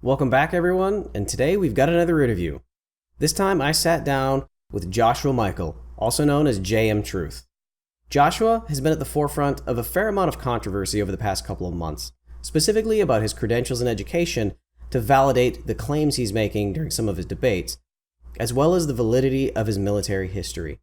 Welcome back, everyone, and today we've got another interview. This time I sat down with Joshua Michael, also known as JM Truth. Joshua has been at the forefront of a fair amount of controversy over the past couple of months, specifically about his credentials and education to validate the claims he's making during some of his debates, as well as the validity of his military history.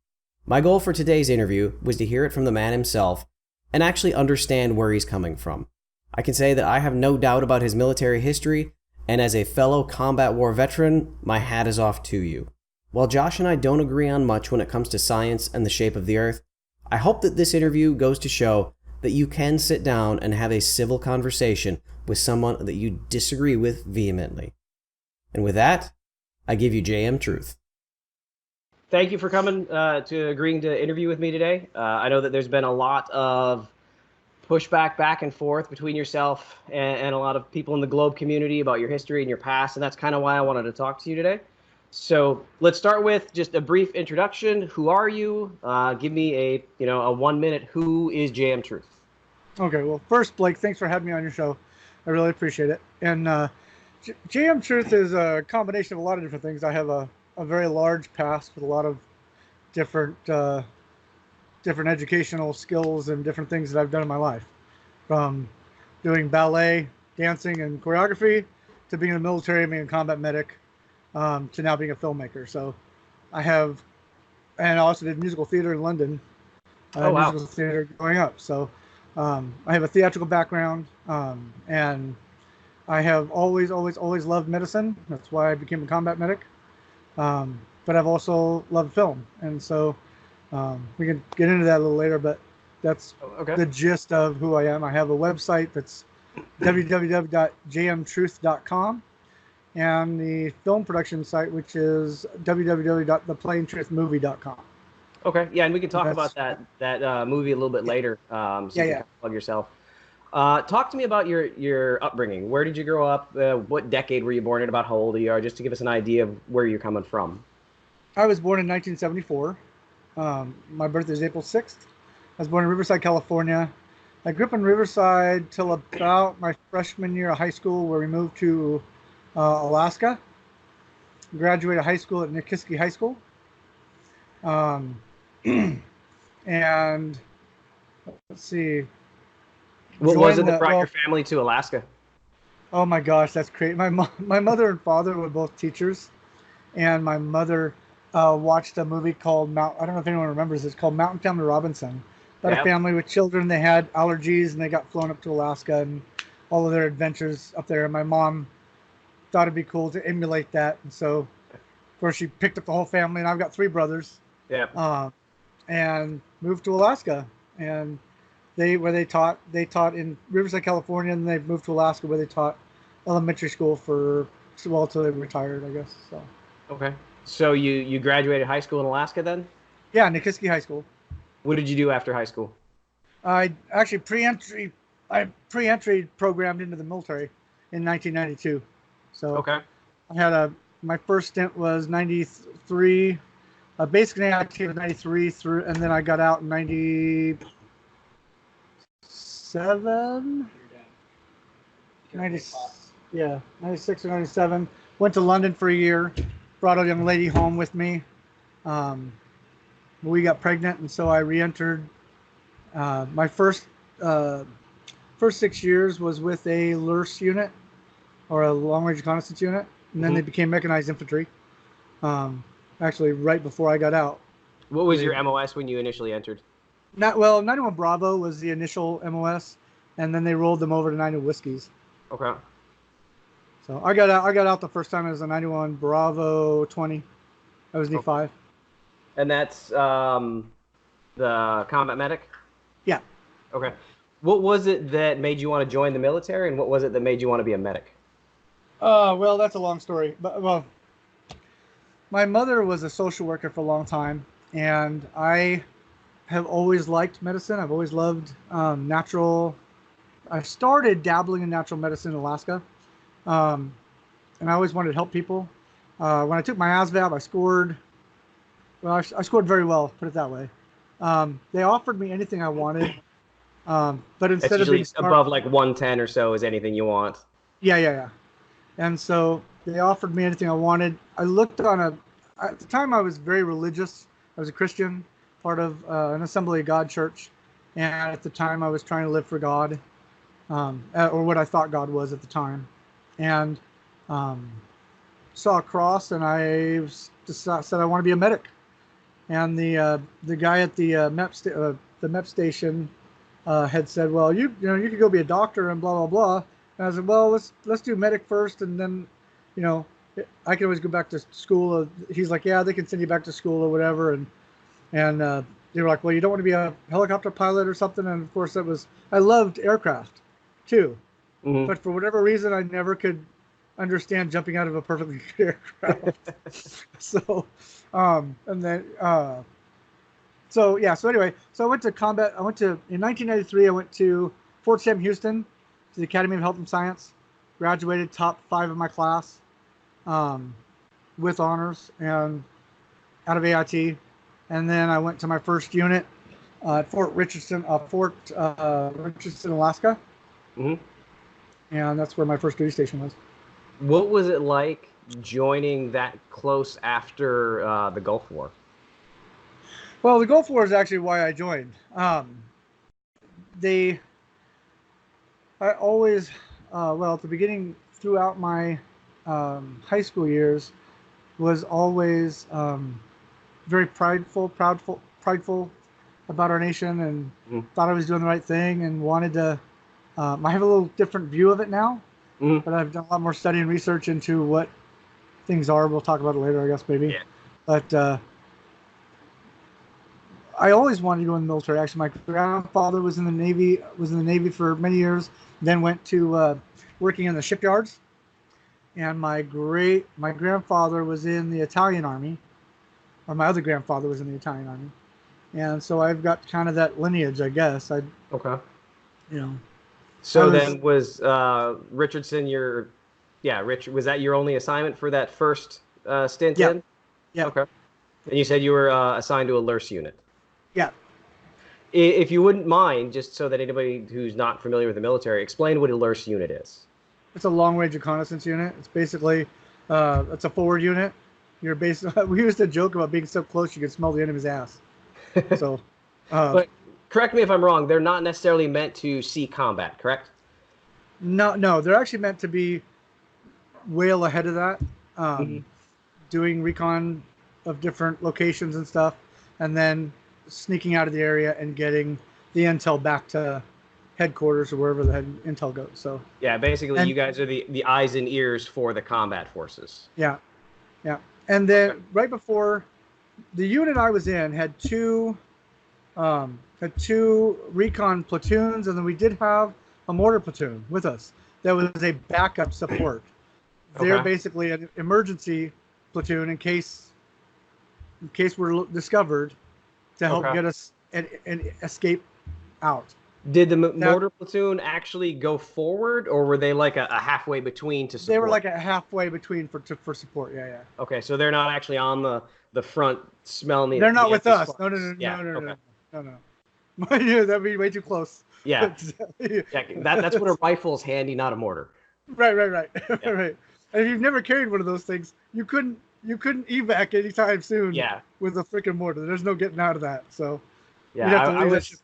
My goal for today's interview was to hear it from the man himself and actually understand where he's coming from. I can say that I have no doubt about his military history, and as a fellow combat war veteran, my hat is off to you. While Josh and I don't agree on much when it comes to science and the shape of the Earth, I hope that this interview goes to show that you can sit down and have a civil conversation with someone that you disagree with vehemently. And with that, I give you JM Truth. Thank you for coming to agreeing to interview with me today. I know that there's been a lot of pushback back and forth between yourself and a lot of people in the Globe community about your history and your past, and that's kind of why I wanted to talk to you today. So let's start with just a brief introduction. Who are you? Give me a 1 minute. Who is JM Truth? Okay, well, first, Blake, thanks for having me on your show. I really appreciate it. And JM Truth is a combination of a lot of different things. I have a very large past with a lot of different educational skills and different things that I've done in my life, from doing ballet, dancing, and choreography to being in the military, being a combat medic, to now being a filmmaker. So I have, and I also did musical theater in London. Oh, wow. Musical theater growing up. So I have a theatrical background, and I have always loved medicine. That's why I became a combat medic. But I've also loved film, and so we can get into that a little later, but that's the gist of who I am. I have a website that's www.jmtruth.com, and the film production site, which is www.theplaintruthmovie.com. Okay, yeah, and we can talk about that movie a little bit later. So you can plug yourself. Talk to me about your upbringing. Where did you grow up? What decade were you born in? About how old you are, just to give us an idea of where you're coming from. I was born in 1974. My birthday is April 6th. I was born in Riverside, California. I grew up in Riverside till about my freshman year of high school, where we moved to Alaska. Graduated high school at Nitpicking High School. And let's see. What was it that brought your family to Alaska? Oh my gosh, that's crazy. My mother and father were both teachers, and my mother watched a movie called I don't know if anyone remembers. It's called Mountain Family Robinson. About a family with children. They had allergies and they got flown up to Alaska and all of their adventures up there. And my mom thought it'd be cool to emulate that, and so of course she picked up the whole family. And I've got three brothers. Yeah. And moved to Alaska, and they taught in Riverside, California, and they've moved to Alaska where they taught elementary school till they retired, I guess. So. Okay. So you graduated high school in Alaska then? Yeah, Nitpicking High School. What did you do after high school? I actually pre-entry programmed into the military in 1992. So I had my first stint was 93. Basically, I was 93 through, and then I got out in 97. 96 or 97. Went to London for a year. Brought a young lady home with me. We got pregnant, and so I re-entered. My first 6 years was with a LRS unit, or a long-range reconnaissance unit, and then they became mechanized infantry. Actually, right before I got out. What was your MOS when you initially entered? 91 Bravo was the initial MOS, and then they rolled them over to 91 Whiskies. Okay. So I got out the first time as a 91 Bravo 20. I was D5. And that's the combat medic? Yeah. Okay. What was it that made you want to join the military, and what was it that made you want to be a medic? Well, that's a long story. But my mother was a social worker for a long time, and I have always liked medicine. I've always loved natural. I started dabbling in natural medicine in Alaska, and I always wanted to help people. When I took my ASVAB, I scored. Well, I scored very well, put it that way. They offered me anything I wanted, but instead of being above like 110 or so is anything you want. Yeah. And so they offered me anything I wanted. I looked on at the time I was very religious. I was a Christian, part of an Assembly of God church. And at the time I was trying to live for God, or what I thought God was at the time. And um, saw a cross, and I said I want to be a medic. And the guy at the MEP station had said, well, you could go be a doctor and blah blah blah. And I said, well, let's do medic first, and then, you know, I can always go back to school. He's like, yeah, they can send you back to school or whatever. And they were like, well, you don't want to be a helicopter pilot or something. And of course, I loved aircraft too, but for whatever reason, I never could understand jumping out of a perfectly good aircraft. So, and then. So anyway, I went to combat. In 1993. I went to Fort Sam Houston, to the Academy of Health and Science. Graduated top 5 of my class, with honors and out of AIT. And then I went to my first unit at Fort Richardson, Alaska. And that's where my first duty station was. What was it like joining that close after the Gulf War? Well, the Gulf War is actually why I joined. I always, at the beginning, throughout my high school years, was always very prideful about our nation, and thought I was doing the right thing, and wanted to. I have a little different view of it now, but I've done a lot more study and research into what things are. We'll talk about it later, I guess, maybe. Yeah. But I always wanted to go in the military. Actually, my grandfather was in the Navy for many years, then went to working in the shipyards. And my grandfather was in the Italian Army, or my other grandfather was in the Italian Army. And so I've got kind of that lineage, I guess. Okay. You know. So then was Richardson Rich, was that your only assignment for that first stint in? Yeah. Okay. And you said you were assigned to a LURS unit. Yeah. If you wouldn't mind, just so that anybody who's not familiar with the military, explain what a LURS unit is. It's a long-range reconnaissance unit. It's basically, it's a forward unit. We used to joke about being so close you could smell the enemy's ass. So, but correct me if I'm wrong. They're not necessarily meant to see combat, correct? No, they're actually meant to be well ahead of that, doing recon of different locations and stuff, and then sneaking out of the area and getting the intel back to headquarters or wherever the intel goes. So yeah, basically you guys are the eyes and ears for the combat forces. Yeah. And then right before, the unit I was in had two recon platoons, and then we did have a mortar platoon with us that was a backup support. They're basically an emergency platoon in case we're discovered, to help get us and escape out. Did the mortar platoon actually go forward, or were they like a halfway between to support? They were like a halfway betwin for support. Yeah. Okay, so they're not actually on the front smelling the. They're not with us. No. That'd be way too close. Yeah. That's when a rifle's handy, not a mortar. Right. Right. And if you've never carried one of those things, you couldn't evac anytime soon. Yeah. With a freaking mortar, there's no getting out of that. So. Yeah, I was.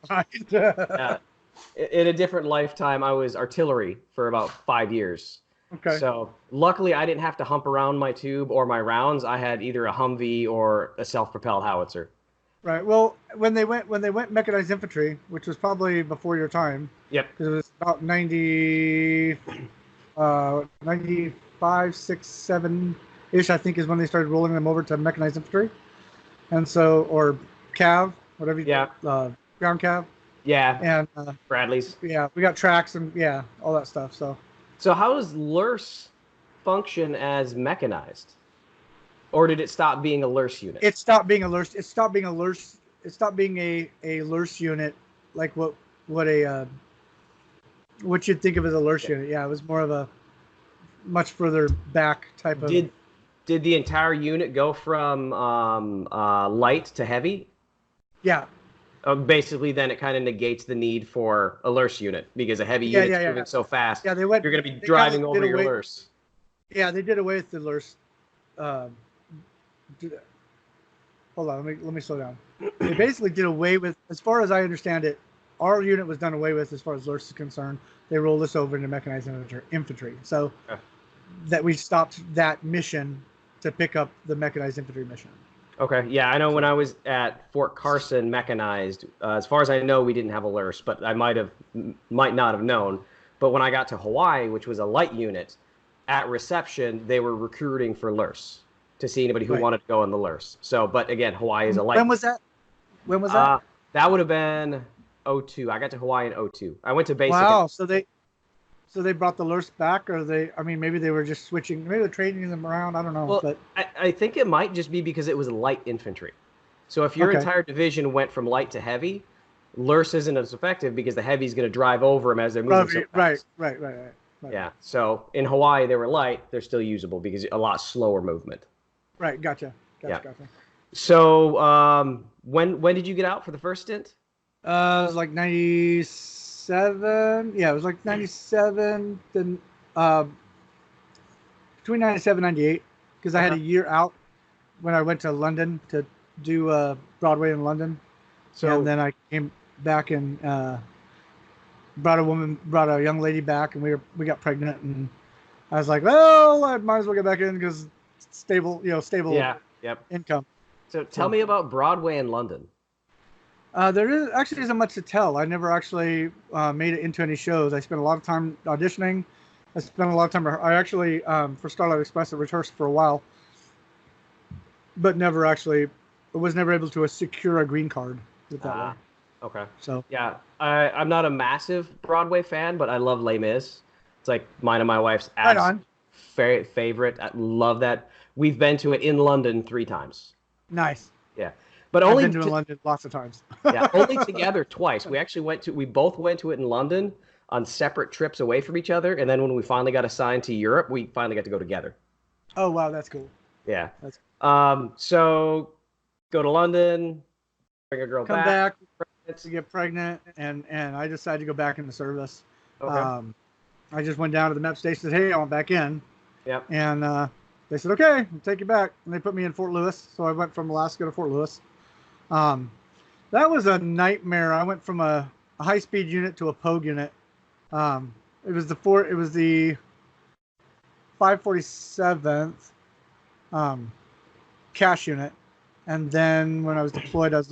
In a different lifetime, I was artillery for about 5 years. Okay. So luckily, I didn't have to hump around my tube or my rounds. I had either a Humvee or a self-propelled howitzer. Right. Well, when they went mechanized infantry, which was probably before your time. Yep. Because it was about 95, 6, 7 ish. I think is when they started rolling them over to mechanized infantry, and so or cav. Whatever you ground cav. Yeah. And Bradley's. Yeah, we got tracks and all that stuff. So how does LURS function as mechanized? Or did it stop being a LURS unit? It stopped being a LURS. It stopped being a LURS. It stopped being a LURS unit, like what you'd think of as a LURS unit. Yeah, it was more of a much further back type of. Did the entire unit go from light to heavy? Yeah. Basically, then it kind of negates the need for a LURS unit, because a heavy unit's moving so fast. Yeah, you're going to be driving over your LURS. Yeah, they did away with the LURS. Hold on, let me slow down. They basically did away with, as far as I understand it, our unit was done away with as far as LURS is concerned. They rolled us over into mechanized infantry. So that we stopped that mission to pick up the mechanized infantry mission. Okay, yeah, I know when I was at Fort Carson mechanized, as far as I know, we didn't have a LURS, but I might not have known. But when I got to Hawaii, which was a light unit, at reception, they were recruiting for LURS to see anybody who wanted to go in the LURS. So, but again, Hawaii is a light. When was that? When was that? That would have been 02. I got to Hawaii in 02. I went to basic. Wow, so they brought the LURS back, or maybe they were just switching, maybe they're trading them around. I don't know. Well, but I think it might just be because it was light infantry. So if your entire division went from light to heavy, LURS isn't as effective because the heavy is going to drive over them as they're moving so fast. Right. Yeah. So in Hawaii, they were light. They're still usable because a lot slower movement. Right. Gotcha. So when did you get out for the first stint? It was like 97. Yeah, it was like 97. Then between 97 and 98, because I had a year out when I went to London to do Broadway in London. So and then I came back and brought a young lady back, and we got pregnant, and I was like, well, I might as well get back in because stable income. So tell me about Broadway in London. There actually isn't much to tell. I never actually made it into any shows. I spent a lot of time auditioning. I spent a lot of time. I actually, for Starlight Express, I rehearsed for a while, but was never able to secure a green card with that way. Okay. So yeah, I'm not a massive Broadway fan, but I love Les Mis. It's like mine and my wife's favorite. I love that. We've been to it in London 3 times. Nice. Yeah, but only I've been to London lots of times. Yeah, only together twice. We both went to it in London on separate trips away from each other, and then when we finally got assigned to Europe, we finally got to go together. Oh wow, that's cool. Yeah. So go to London, bring a girl back to get pregnant, and I decided to go back in the service. Okay. I just went down to the MEP station and said, hey, I want back in. Yep. And they said, okay, we'll take you back. And they put me in Fort Lewis. So I went from Alaska to Fort Lewis. That was a nightmare. I went from a high-speed unit to a POG unit. It was the 547th cash unit. And then when I was deployed with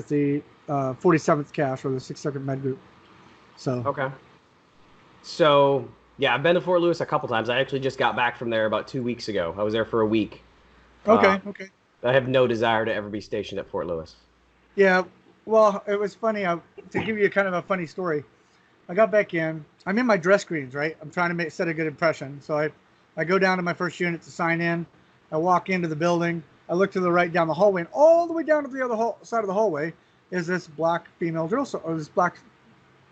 the 47th cash, or the 6th Med Group. So okay. So yeah, I've been to Fort Lewis a couple times. I actually just got back from there about 2 weeks ago. I was there for a week. Okay. I have no desire to ever be stationed at Fort Lewis. Yeah, well, it was funny. To give you kind of a funny story, I got back in. I'm in my dress greens, right? I'm trying to set a good impression. So I go down to my first unit to sign in. I walk into the building. I look to the right down the hallway, and all the way down to the other side of the hallway is this black female this black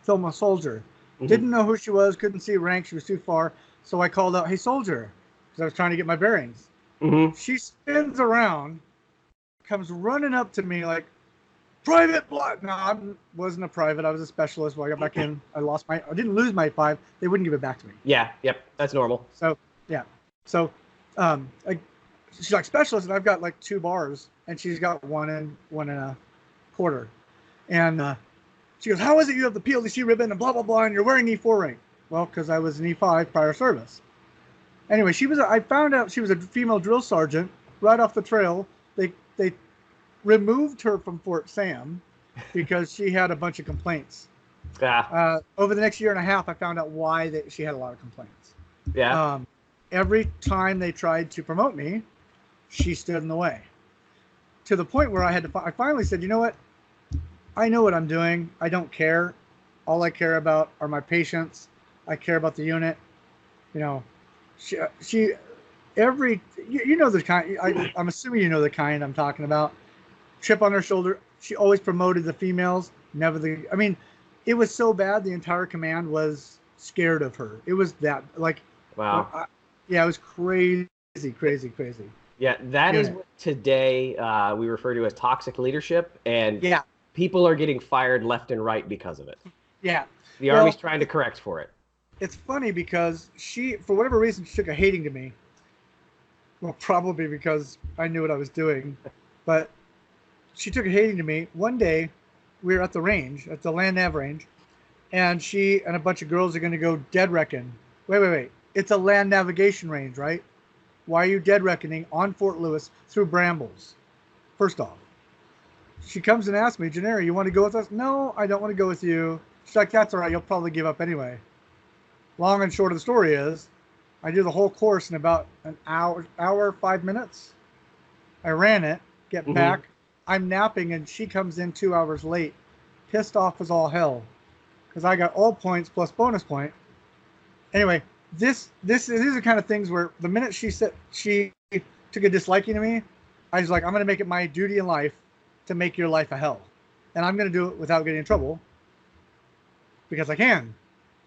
female soldier. Mm-hmm. Didn't know who she was, couldn't see rank, she was too far. So I called out, hey, soldier, because I was trying to get my bearings. Mm-hmm. She spins around, comes running up to me like, Private Blood. No, I wasn't a private. I was a specialist. When I got back in, I didn't lose my 5. They wouldn't give it back to me. Yeah, yep, that's normal. So, yeah. So, she's like, specialist, and I've got like 2 bars, and she's got 1 and 1.25. And she goes, how is it you have the PLDC ribbon and blah, blah, blah, and you're wearing E4 rank? Well, because I was an E5 prior service. Anyway, I found out she was a female drill sergeant right off the trail. They removed her from Fort Sam because she had a bunch of complaints. Yeah. Over the next year and a half, I found out why she had a lot of complaints. Yeah. Every time they tried to promote me, she stood in the way. To the point where I finally said, you know what? I know what I'm doing. I don't care. All I care about are my patients. I care about the unit. You know, you know the kind. I'm assuming you know the kind I'm talking about. Chip on her shoulder. She always promoted the females. It was so bad. The entire command was scared of her. It was that wow. Yeah, it was crazy. Yeah, that is what today we refer to as toxic leadership, and yeah. People are getting fired left and right because of it. Yeah. The Army's trying to correct for it. It's funny because she, for whatever reason, she took a hating to me. Well, probably because I knew what I was doing. But she took a hating to me. One day, we were at the range, at the land nav range, and she and a bunch of girls are going to go dead reckon. Wait. It's a land navigation range, right? Why are you dead reckoning on Fort Lewis through brambles? First off, she comes and asks me, Janera, you want to go with us? No, I don't want to go with you. She's like, that's all right. You'll probably give up anyway. Long and short of the story is, I do the whole course in about an hour, 5 minutes. I ran it, get back. I'm napping, and she comes in 2 hours late, pissed off as all hell, because I got all points plus bonus point. Anyway, these are the kind of things where the minute she said she took a disliking to me, I was like, I'm going to make it my duty in life to make your life a hell, and I'm going to do it without getting in trouble because I can.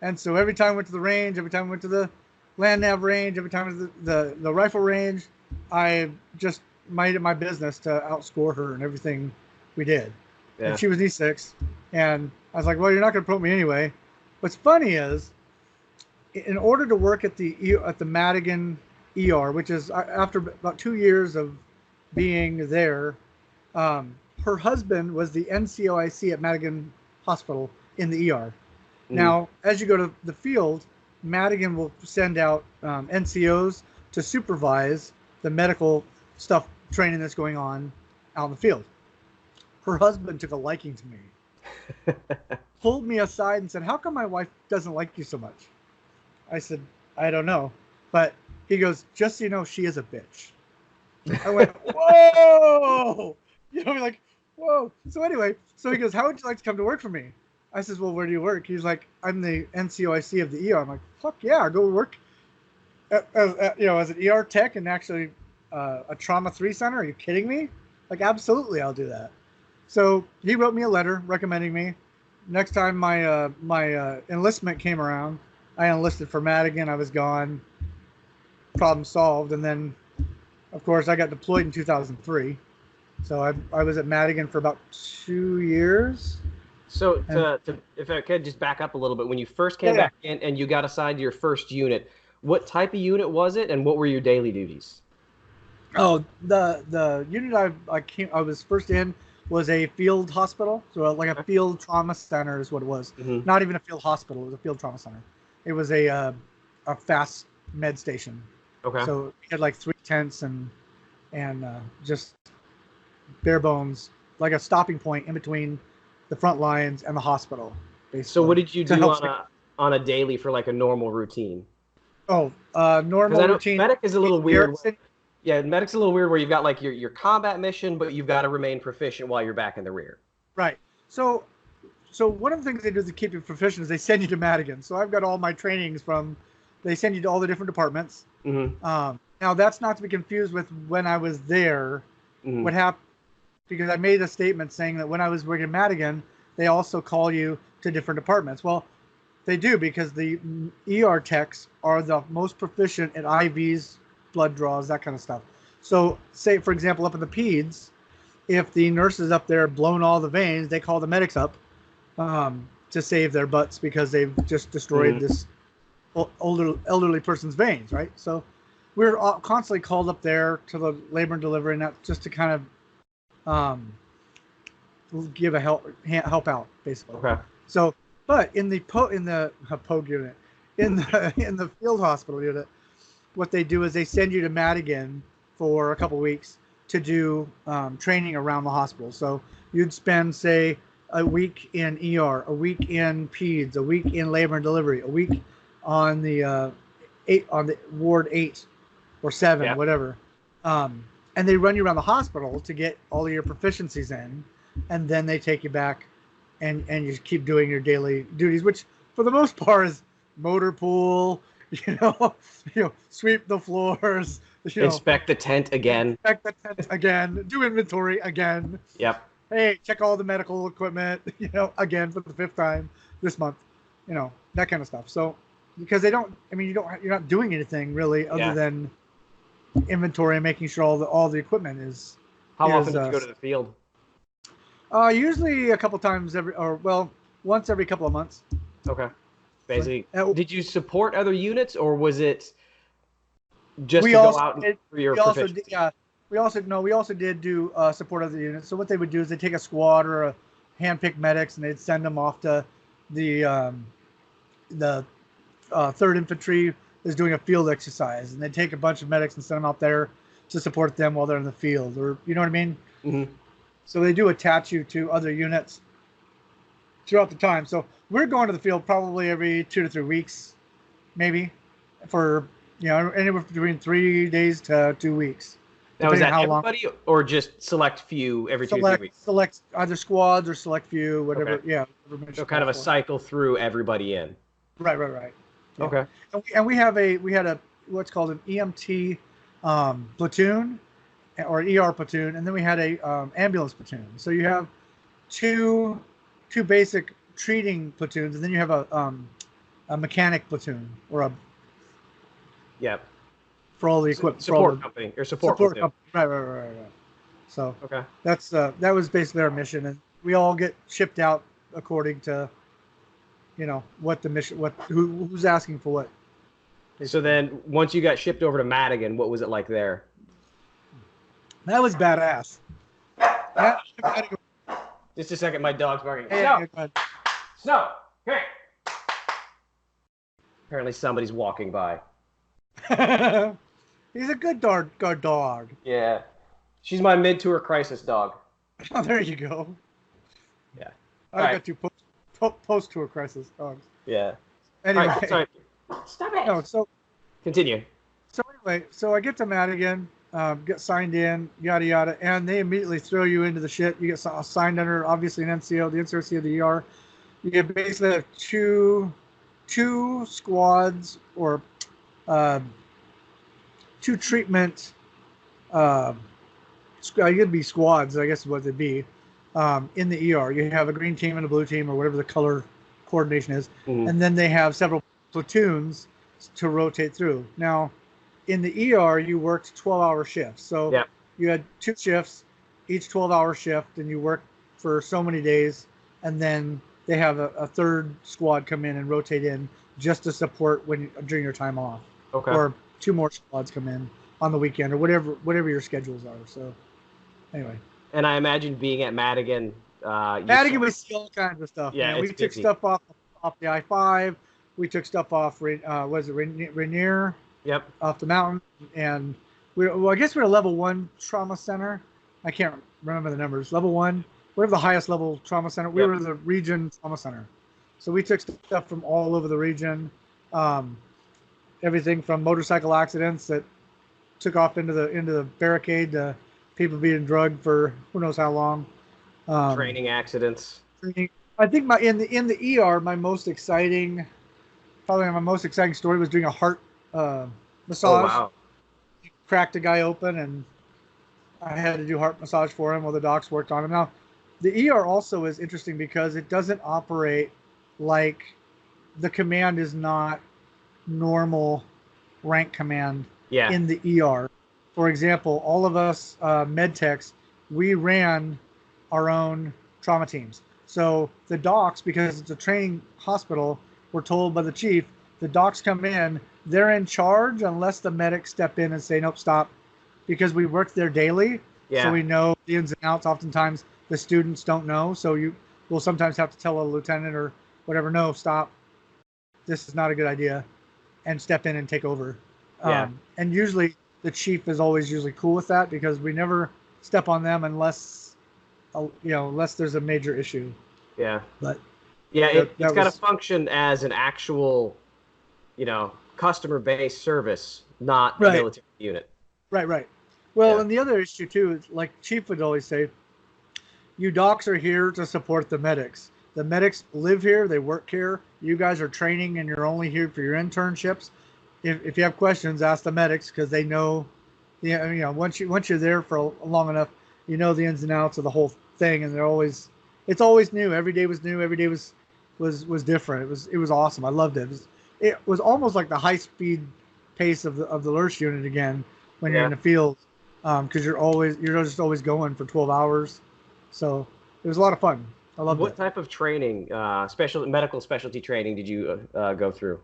And so every time I went to the range, every time I went to the land nav range, every time I went to the rifle range, I just made it my business to outscore her in everything we did. Yeah. And she was E6, and I was like, well, you're not going to promote me anyway. What's funny is, in order to work at the Madigan ER, which is after about 2 years of being there, her husband was the NCOIC at Madigan Hospital in the ER. Now, as you go to the field, Madigan will send out NCOs to supervise the medical stuff training that's going on out in the field. Her husband took a liking to me, pulled me aside and said, how come my wife doesn't like you so much? I said, I don't know. But he goes, just so you know, she is a bitch. I went, whoa! You know, like, whoa. So anyway, so he goes, how would you like to come to work for me? I says, well, where do you work? He's like, I'm the NCOIC of the ER. I'm like, fuck yeah, I'll go work as an ER tech and actually a trauma 3 center. Are you kidding me? Like, absolutely, I'll do that. So he wrote me a letter recommending me. Next time my enlistment came around, I enlisted for Madigan. I was gone. Problem solved. And then, of course, I got deployed in 2003. So I was at Madigan for about 2 years. So if I could just back up a little bit, when you first came back in and you got assigned to your first unit, what type of unit was it, and what were your daily duties? Oh, the unit I was first in was a field hospital, so like a field trauma center is what it was. Not even a field hospital; it was a field trauma center. It was a fast med station. Okay. So we had like 3 tents and just bare bones, like a stopping point in between the front lines and the hospital. Basically. So what did you do on a daily for like a normal routine? Oh, normal routine. Medic is a little weird. Yeah, medic's a little weird where you've got like your combat mission, but you've got to remain proficient while you're back in the rear. Right. So one of the things they do to keep you proficient is they send you to Madigan. So I've got all my trainings they send you to all the different departments. Now that's not to be confused with when I was there. What happened? Because I made a statement saying that when I was working at Madigan, they also call you to different departments. Well, they do, because the ER techs are the most proficient at IVs, blood draws, that kind of stuff. So say, for example, up in the peds, if the nurses up there blown all the veins, they call the medics up to save their butts because they've just destroyed this elderly person's veins, right? So we're constantly called up there to the labor and delivery, and that's just to kind of give a help out, basically. Okay. So, but in the POG unit, in the field hospital unit, what they do is they send you to Madigan for a couple weeks to do training around the hospital. So you'd spend, say, a week in ER, a week in peds, a week in labor and delivery, a week on the ward 8 or 7, whatever. And they run you around the hospital to get all of your proficiencies in, and then they take you back and you keep doing your daily duties, which for the most part is motor pool, sweep the floors, inspect the tent again. Do inventory again. Yep. Hey, check all the medical equipment, again for the 5th time this month, that kind of stuff. So, because you're not doing anything really other than inventory and making sure all the equipment is. How often do you go to the field? Usually a couple times once every couple of months. Okay. Basically, did you support other units, or was it just we to go also out did, for your we also proficiency? did, yeah, we also did do support of the units. So what they would do is they take a squad or a handpicked medics and they'd send them off to the Third Infantry is doing a field exercise, and they take a bunch of medics and send them out there to support them while they're in the field, or you know what I mean. Mm-hmm. So they do attach you to other units throughout the time. So we're going to the field probably every 2 to 3 weeks, maybe, for anywhere between 3 days to 2 weeks, Now, is depending on that how long. everybody or just select few every 2 to 3 weeks? Select either squads or select few, whatever. Okay. Yeah, whatever mission So kind of a calls for. cycle through everybody in. Right. Yeah. Okay. And we had a what's called an EMT platoon or an ER platoon, and then we had a ambulance platoon. So you have two basic treating platoons, and then you have a mechanic platoon or a Yeah. for all the equipment Support company or support platoon. company. Right. So Okay. that was basically our mission, and we all get shipped out according to what the mission, who's asking for what. So then, once you got shipped over to Madigan, what was it like there? That was badass. Just a second, my dog's barking. Hey, Snow! go ahead. Snow! Hey! Apparently somebody's walking by. He's a good dog. Yeah. She's my mid-tour crisis dog. Oh, there you go. Yeah. I got two post-tour crisis dogs. Yeah. Anyway, All right, sorry. Stop it! no, Continue. So anyway, I get to Madigan, get signed in, yada yada, and they immediately throw you into the shit. You get signed under obviously an NCO, the NCRC of the ER. You get basically have two squads or two treatment. You'd be squads, I guess is what they'd be. In the ER, you have a green team and a blue team, or whatever the color coordination is, and then they have several platoons to rotate through. Now, in the ER, you worked 12-hour shifts. So you had 2 shifts, each 12-hour shift, and you work for so many days. And then they have a third squad come in and rotate in just to support during your time off. Okay. Or 2 more squads come in on the weekend or whatever your schedules are. So anyway. And I imagine being at Madigan. Madigan, we see all kinds of stuff. Yeah, we took stuff off the I-5. We took stuff off, Rainier? Yep. Off the mountain. And I guess we're a level 1 trauma center. I can't remember the numbers. Level 1. We're the highest level trauma center. We were the region trauma center. So we took stuff from all over the region. Everything from motorcycle accidents that took off into the barricade to people being drugged for who knows how long. Training accidents. I think in the ER, my most exciting story was doing a heart massage. Oh, wow. Cracked a guy open, and I had to do heart massage for him while the docs worked on him. Now, the ER also is interesting because it doesn't operate like the command is not normal rank command in the ER. For example, all of us med techs, we ran our own trauma teams. So the docs, because it's a training hospital, we're told by the chief, the docs come in, they're in charge unless the medics step in and say, nope, stop. Because we work there daily, so we know the ins and outs. Oftentimes the students don't know, so you will sometimes have to tell a lieutenant or whatever, no, stop. This is not a good idea, and step in and take over. And usually the chief is always cool with that because we never step on them unless there's a major issue. Yeah. But it's got to function as an actual, customer-based service, not a military unit. Right. Well, and the other issue too is, like Chief would always say, you docs are here to support the medics. The medics live here, they work here. You guys are training, and you're only here for your internships. If you have questions, ask the medics because they know. Once you're there for long enough, you know the ins and outs of the whole thing, and it's always new. Every day was new. Every day was different. It was awesome. I loved it. It was almost like the high speed pace of the LURS unit again when you're in the field, because you're just always going for 12 hours. So it was a lot of fun. I loved it. What type of training, medical specialty training, did you go through?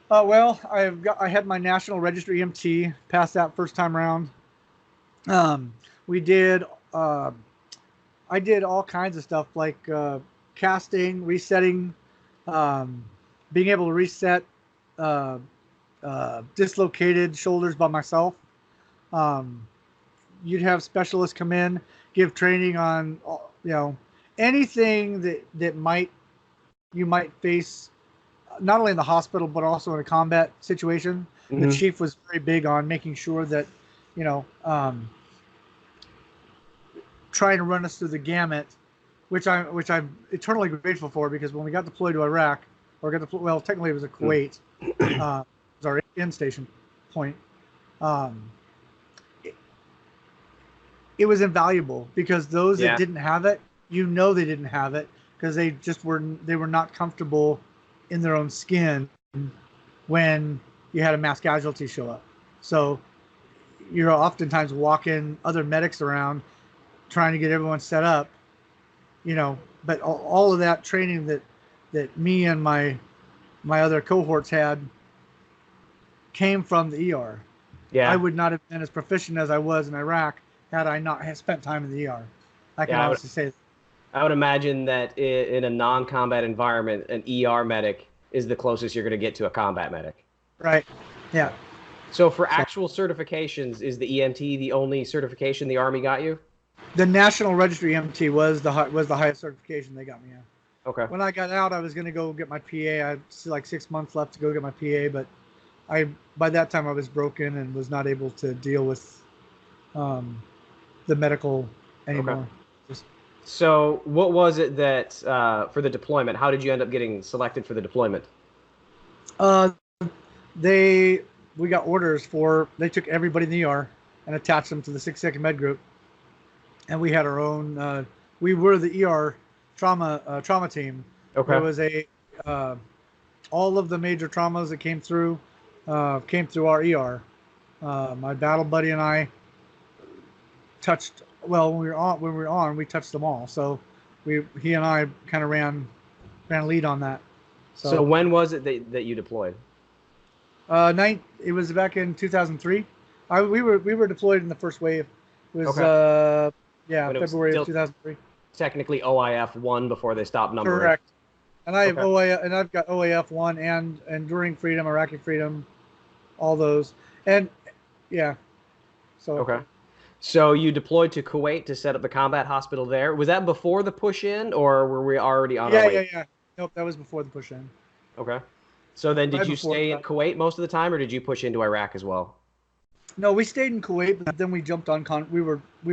Well, I had my National Register EMT, passed that first time around. We did I did all kinds of stuff like casting, resetting, being able to reset uh, dislocated shoulders by myself. Um, you'd have specialists come in, give training on anything that you might face, not only in the hospital but also in a combat situation. The Mm-hmm. chief was very big on making sure that you know trying to run us through the gamut, which I'm eternally grateful for, because when we got deployed to Iraq, or well, technically it was a Kuwait, was our end station point. Um, it, it was invaluable, because those that Yeah. didn't have it, they didn't have it because they were not comfortable in their own skin when you had a mass casualty show up. So you're oftentimes walking other medics around trying to get everyone set up, but all of that training that me and my other cohorts had came from the ER. I Yeah. would not have been as proficient as I was in Iraq had I not spent time in the ER. I can Yeah. honestly say that. I would imagine that in a non-combat environment, an ER medic is the closest you're going to get to a combat medic. Right. Yeah. So for So actual certifications, is the EMT the only certification the Army got you? the National Registry MT was the highest certification they got me in. Okay. When I got out, I was going to go get my PA. I had like 6 months left to go get my PA, but by that time I was broken and was not able to deal with the medical Okay. anymore. Just, So what was it that for the deployment? How did you end up getting selected for the deployment? uh, we got orders they took everybody in the ER and attached them to the 6 Second Med Group, and we had our own. We were the ER trauma team. Okay. There was all of the major traumas that came through our ER. My battle buddy and I touched. Well, when we were on, we touched them all. So he and I kind of ran lead on that. So when was it that you deployed? It was back in 2003. We were deployed in the first wave. It was Okay. When it was February still of 2003. technically OIF 1 before they stopped numbering. Correct. And I have Okay. I've got OAF 1 and Enduring Freedom, Iraqi Freedom, all those. And yeah. So Okay. So you deployed to Kuwait to set up the combat hospital there. Was that before the push in, or were we already on our way? yeah. Nope, that was before the push in. Okay. So then did Right you before stay in that. Kuwait most of the time, or did you push into Iraq as well? No, we stayed in Kuwait, but then we jumped on we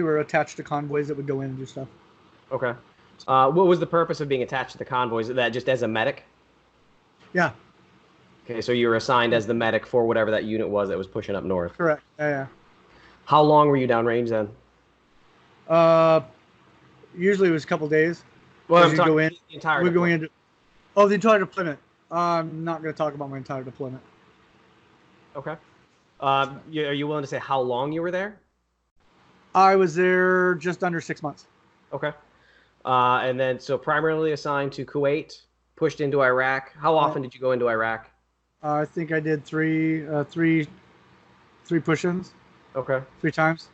were attached to convoys that would go in and do stuff. Okay. What was the purpose of being attached to the convoy? Is that just as a medic? Yeah, Okay, so you were assigned as the medic for whatever that unit was that was pushing up north. correct. Yeah. How long were you downrange then? Usually it was a couple days. Well, As I'm you talking go in, the entire we're going deployment. into the entire deployment. I'm not going to talk about my entire deployment. Okay. Are you willing to say how long you were there? I was there just under 6 months. Okay. And then, so primarily assigned to Kuwait, pushed into Iraq. How often did you go into Iraq? I think I did three push-ins, Okay. 3 times.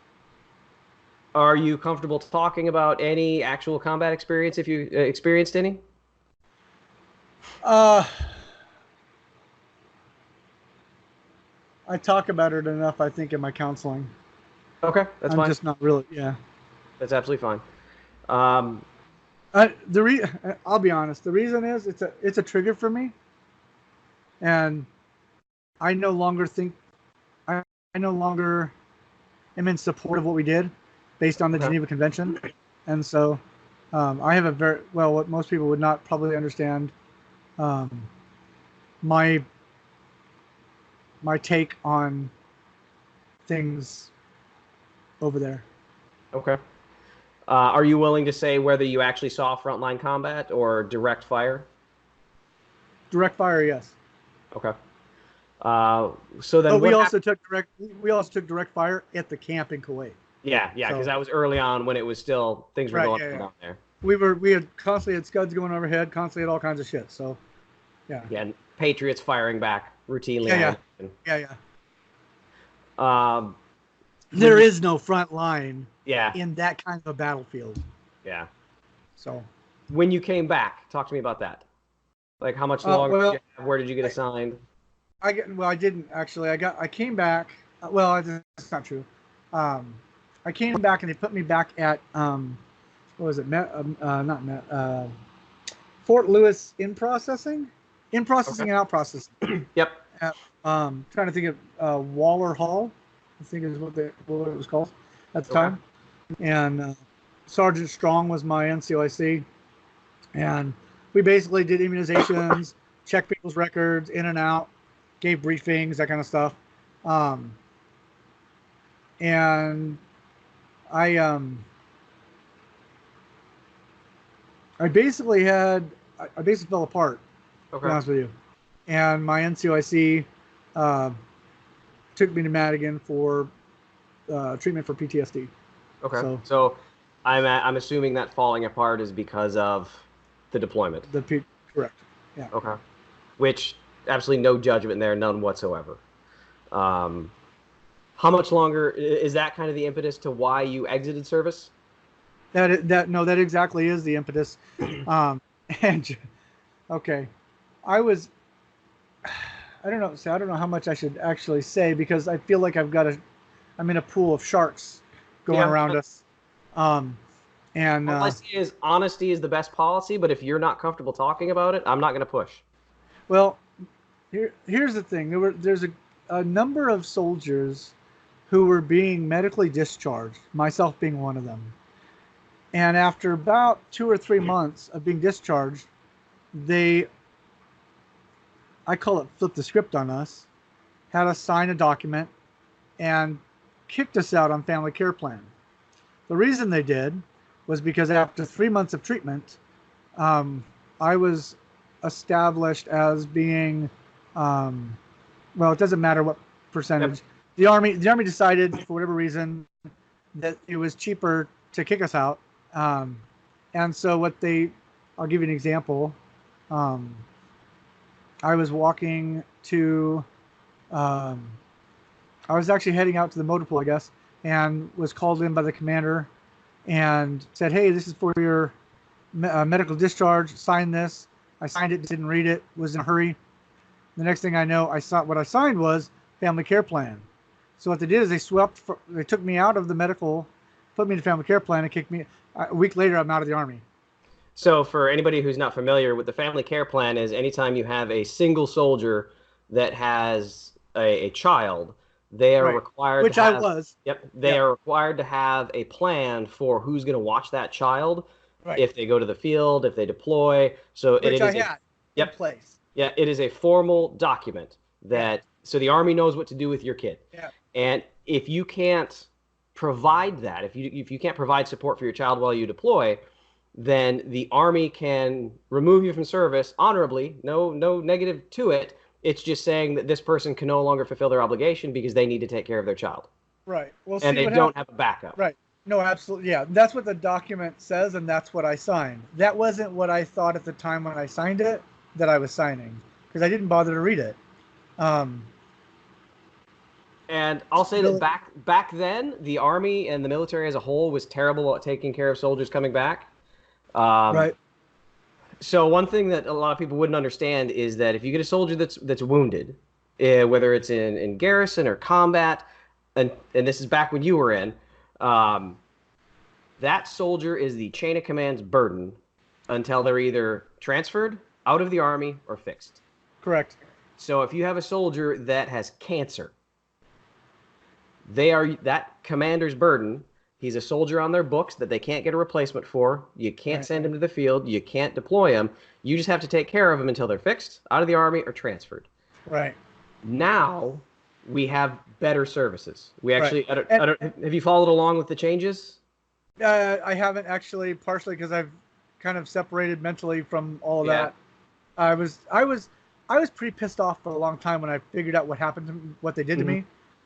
Are you comfortable talking about any actual combat experience if you experienced any? I talk about it enough, I think, in my counseling. Okay, that's I'm fine. just not really, yeah. That's absolutely fine. Um, I'll be honest. The reason is it's a trigger for me, and I no longer think I no longer am in support of what we did, based on the Okay. Geneva Convention, and so I have a very well what most people would not probably understand. My take on things over there. okay. Are you willing to say whether you actually saw frontline combat or direct fire? Direct fire, yes. Okay. So then But we what also took direct fire at the camp in Kuwait. Yeah, because So- that was early on when it was still things were Right, going yeah, on yeah. down there. We had constantly had scuds going overhead, constantly had all kinds of shit. So Yeah. Yeah, and Patriots firing back routinely. Yeah. Um, There is no front line yeah, in that kind of a battlefield. yeah. So When you came back, talk to me about that. Like, how much longer did you have? Where did you get assigned? I didn't actually. I came back. Well, that's not true. I came back and they put me back at what was it? Not Met. Fort Lewis in processing and out processing. Yep. At, trying to think of Waller Hall, I think is what it was called at the time. And Sergeant Strong was my NCOIC, and we basically did immunizations, checked people's records in and out, gave briefings, that kind of stuff. And I basically fell apart, to be honest with you. And my NCOIC took me to Madigan for treatment for PTSD. Okay. So I'm assuming that falling apart is because of the deployment. Correct. Yeah. Okay. Which absolutely no judgment there, none whatsoever. How much longer is that kind of the impetus to why you exited service? That exactly is the impetus. And okay, I don't know. So I don't know how much I should actually say because I feel like I'm in a pool of sharks going around us. And all I see is honesty is the best policy, but if you're not comfortable talking about it, I'm not going to push. Well, here's the thing. There's a number of soldiers who were being medically discharged, myself being one of them. And after about 2 or 3 months of being discharged, I call it flip the script on us, had us sign a document, and kicked us out on family care plan. The reason they did was because after 3 months of treatment, I was established as being, well, it doesn't matter what percentage. Yep. The Army decided for whatever reason that it was cheaper to kick us out. And so I'll give you an example. I was walking to, I was actually heading out to the motor pool, I guess, and was called in by the commander and said, "Hey, this is for your medical discharge. Sign this." I signed it, didn't read it, was in a hurry. The next thing I know, what I signed was family care plan. So what they did is they took me out of the medical, put me in the family care plan, and kicked me. A week later, I'm out of the Army. So for anybody who's not familiar with the family care plan, is anytime you have a single soldier that has a child, they are required Which to have, I was. Yep. They are required to have a plan for who's going to watch that child if they go to the field, if they deploy. So Which I had in place. Yeah, it is a formal document that so the Army knows what to do with your kid. Yeah. And if you can't provide that, if you can't provide support for your child while you deploy, then the Army can remove you from service honorably. No negative to it. It's just saying that this person can no longer fulfill their obligation because they need to take care of their child. Right. Well, and they don't have a backup. Right. No, absolutely. Yeah, that's what the document says, and that's what I signed. That wasn't what I thought at the time when I signed it that I was signing, because I didn't bother to read it. And I'll say that back then, the Army and the military as a whole was terrible at taking care of soldiers coming back. Right. So one thing that a lot of people wouldn't understand is that if you get a soldier that's wounded, whether it's in garrison or combat, and this is back when you were in, that soldier is the chain of command's burden until they're either transferred out of the Army or fixed. Correct. So if you have a soldier that has cancer, they are that commander's burden. He's a soldier on their books that they can't get a replacement for. You can't send him to the field. You can't deploy him. You just have to take care of him until they're fixed, out of the Army, or transferred. Right. Now we have better services. We actually, have you followed along with the changes? I haven't actually, partially because I've kind of separated mentally from all of that. I was pretty pissed off for a long time when I figured out what happened to me, what they did to me.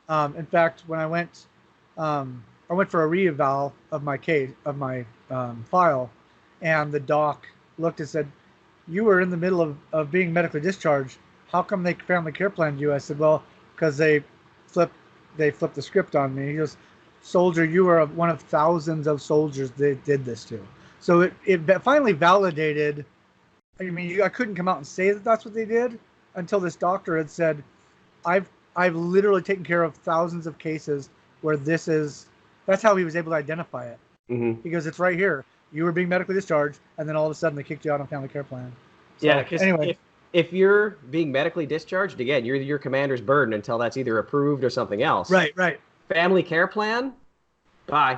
In fact, when I went for a re-eval of my case, of my file, and the doc looked and said, you were in the middle of being medically discharged. How come they family care planned you? I said, well, because flipped flipped the script on me. He goes, soldier, you are one of thousands of soldiers they did this to. So it finally validated. I mean, I couldn't come out and say that that's what they did until this doctor had said, I've literally taken care of thousands of cases where this is. That's how he was able to identify it. Mm-hmm. Because it's right here. You were being medically discharged, and then all of a sudden they kicked you out on family care plan. So, Yeah, because anyway, if you're being medically discharged, again, you're your commander's burden until that's either approved or something else. right. Family care plan, bye.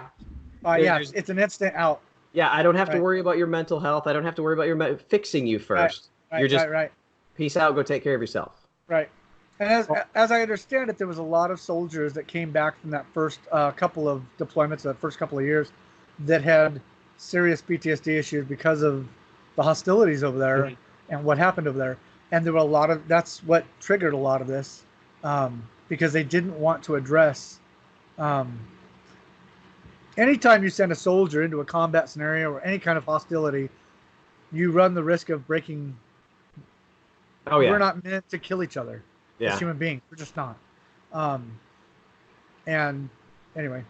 Yeah, it's an instant out. Yeah, I don't have to worry about your mental health. I don't have to worry about your fixing you first. You're just peace out, go take care of yourself. Right. And as I understand it, there was a lot of soldiers that came back from that first couple of deployments, that first couple of years, that had serious PTSD issues because of the hostilities over there and what happened over there. And there were that's what triggered a lot of this, because they didn't want to address. Anytime you send a soldier into a combat scenario or any kind of hostility, you run the risk of breaking. Oh yeah. We're not meant to kill each other as human beings. We're just not. And anyway.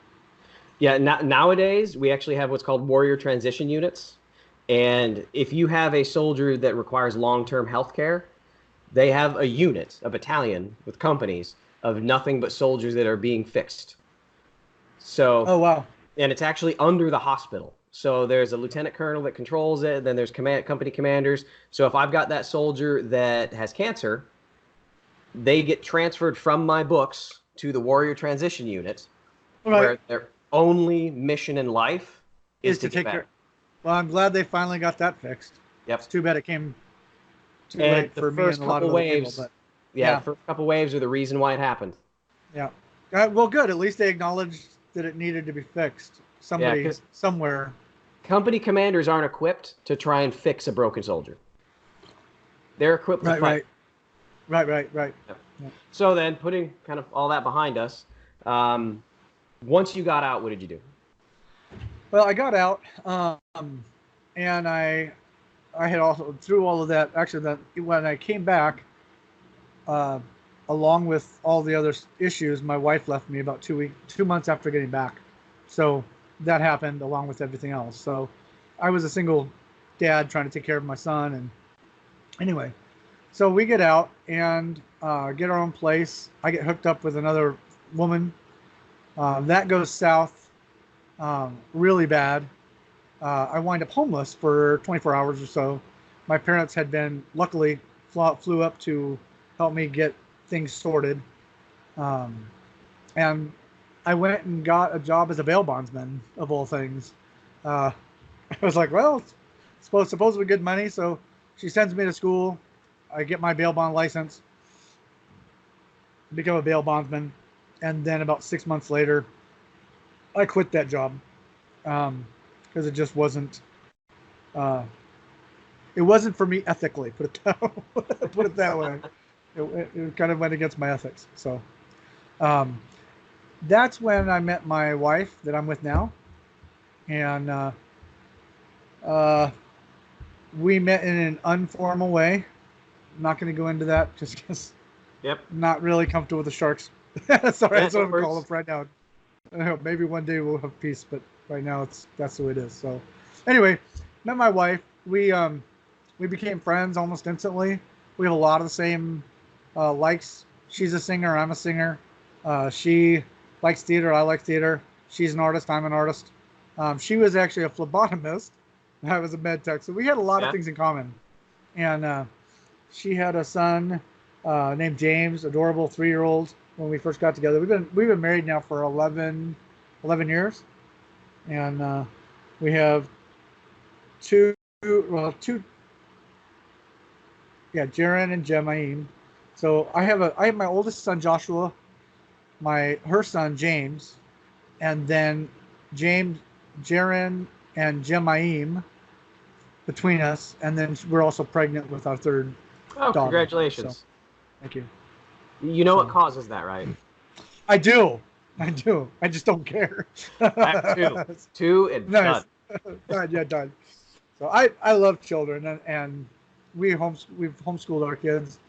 Yeah, nowadays we actually have what's called warrior transition units. And if you have a soldier that requires long-term health care, they have a unit, a battalion with companies of nothing but soldiers that are being fixed. So, oh wow. And it's actually under the hospital. So there's a lieutenant colonel that controls it. Then there's company commanders. So if I've got that soldier that has cancer, they get transferred from my books to the warrior transition unit, where their only mission in life is to take care. Well, I'm glad they finally got that fixed. Yep. It's too bad it came too late for me and a lot of other people. But the first couple waves are the reason why it happened. Yeah. Well, good. At least they acknowledged that it needed to be fixed. Somebody somewhere. Company commanders aren't equipped to try and fix a broken soldier. They're equipped to fight. Right. Yep. Yeah. So then, putting kind of all that behind us, once you got out, what did you do? Well, I got out, and I had also, through all of that, actually, when I came back, along with all the other issues, my wife left me about 2 months after getting back. So that happened along with everything else. So I was a single dad trying to take care of my son. And anyway, so we get out and get our own place. I get hooked up with another woman. That goes south really bad. I wind up homeless for 24 hours or so. My parents had been, luckily, flew up to help me get things sorted. And I went and got a job as a bail bondsman, of all things. I was like, well, it's supposedly good money. So she sends me to school. I get my bail bond license, become a bail bondsman. And then about 6 months later, I quit that job because it just wasn't. It wasn't for me ethically. Put it that way. It kind of went against my ethics. So that's when I met my wife that I'm with now, and we met in an informal way. I'm not going to go into that just because. Yep. Not really comfortable with the sharks. Sorry, that's what I'm calling them right now. I hope maybe one day we'll have peace, but right now that's the way it is. So, anyway, met my wife. We became friends almost instantly. We have a lot of the same likes. She's a singer. I'm a singer. She likes theater. I like theater. She's an artist. I'm an artist. She was actually a phlebotomist. I was a med tech. So we had a lot of things in common. And she had a son named James, adorable 3-year-old. When we first got together, we've been married now for 11 years, and we have two, Jaren and Jemaim. So I have my oldest son Joshua, her son James, and then Jaren, and Jemaim between us, and then we're also pregnant with our third daughter. Congratulations! So, thank you. You know what causes that, right? I do. I just don't care. I have two and nice. Done. Yeah, done. So I love children, and we've homeschooled our kids.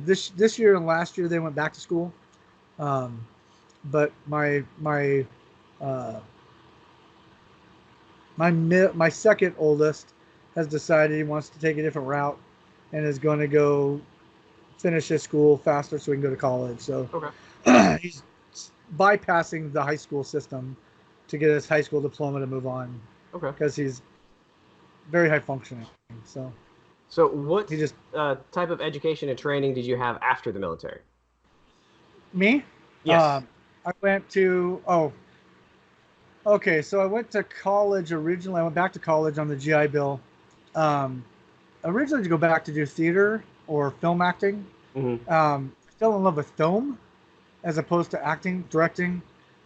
This year and last year they went back to school, but uh, my second oldest has decided he wants to take a different route and is going to go finish his school faster so he can go to college. So Okay. he's bypassing the high school system to get his high school diploma to move on Okay. because he's very high functioning. So what he just type of education and training did you have after the military? me. Yes. I went to okay. So I went to college originally. I went back to college on the GI Bill. Originally to go back to do theater or film acting. Mm-hmm. Fell in love with film as opposed to acting, directing,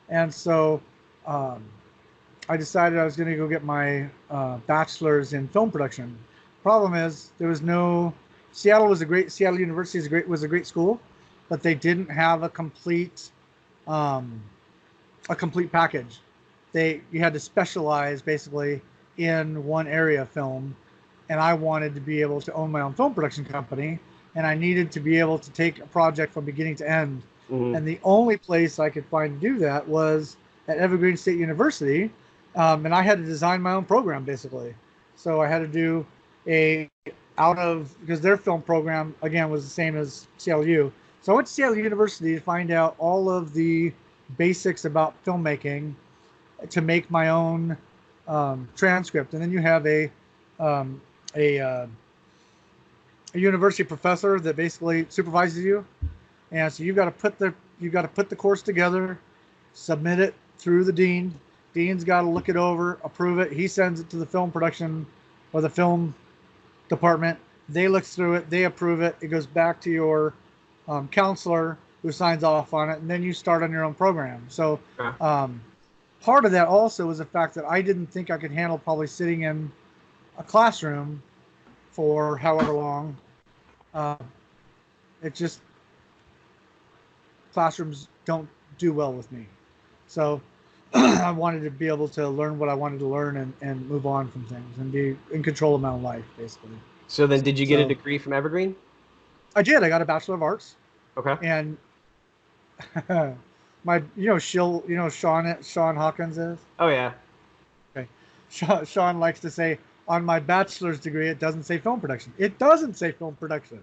and so I decided I was going to go get my bachelor's in film production. Problem is, there was no Seattle University was a great school, but they didn't have a complete package. You had to specialize basically in one area of film, and I wanted to be able to own my own film production company, and I needed to be able to take a project from beginning to end. Mm-hmm. And the only place I could find to do that was at Evergreen State University, and I had to design my own program basically. So I had to do because their film program again was the same as CLU. So I went to Seattle University to find out all of the basics about filmmaking to make my own transcript, and then you have a university professor that basically supervises you, and so you've got to put the course together, submit it through the dean. Dean's got to look it over, approve it. He sends it to the film production or the film department. They look through it, they approve it. It goes back to your counselor who signs off on it, and then you start on your own program. So part of that also was the fact that I didn't think I could handle probably sitting in a classroom for however long. It just classrooms don't do well with me. So I wanted to be able to learn what I wanted to learn and move on from things and be in control of my own life, basically. So then did you get a degree from Evergreen? I did. I got a Bachelor of Arts. Okay. And Sean Hawkins is? Oh, yeah. Okay. Sean likes to say, on my bachelor's degree, it doesn't say film production. It doesn't say film production.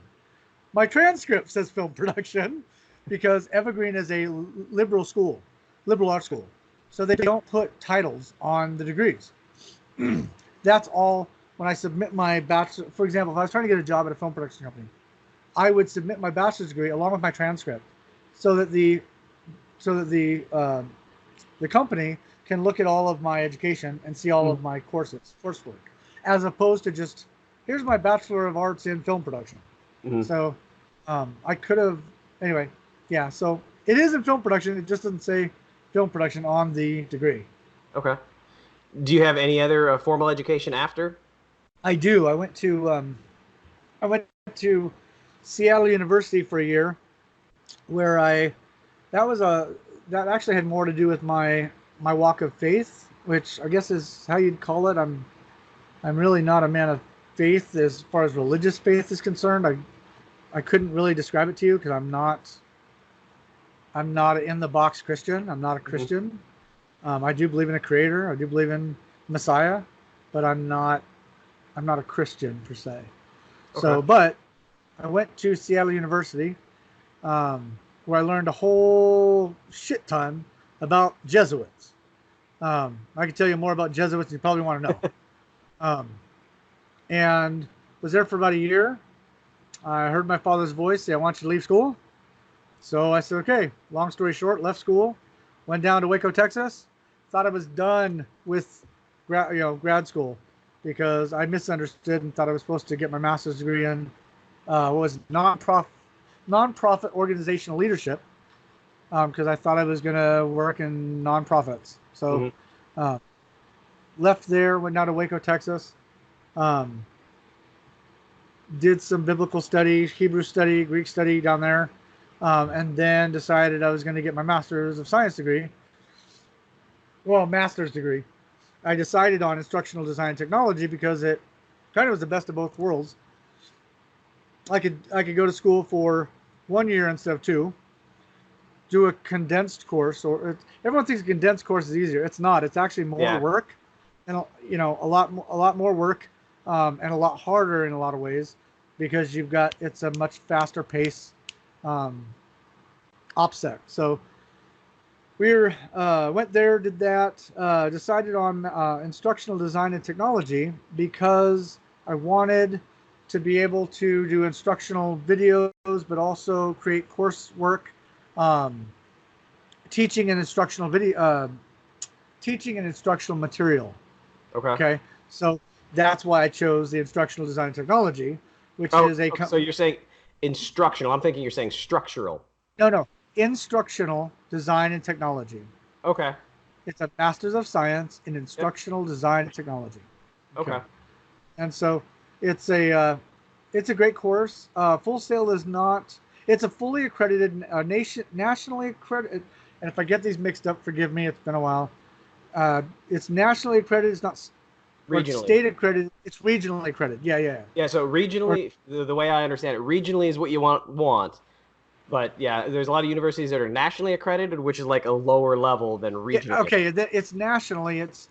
My transcript says film production because Evergreen is a liberal arts school. So they don't put titles on the degrees. That's all. When I submit my bachelor, for example, if I was trying to get a job at a film production company, I would submit my bachelor's degree along with my transcript so that the company can look at all of my education and see all of my coursework, as opposed to just, here's my Bachelor of Arts in film production. Mm-hmm. So I could have, anyway, yeah, so it is in film production. It just doesn't say film production on the degree. Okay. Do you have any other formal education after? I do. I went to Seattle University for a year, where that actually had more to do with my walk of faith, which I guess is how you'd call it. I'm really not a man of faith as far as religious faith is concerned. I couldn't really describe it to you because I'm not in the box Christian. I'm not a Christian. I do believe in a creator. I do believe in Messiah, but I'm not a Christian per se. Okay. So, but I went to Seattle University, where I learned a whole shit ton about Jesuits. I can tell you more about Jesuits than you probably want to know. And was there for about a year. I heard my father's voice say, I want you to leave school. So I said, okay. Long story short, left school, went down to Waco, Texas. Thought I was done with grad school because I misunderstood and thought I was supposed to get my master's degree in nonprofit organizational leadership, because I thought I was going to work in nonprofits. So left there, went down to Waco, Texas, did some biblical study, Hebrew study, Greek study down there, and then decided I was going to get my master's of science degree. Well, master's degree. I decided on instructional design and technology because it kind of was the best of both worlds. I could go to school for 1 year instead of 2, do a condensed course, everyone thinks a condensed course is easier. It's not. It's actually more Yeah. work, and a lot more work, and a lot harder in a lot of ways, because it's a much faster pace, um, OPSEC. So went there, did that, decided on instructional design and technology because I wanted to be able to do instructional videos, but also create coursework, um, teaching and instructional teaching and instructional material. Okay. Okay, so that's why I chose the instructional design and technology, which Oh, is a so you're saying instructional. I'm thinking you're saying structural. no, instructional design and technology. Okay. It's a master's of science in Yep. instructional design and technology. Okay, Okay. and so it's a great course. Full Sail is not. It's a fully accredited, nationally accredited. And if I get these mixed up, forgive me. It's been a while. It's nationally accredited. It's not, or it's Regionally. state accredited. It's regionally accredited. Yeah, yeah. Yeah. So Or regionally, the way I understand it, regionally is what you want. But yeah, there's a lot of universities that are nationally accredited, which is like a lower level than yeah, regionally. okay. It's nationally. It's,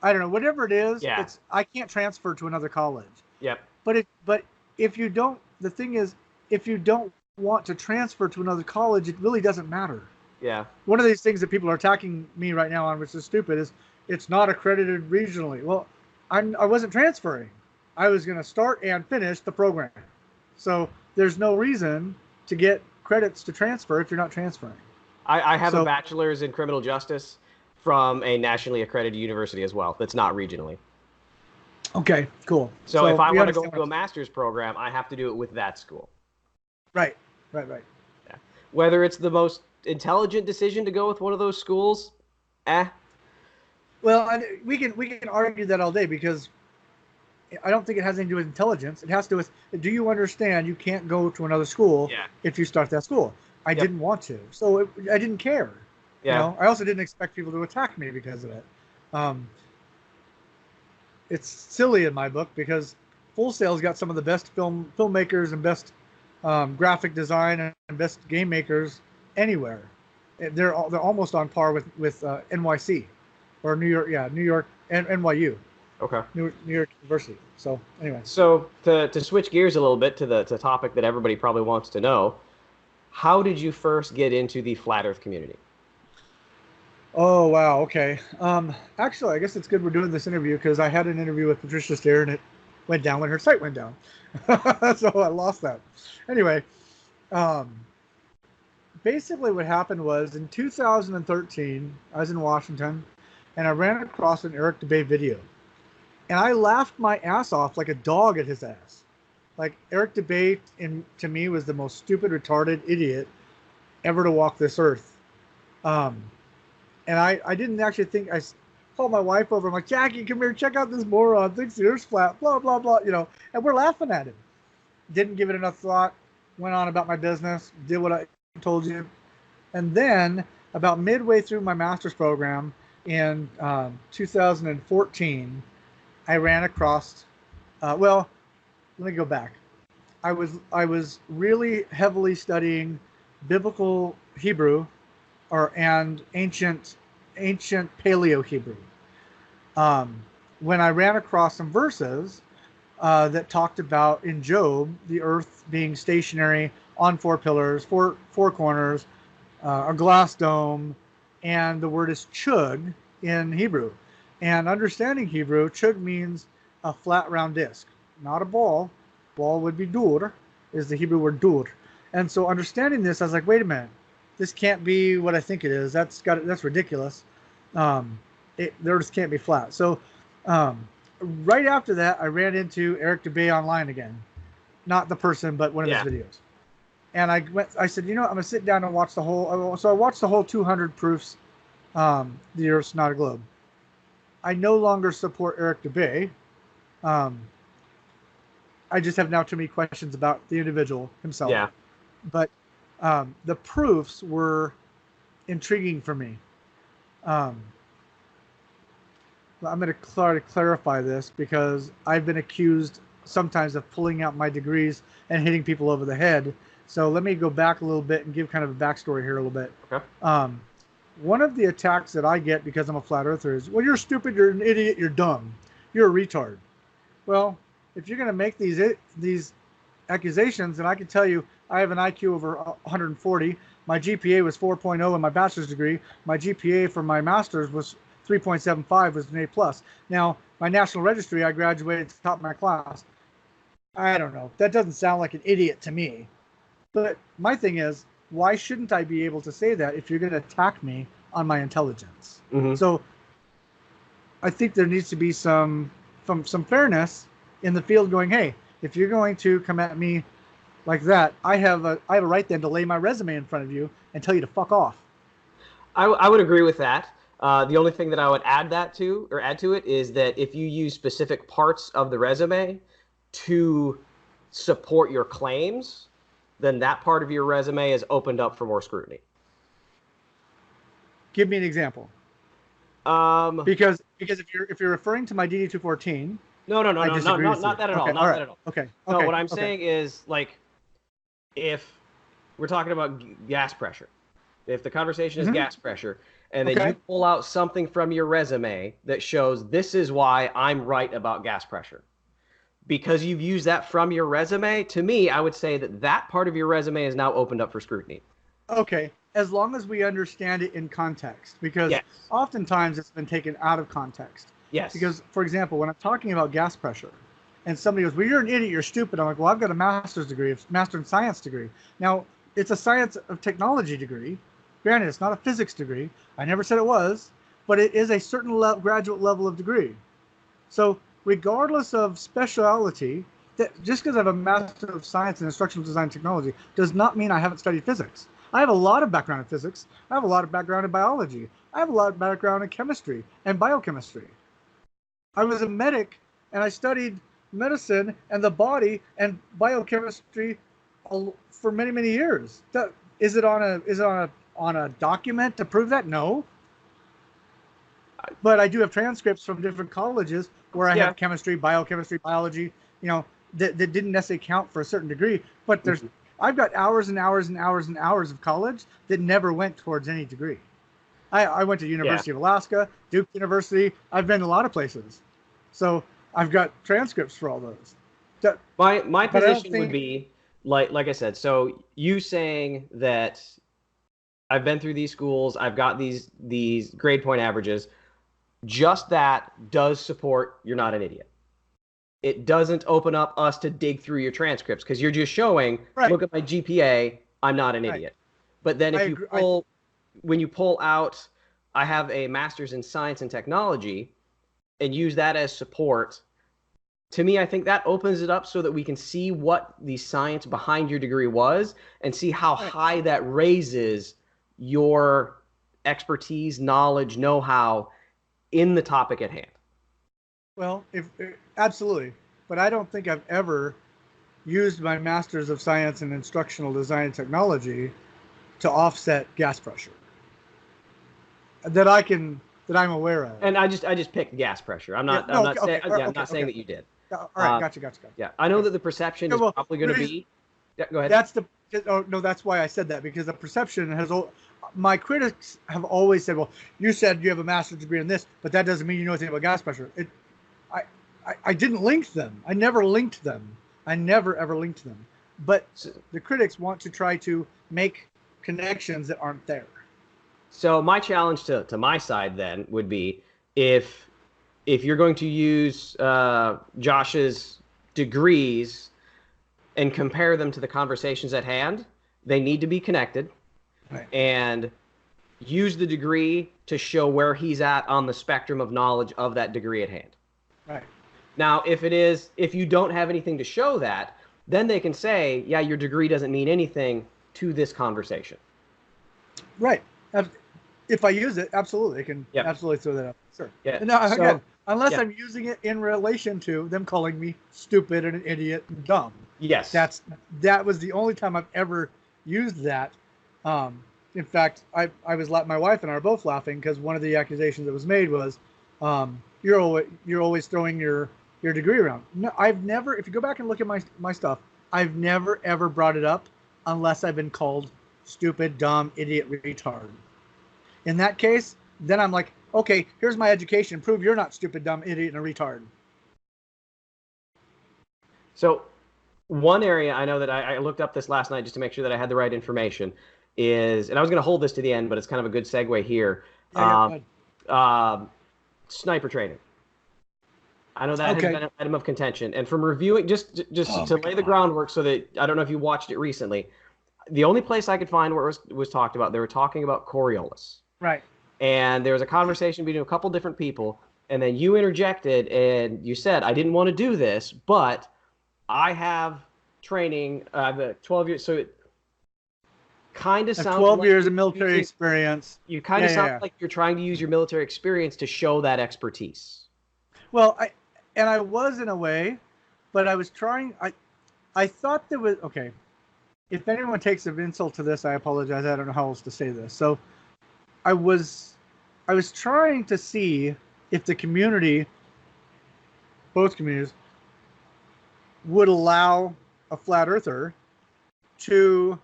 I don't know, whatever it is. Yeah. I can't transfer to another college. Yep. But if you don't, the thing is, if you don't want to transfer to another college, it really doesn't matter. Yeah. One of these things that people are attacking me right now on, which is stupid, is it's not accredited regionally. Well, I wasn't transferring. I was going to start and finish the program. So there's no reason to get credits to transfer if you're not transferring. I have a So, bachelor's in criminal justice from a nationally accredited university as well. That's not regionally. okay, cool. So if So I we want to go understand into what a master's program, I have to do it with that school. right, right. Yeah. Whether it's the most intelligent decision to go with one of those schools, eh. Well, we can argue that all day, because I don't think it has anything to do with intelligence. It has to do with, do you understand you can't go to another school Yeah. if you start that school? I Yep. didn't want to, so I didn't care. Yeah. I also didn't expect people to attack me because of it. Um, it's silly in my book because Full Sail's got some of the best filmmakers and best, graphic design and best game makers anywhere. They're almost on par with NYC or New York, yeah, New York and NYU. Okay. New York University. So anyway, So to switch gears a little bit to the topic that everybody probably wants to know, how did you first get into the flat Earth community? oh wow, okay. Actually, I guess it's good we're doing this interview because I had an interview with Patricia Stair and it went down when her site went down, so I lost that. Anyway, um, basically what happened was in 2013, I was in Washington, and I ran across an Eric DeBay video, and I laughed my ass off like a dog at his ass. Like Eric DeBay, to me, was the most stupid, retarded idiot ever to walk this earth. Um, and I didn't actually think, I called my wife over. I'm like, Jackie, come here, check out this moron. Thinks the earth's flat, blah, blah, blah, and we're laughing at him. Didn't give it enough thought, went on about my business, did what I told you. And then about midway through my master's program in 2014, I ran across, well, let me go back. I was really heavily studying biblical Hebrew, and ancient Paleo Hebrew. Um, when I ran across some verses that talked about in Job the earth being stationary on four pillars, four corners, a glass dome, and the word is chug in Hebrew. And understanding Hebrew, chug means a flat round disc, not a ball. Ball would be dur, is the Hebrew word dur. And so understanding this, I was like, wait a minute, this can't be what I think it is. That's ridiculous. The earth can't be flat. So right after that, I ran into Eric DeBay online again, not the person, but one of his videos. And I said, I'm gonna sit down and watch the whole. So I watched the whole 200 proofs, the Earth's not a globe. I no longer support Eric DeBay. I just have now too many questions about the individual himself. Yeah. But the proofs were intriguing for me. I'm going to try to clarify this because I've been accused sometimes of pulling out my degrees and hitting people over the head. So let me go back a little bit and give kind of a backstory here a little bit. Okay. One of the attacks that I get because I'm a flat earther is, well, you're stupid, you're an idiot, you're dumb, you're a retard. Well, if you're going to make these accusations, and I can tell you I have an IQ over 140, my GPA was 4.0 in my bachelor's degree, my GPA for my master's was 3.75, was an A+. Now, my national registry, I graduated at the top of my class. I don't know. That doesn't sound like an idiot to me. But my thing is, why shouldn't I be able to say that if you're going to attack me on my intelligence? Mm-hmm. So I think there needs to be some fairness in the field going, hey, if you're going to come at me like that, I have a right then to lay my resume in front of you and tell you to fuck off. I would agree with that. The only thing that I would add to it is that if you use specific parts of the resume to support your claims, then that part of your resume is opened up for more scrutiny. Give me an example. Because if you're referring to my DD-214, no, not that at all. Not that at all. Okay. No, what I'm saying is, like, if we're talking about gas pressure, if the conversation is gas pressure, and then you pull out something from your resume that shows this is why I'm right about gas pressure, because you've used that from your resume, to me, I would say that part of your resume is now opened up for scrutiny. Okay, as long as we understand it in context, because oftentimes it's been taken out of context. Yes. Because, for example, when I'm talking about gas pressure, and somebody goes, well, you're an idiot, you're stupid. I'm like, well, I've got a master's degree, a master in science degree. Now, it's a science of technology degree. Granted, it's not a physics degree. I never said it was, but it is a certain graduate level of degree. So regardless of speciality, that just because I have a master of science in instructional design technology does not mean I haven't studied physics. I have a lot of background in physics. I have a lot of background in biology. I have a lot of background in chemistry and biochemistry. I was a medic and I studied medicine and the body and biochemistry for many, many years. Is it on a document to prove that? No. But I do have transcripts from different colleges where I have chemistry, biochemistry, biology, that didn't necessarily count for a certain degree. But I've got hours and hours and hours and hours of college that never went towards any degree. I went to University of Alaska, Duke University. I've been a lot of places. So I've got transcripts for all those. My position would be, like I said, so you saying that I've been through these schools, I've got these grade point averages, just that does support you're not an idiot. It doesn't open up us to dig through your transcripts because you're just showing, look at my GPA, I'm not an idiot. But then when you pull out, I have a master's in science and technology, and use that as support, to me, I think that opens it up so that we can see what the science behind your degree was and see how high that raises your expertise, knowledge, know-how in the topic at hand. Well, absolutely. But I don't think I've ever used my Master's of Science in Instructional Design and Technology to offset gas pressure that I'm aware of. And I just picked gas pressure. I'm not saying that you did. All right, gotcha. Yeah, I know that the perception is probably going to be. Yeah, go ahead. That's why I said that, because the perception has. My critics have always said, well, you said you have a master's degree in this, but that doesn't mean you know anything about gas pressure. I didn't link them. I never linked them. I never, ever linked them. But the critics want to try to make connections that aren't there. So my challenge to my side then would be, if you're going to use Josh's degrees and compare them to the conversations at hand, they need to be connected. Right. And use the degree to show where he's at on the spectrum of knowledge of that degree at hand. Right. Now, if you don't have anything to show that, then they can say, yeah, your degree doesn't mean anything to this conversation. Right. If I use it, absolutely. I can absolutely throw that up. Sure. Yeah. Now, again, unless I'm using it in relation to them calling me stupid and an idiot and dumb. Yes. That was the only time I've ever used that. In fact, my wife and I are both laughing because one of the accusations that was made was, you're always throwing your your degree around. No, I've never, if you go back and look at my stuff, I've never ever brought it up unless I've been called stupid, dumb, idiot, retard. In that case, then I'm like, okay, here's my education. Prove you're not stupid, dumb, idiot, and a retard. So one area I know that I looked up this last night just to make sure that I had the right information is, and I was going to hold this to the end, but it's kind of a good segue here. Sniper training. I know that has been an item of contention. And from reviewing, just to lay the groundwork so that, I don't know if you watched it recently, the only place I could find where it was talked about, they were talking about Coriolis. Right. And there was a conversation between a couple different people, and then you interjected and you said, I didn't want to do this, but I have training, 12 years, so it kind of sounds 12 like years of military experience. You kind of sound like you're trying to use your military experience to show that expertise. Well, I was in a way, but I was trying, I thought there was, okay, if anyone takes an insult to this, I apologize. I don't know how else to say this. So I was trying to see if the community, both communities, would allow a flat earther to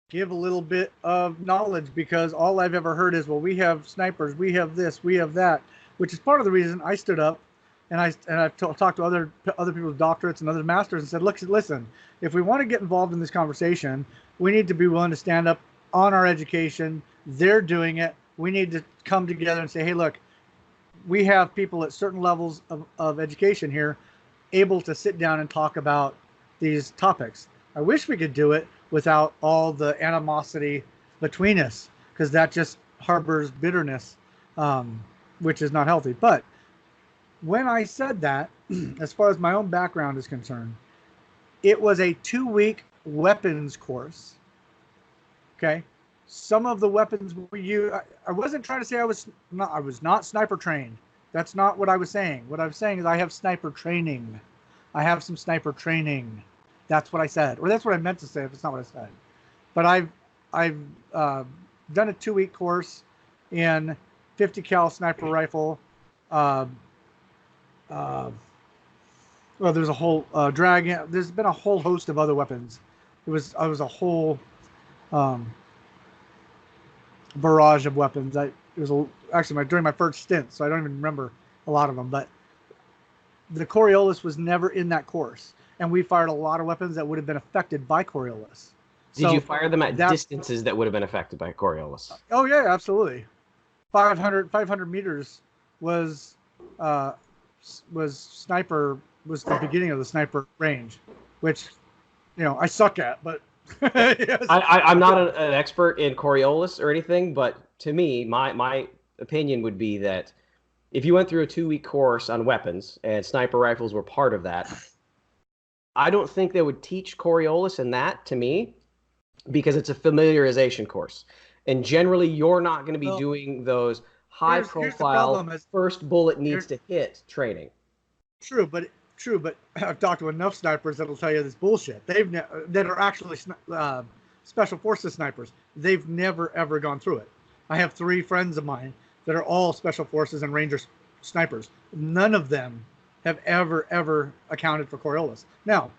give a little bit of knowledge, because all I've ever heard is, well, we have snipers, we have this, we have that, which is part of the reason I stood up and I've talked to other people's doctorates and other masters and said, look, listen, if we want to get involved in this conversation, we need to be willing to stand up on our education. They're doing it. We need to come together and say, hey, look, we have people at certain levels of education here able to sit down and talk about these topics. I wish we could do it without all the animosity between us, because that just harbors bitterness, which is not healthy. But when I said that, as far as my own background is concerned, it was a 2-week weapons course. Okay. Some of the weapons we use, I wasn't trying to say I was not sniper trained. That's not what I was saying. What I was saying is I have sniper training. I have some sniper training. That's what I said, or that's what I meant to say if it's not what I said. But I've done a 2-week course in 50 cal sniper rifle. Well, there's a whole dragon. There's been a whole host of other weapons. I was a whole barrage of weapons. Actually during my first stint, so I don't even remember a lot of them. But the Coriolis was never in that course, and we fired a lot of weapons that would have been affected by Coriolis. Did you fire them at distances that would have been affected by Coriolis? Oh yeah, absolutely. 500 meters was sniper, was the beginning of the sniper range, which, I suck at, but yes. I'm not an expert in Coriolis or anything, but to me, my opinion would be that if you went through a 2-week course on weapons and sniper rifles were part of that, I don't think they would teach Coriolis in that, to me, because it's a familiarization course. And generally, you're not going to be doing those high-profile, first bullet needs to hit training. True, but I've talked to enough snipers that'll tell you this bullshit. That are actually special forces snipers. They've never ever gone through it. I have 3 friends of mine that are all special forces and ranger snipers. None of them have ever accounted for Coriolis. Now,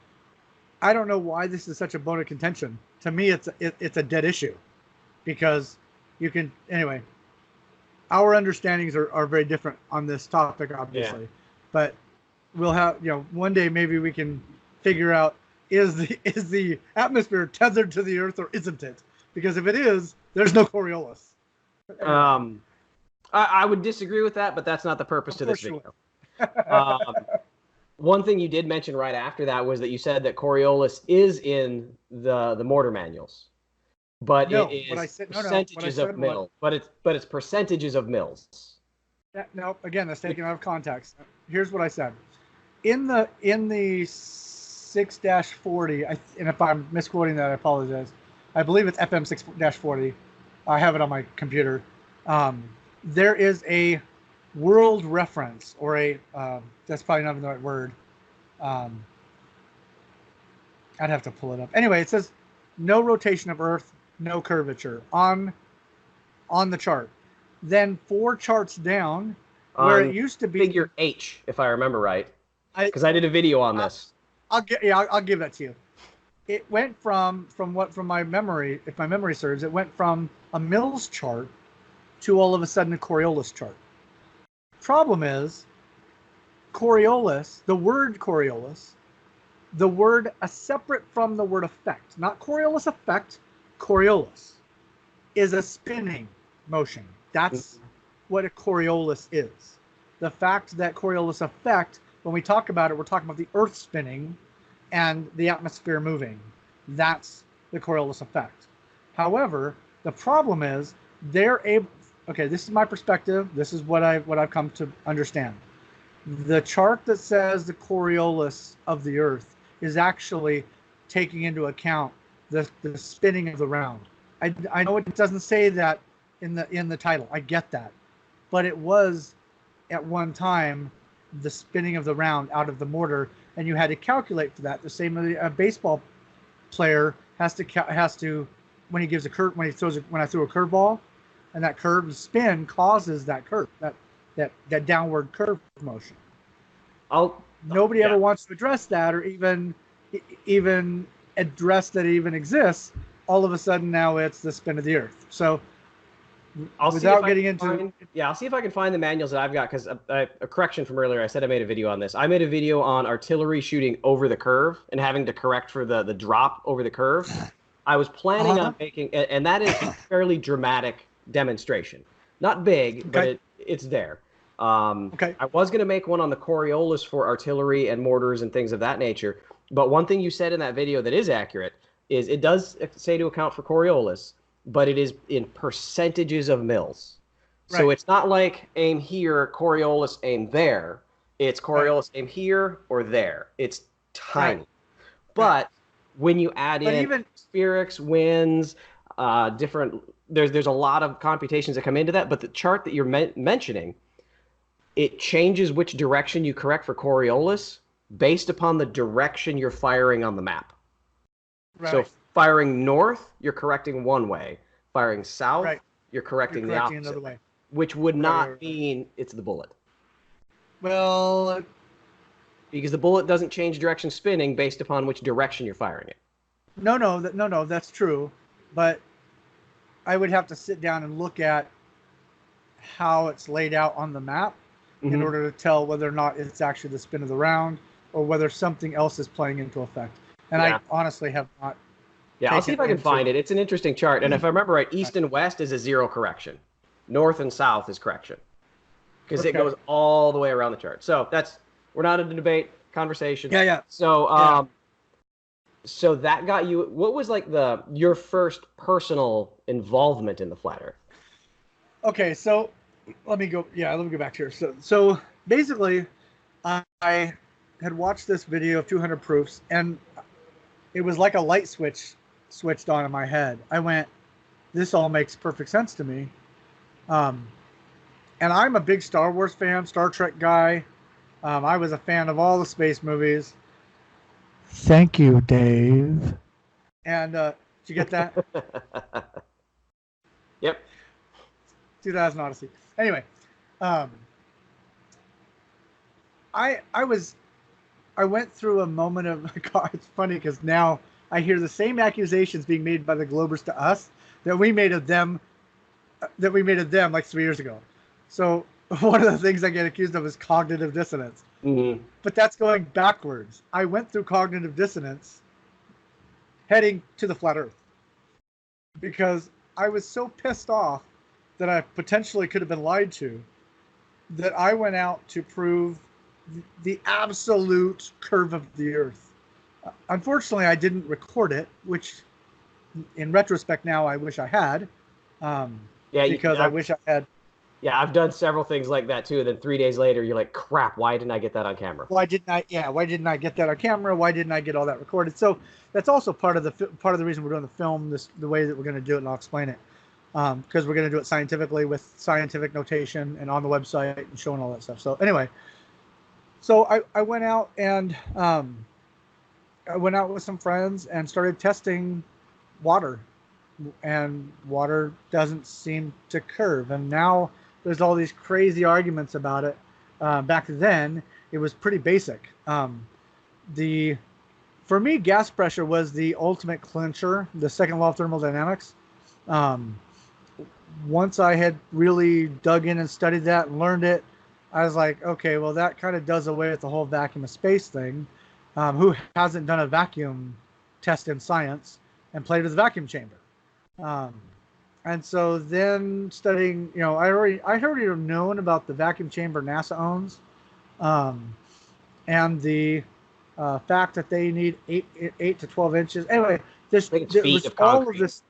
I don't know why this is such a bone of contention. To me, it's a dead issue, because you can, anyway, our understandings are very different on this topic, obviously. Yeah. But we'll have, one day maybe we can figure out, is the atmosphere tethered to the Earth or isn't it? Because if it is, there's no Coriolis. I would disagree with that, but that's not the purpose to this video. One thing you did mention right after that was that you said that Coriolis is in the mortar manuals, but it is percentages of mils. But it's percentages of mils. No, again, that's taken out of context. Here's what I said. In the 6-40, and if I'm misquoting that, I apologize. I believe it's FM 6-40. I have it on my computer. There is a world reference, or that's probably not even the right word. I'd have to pull it up. Anyway, it says no rotation of Earth, no curvature on the chart. Then 4 charts down, where on it used to be. figure H, if I remember right, I because I did a video on this. I'll give that to you. It went from my memory, if my memory serves, it went from a Mills chart to all of a sudden a Coriolis chart. Problem is, Coriolis, the word Coriolis, the word separate from the word effect, not Coriolis effect, Coriolis is a spinning motion. That's what a Coriolis is. The fact that Coriolis effect, when we talk about it, we're talking about the Earth spinning and the atmosphere moving. That's the Coriolis effect. However, the problem is they're able. Okay, this is my perspective. This is what I've come to understand. The chart that says the Coriolis of the Earth is actually taking into account the spinning of the round. I know it doesn't say that in the title. I get that, but it was at one time the spinning of the round out of the mortar, and you had to calculate for that. The same as a baseball player has to when he gives a curve, when I throw a curveball, and that curved spin causes that curve, that downward curve motion. Nobody ever wants to address that, or even address that it even exists. All of a sudden now it's the spin of the Earth. So I'll see if I can find the manuals that I've got, because a correction from earlier, I said I made a video on this. I made a video on artillery shooting over the curve and having to correct for the drop over the curve. I was planning on making, and that is a fairly dramatic demonstration. Not big, but it's there. I was going to make one on the Coriolis for artillery and mortars and things of that nature. But one thing you said in that video that is accurate is it does say to account for Coriolis, but it is in percentages of mils. Right. So it's not like aim here, Coriolis aim there. It's Coriolis aim here or there. It's tiny. Right. But when you add in spherics, winds, different, there's a lot of computations that come into that. But the chart that you're mentioning, it changes which direction you correct for Coriolis based upon the direction you're firing on the map. Right. So firing north, you're correcting one way. Firing south, you're correcting the opposite. Another way. Which would not mean it's the bullet. Well, because the bullet doesn't change direction spinning based upon which direction you're firing it. No, that's true. But I would have to sit down and look at how it's laid out on the map in order to tell whether or not it's actually the spin of the round or whether something else is playing into effect. And I honestly have not. Yeah, I'll see if I can find it. It's an interesting chart. And if I remember right, east and west is a zero correction. North and south is correction. Because it goes all the way around the chart. So we're not in a debate, conversation. Yeah. So so that got you, what was like your first personal involvement in the flat earth? Okay, so let me go back here. So basically, I had watched this video of 200 proofs, and it was like a light switched on in my head. I went, this all makes perfect sense to me. And I'm a big Star Wars fan, Star Trek guy. I was a fan of all the space movies. Thank you, Dave. And did you get that? Yep. 2000 Odyssey. Anyway, I went through a moment of, God, it's funny because now I hear the same accusations being made by the Globers to us that we made of them like 3 years ago. So one of the things I get accused of is cognitive dissonance. But that's going backwards. I went through cognitive dissonance heading to the flat earth because I was so pissed off that I potentially could have been lied to that I went out to prove the absolute curve of the earth. Unfortunately, I didn't record it, which in retrospect now I wish I had. Because I wish I had. Yeah, I've done several things like that too. And then 3 days later, you're like, crap, why didn't I get that on camera? Why didn't I get that on camera? Why didn't I get all that recorded? So that's also part of the reason we're doing the film the way that we're going to do it, and I'll explain it. Because we're going to do it scientifically with scientific notation and on the website and showing all that stuff. So anyway, I went out and I went out with some friends and started testing water, and water doesn't seem to curve. And now there's all these crazy arguments about it. Back then, it was pretty basic. For me, gas pressure was the ultimate clincher, the second law of thermodynamics. Once I had really dug in and studied that and learned it, I was like, okay, well, that kind of does away with the whole vacuum of space thing. Who hasn't done a vacuum test in science and played with a vacuum chamber? And so then studying, I already have known about the vacuum chamber NASA owns, and the fact that they need 8 to 12 inches. Anyway, there's all of this,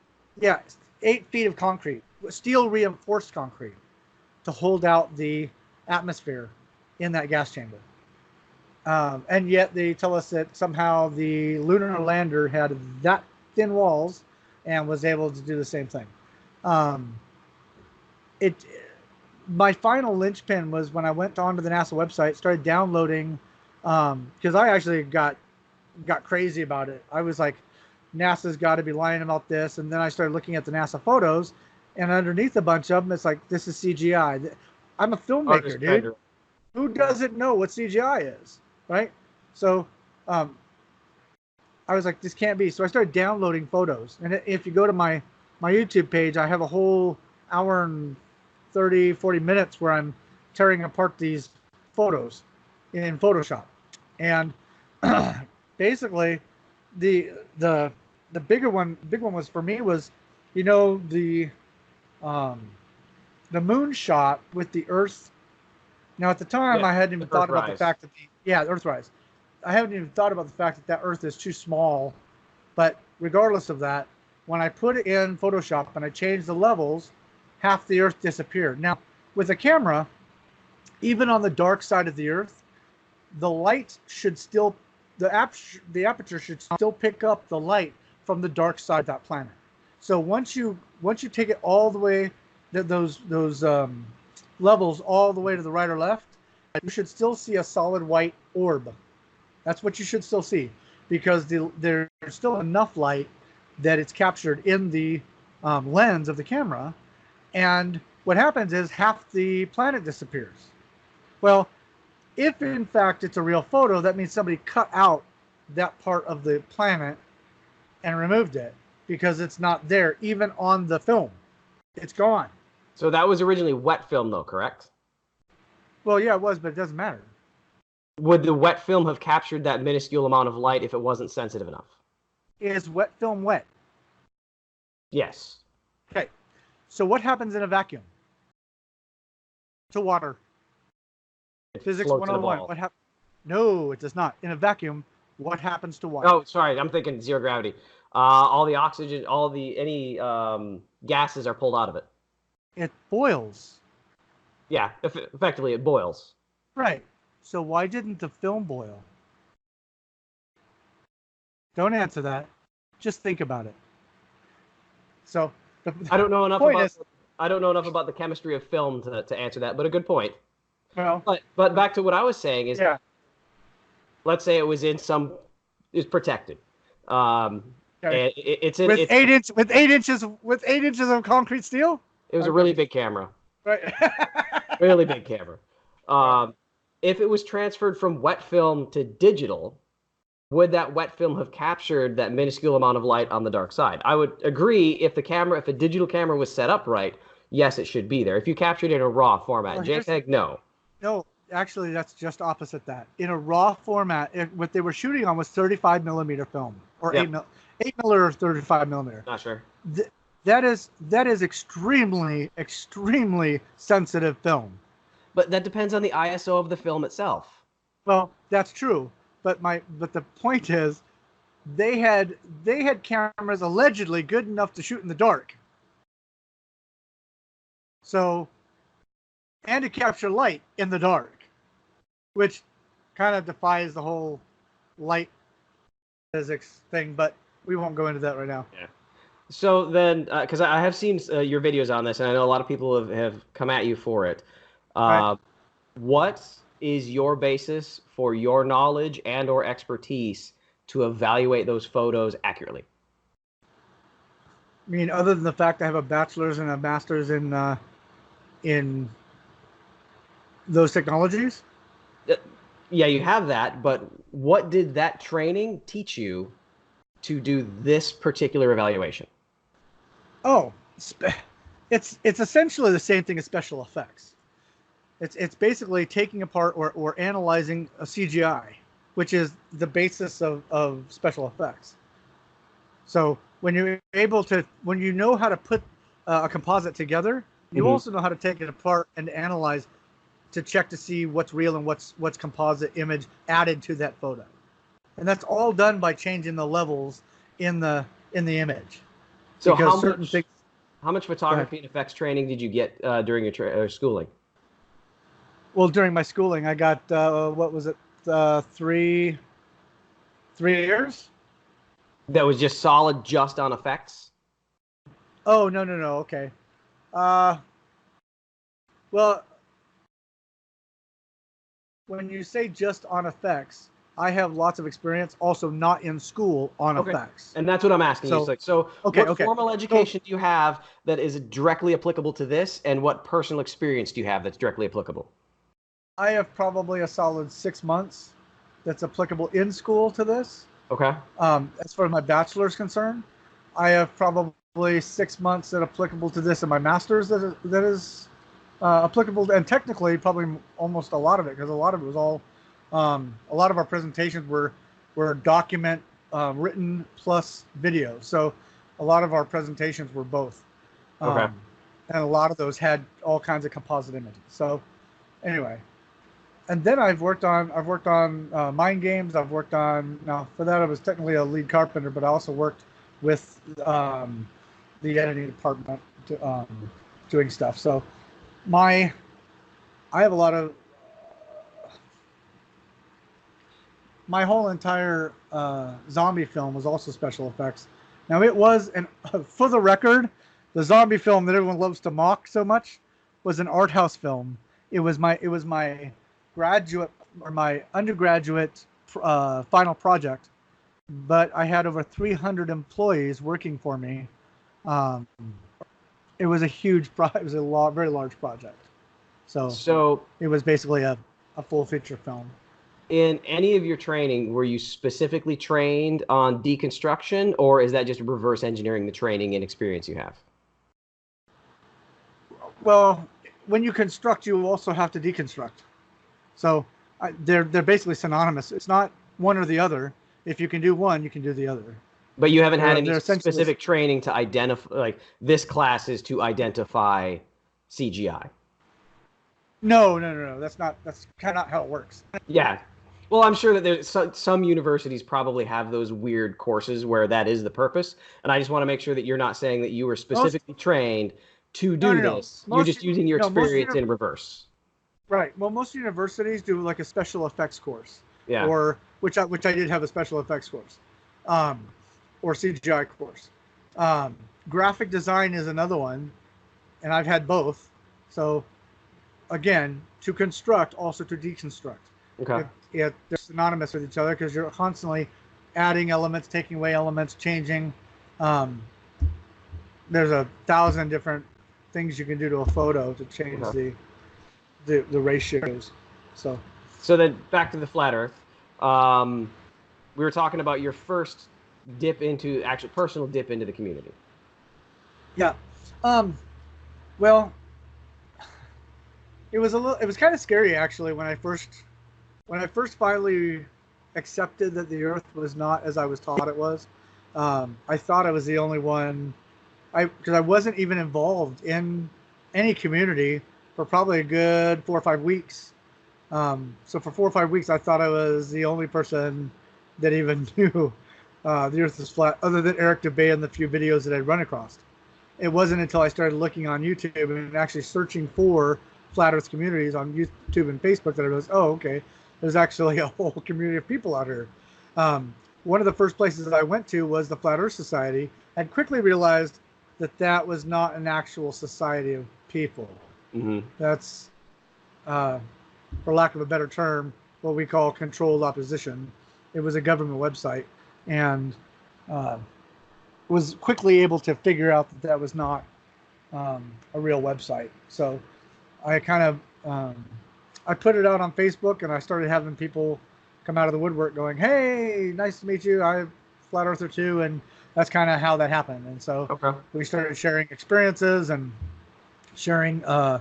8 feet of concrete, steel reinforced concrete, to hold out the atmosphere in that gas chamber. And yet they tell us that somehow the lunar lander had that thin walls and was able to do the same thing. My final linchpin was when I went onto the NASA website, started downloading, because I actually got crazy about it. I was like, NASA's got to be lying about this. And then I started looking at the NASA photos, and underneath a bunch of them, it's like, this is CGI. I'm a filmmaker, dude. Who doesn't know what CGI is, right? So I was like, this can't be. So I started downloading photos. And if you go to my YouTube page, I have a whole hour and 30, 40 minutes where I'm tearing apart these photos in Photoshop. And basically the big one was for me was, the moon shot with the Earth. Now at the time, I hadn't even thought about the fact that the Earthrise. I haven't even thought about the fact that Earth is too small. But regardless of that, when I put it in Photoshop and I changed the levels, half the Earth disappeared. Now, with a camera, even on the dark side of the Earth, the light should still, the aperture should still pick up the light from the dark side of that planet. So once you take it all the way, those levels all the way to the right or left, you should still see a solid white orb. That's what you should still see, because there's still enough light that it's captured in the lens of the camera. And what happens is half the planet disappears. Well, if in fact it's a real photo, that means somebody cut out that part of the planet and removed it, because it's not there even on the film. It's gone. So that was originally wet film, though, correct? Well, yeah, it was, but it doesn't matter. Would the wet film have captured that minuscule amount of light if it wasn't sensitive enough? Is wet film wet? Yes. Okay. So what happens in a vacuum? To water. Physics 101. What happens? No, it does not. In a vacuum, what happens to water? Oh, sorry. I'm thinking zero gravity. All the oxygen, any gases are pulled out of it. It boils. Yeah, effectively it boils. Right. So why didn't the film boil? Don't answer that. Just think about it. So I don't know enough about the chemistry of film to answer that, but a good point. Well, but back to what I was saying is, yeah. Let's say it was it's protected. Okay. It's 8 inches of concrete steel. It was a really big camera. Right. Really big camera. If it was transferred from wet film to digital, would that wet film have captured that minuscule amount of light on the dark side? I would agree if a digital camera was set up right, yes, it should be there. If you captured it in a RAW format, JPEG, no. No, actually, that's just opposite that. In a RAW format, what they were shooting on was 35 millimeter film, or 8 mil or 35 millimeter. Not sure. That is extremely, extremely sensitive film. But that depends on the ISO of the film itself. Well, that's true. But the point is, they had cameras allegedly good enough to shoot in the dark. So, and to capture light in the dark, which kind of defies the whole light physics thing. But we won't go into that right now. Yeah. So then, because I have seen your videos on this, and I know a lot of people have come at you for it. Right. What is your basis for your knowledge and or expertise to evaluate those photos accurately? I mean, other than the fact I have a bachelor's and a master's in those technologies. Yeah, you have that, but what did that training teach you to do this particular evaluation? Oh, it's essentially the same thing as special effects. It's basically taking apart or analyzing a CGI, which is the basis of special effects. So when you know how to put a composite together, you also know how to take it apart and analyze to check to see what's real and what's composite image added to that photo. And that's all done by changing the levels in the image. So because certain things. How much photography and effects training did you get during your schooling? Well, during my schooling, I got what was it, 3 years? That was just solid, just on effects? Oh, no. Okay. Well, when you say just on effects, I have lots of experience also not in school on effects. And that's what I'm asking you. What formal education do you have that is directly applicable to this, and what personal experience do you have that's directly applicable? I have probably a solid 6 months that's applicable in school to this. Okay. As far as my bachelor's concerned, I have probably 6 months that are applicable to this, and my master's that is applicable, and technically probably almost a lot of it, because a lot of it was all, a lot of our presentations were document written plus video. So a lot of our presentations were both. And a lot of those had all kinds of composite images. So anyway. And then I've worked on mind games. I've worked on, now for that I was technically a lead carpenter, but I also worked with the editing department doing stuff. So I have a lot of, my whole entire zombie film was also special effects. Now it was, and for the record, the zombie film that everyone loves to mock so much was an art house film. It was my graduate or my undergraduate final project, but I had over 300 employees working for me. It was a huge it was a very large project. So it was basically a full feature film. In any of your training, were you specifically trained on deconstruction, or is that just reverse engineering the training and experience you have? Well, when you construct, you also have to deconstruct. So they're basically synonymous. It's not one or the other. If you can do one, you can do the other. But you haven't had any specific training to identify, like this class is to identify CGI. No. That's kind of not how it works. Yeah. Well, I'm sure that there's some universities probably have those weird courses where that is the purpose. And I just want to make sure that you're not saying that you were specifically trained to do this. You're just using your experience in reverse. Right. Well, most universities do like a special effects course. Yeah. Or which I did have a special effects course, or CGI course. Graphic design is another one, and I've had both. So, again, to construct, also to deconstruct. Okay. They're synonymous with each other because you're constantly adding elements, taking away elements, changing. There's 1,000 different things you can do to a photo to change the ratios. So then back to the flat Earth. We were talking about your first personal dip into the community. Yeah. Well, it was kind of scary actually when I first finally accepted that the Earth was not as I was taught it was. I thought I was the only one, because I wasn't even involved in any community for probably a good 4 or 5 weeks. So for 4 or 5 weeks, I thought I was the only person that even knew the Earth is flat, other than Eric DeBay and the few videos that I'd run across. It wasn't until I started looking on YouTube and actually searching for flat Earth communities on YouTube and Facebook that I realized, oh, okay, there's actually a whole community of people out here. One of the first places that I went to was the Flat Earth Society, and quickly realized that was not an actual society of people. Mm-hmm. That's, for lack of a better term, what we call controlled opposition. It was a government website, and was quickly able to figure out that was not a real website. So I kind of I put it out on Facebook, and I started having people come out of the woodwork going, "Hey, nice to meet you. I'm flat earther too," and that's kind of how that happened. And so Okay. we started sharing experiences and sharing our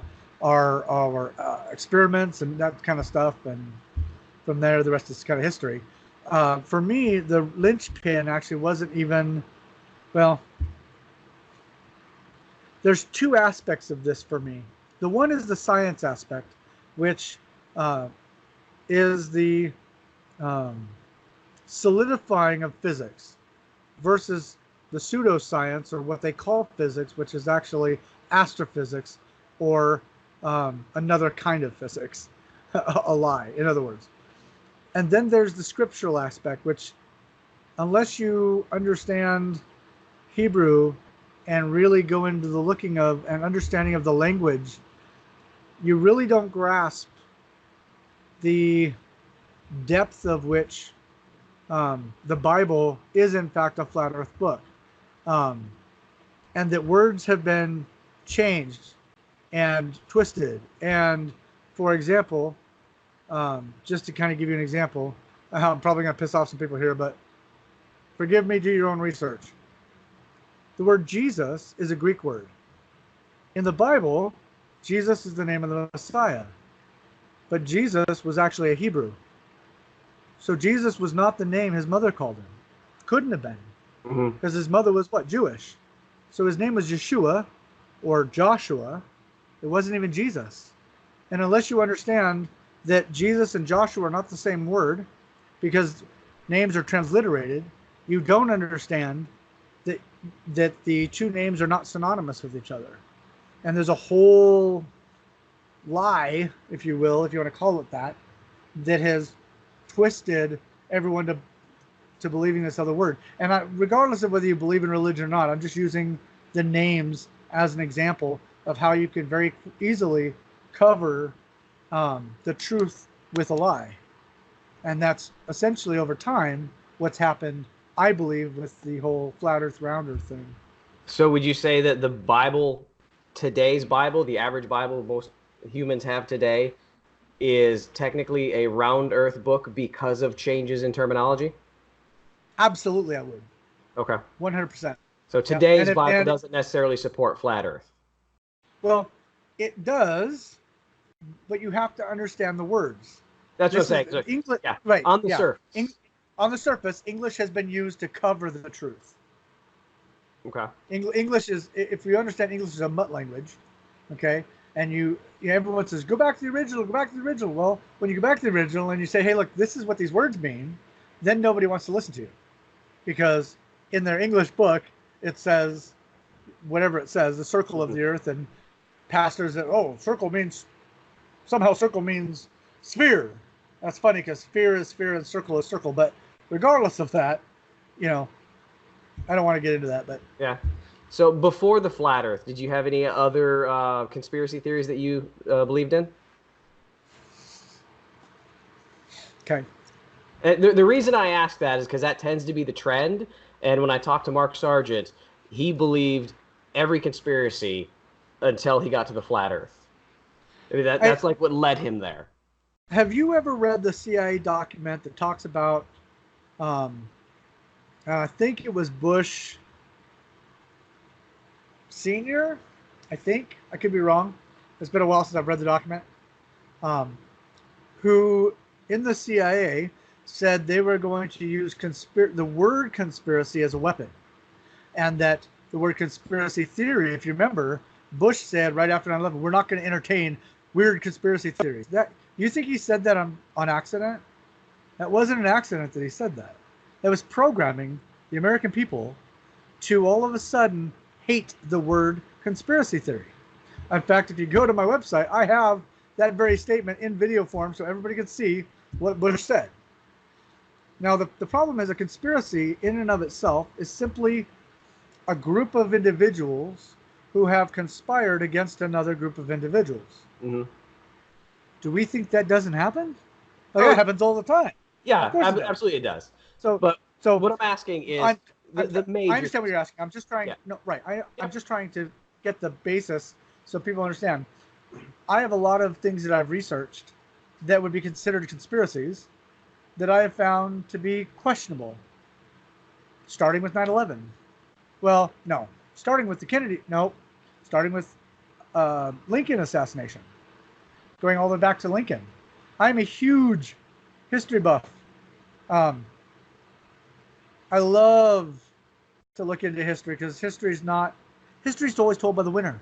experiments and that kind of stuff. And from there, the rest is kind of history. For me, the linchpin actually wasn't even, well, there's two aspects of this for me. The one is the science aspect, which is the solidifying of physics versus the pseudoscience, or what they call physics, which is actually astrophysics, or another kind of physics, a lie, in other words. And then there's the scriptural aspect, which, unless you understand Hebrew and really go into the looking of and understanding of the language, you really don't grasp the depth of which the Bible is in fact a flat earth book. And that words have been changed and twisted. And for example, just to kind of give you an example, I'm probably going to piss off some people here, but forgive me, do your own research. The word Jesus is a Greek word. In the Bible, Jesus is the name of the Messiah. But Jesus was actually a Hebrew. So Jesus was not the name his mother called him. Couldn't have been. Because his mother was what? Jewish. So his name was Yeshua or Joshua. It wasn't even Jesus. And unless you understand that Jesus and Joshua are not the same word, because names are transliterated, you don't understand that the two names are not synonymous with each other. And there's a whole lie, if you will, if you want to call it that, that has twisted everyone to believing this other word. And regardless of whether you believe in religion or not, I'm just using the names as an example of how you can very easily cover the truth with a lie. And that's essentially over time what's happened, I believe, with the whole flat earth, round earth thing. So would you say that the Bible, today's Bible, the average Bible most humans have today, is technically a round earth book because of changes in terminology? Absolutely, I would. Okay. 100%. So today's Bible doesn't necessarily support flat earth. Well, it does, but you have to understand the words. That's what I'm saying. So, English, yeah, right? on the surface. On the surface, English has been used to cover the truth. Okay. English is, if you understand, English is a mutt language, okay? And everyone says, go back to the original, go back to the original. Well, when you go back to the original and you say, hey, look, this is what these words mean, then nobody wants to listen to you. Because in their English book, it says, whatever it says, the circle of the earth, and pastors that, circle means sphere. That's funny because sphere is sphere and circle is circle. But regardless of that, I don't want to get into that. But yeah. So before the flat earth, did you have any other conspiracy theories that you believed in? Okay. And the reason I ask that is because that tends to be the trend. And when I talked to Mark Sargent, he believed every conspiracy until he got to the flat earth. I mean, that's like what led him there. Have you ever read the CIA document that talks about, I think it was Bush Sr., I think, I could be wrong. It's been a while since I've read the document. Who in the CIA said they were going to use the word conspiracy as a weapon. And that the word conspiracy theory, if you remember, Bush said right after 9/11, we're not going to entertain weird conspiracy theories. You think he said that on accident? That wasn't an accident that he said that. That was programming the American people to all of a sudden hate the word conspiracy theory. In fact, if you go to my website, I have that very statement in video form so everybody can see what Bush said. Now, the problem is a conspiracy in and of itself is simply a group of individuals who have conspired against another group of individuals. Mm-hmm. Do we think that doesn't happen? It happens all the time. Yeah, absolutely it does. So what I'm asking is the major. I understand what you're asking. I'm just trying. Yeah. No, right. I'm just trying to get the basis so people understand. I have a lot of things that I've researched that would be considered conspiracies that I have found to be questionable. Starting with 9/11. Well, no. Starting with the Kennedy. No. Starting with Lincoln assassination. Going all the way back to Lincoln. I'm a huge history buff. I love to look into history because history's always told by the winner.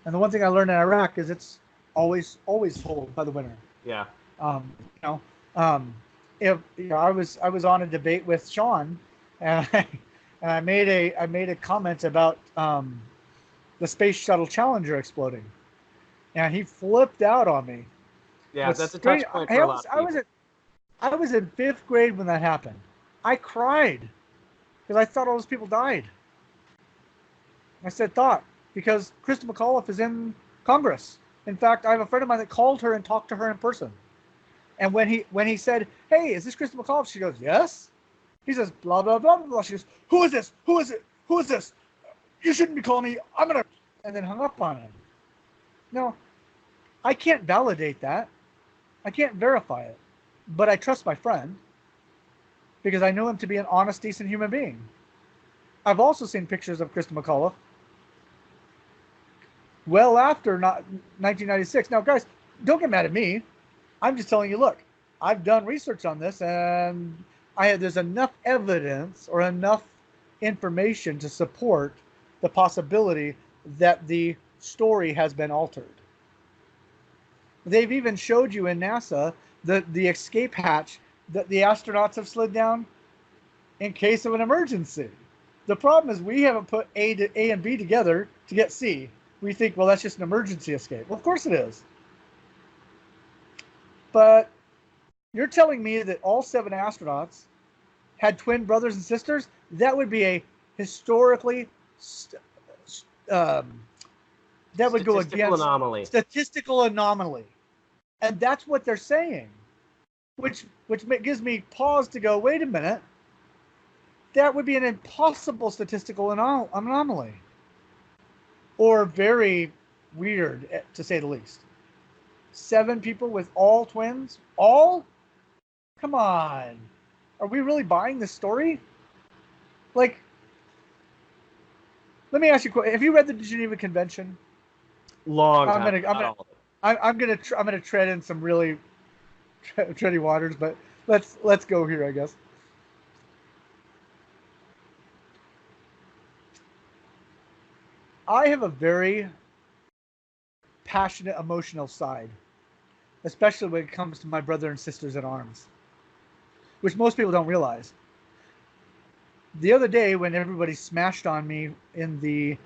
And the one thing I learned in Iraq is it's always told by the winner. Yeah. If I was on a debate with Sean, and I made a comment about the Space Shuttle Challenger exploding, and he flipped out on me. Yeah, that's a touch point for a lot of people. I was in 5th grade when that happened. I cried because I thought all those people died. I said thought because Krista McAuliffe is in Congress. In fact, I have a friend of mine that called her and talked to her in person. And when he said, "Hey, is this Krista McAuliffe?" She goes, "Yes." He says, "Blah blah blah blah." She goes, "Who is this? Who is it? Who is this? You shouldn't be calling me. I'm gonna," and then hung up on him. No, I can't validate that. I can't verify it, but I trust my friend because I know him to be an honest, decent human being. I've also seen pictures of Krista McAuliffe well after 1996. Now, guys, don't get mad at me. I'm just telling you, look, I've done research on this, and there's enough evidence or enough information to support the possibility that the story has been altered. They've even showed you in NASA the escape hatch that the astronauts have slid down in case of an emergency. The problem is we haven't put A and B together to get C. We think, well, that's just an emergency escape. Well, of course it is. But you're telling me that all 7 astronauts had twin brothers and sisters? That would be a historically that would go against statistical anomaly. And that's what they're saying, which gives me pause to go, wait a minute. That would be an impossible statistical anomaly. Or very weird, to say the least. 7 people with all twins? All? Come on. Are we really buying this story? Like, let me ask you a question. Have you read the Geneva Convention? Long time. I'm gonna tread in some really tready waters, but let's go here, I guess. I have a very passionate, emotional side, especially when it comes to my brother and sisters in arms, which most people don't realize. The other day, when everybody smashed on me in the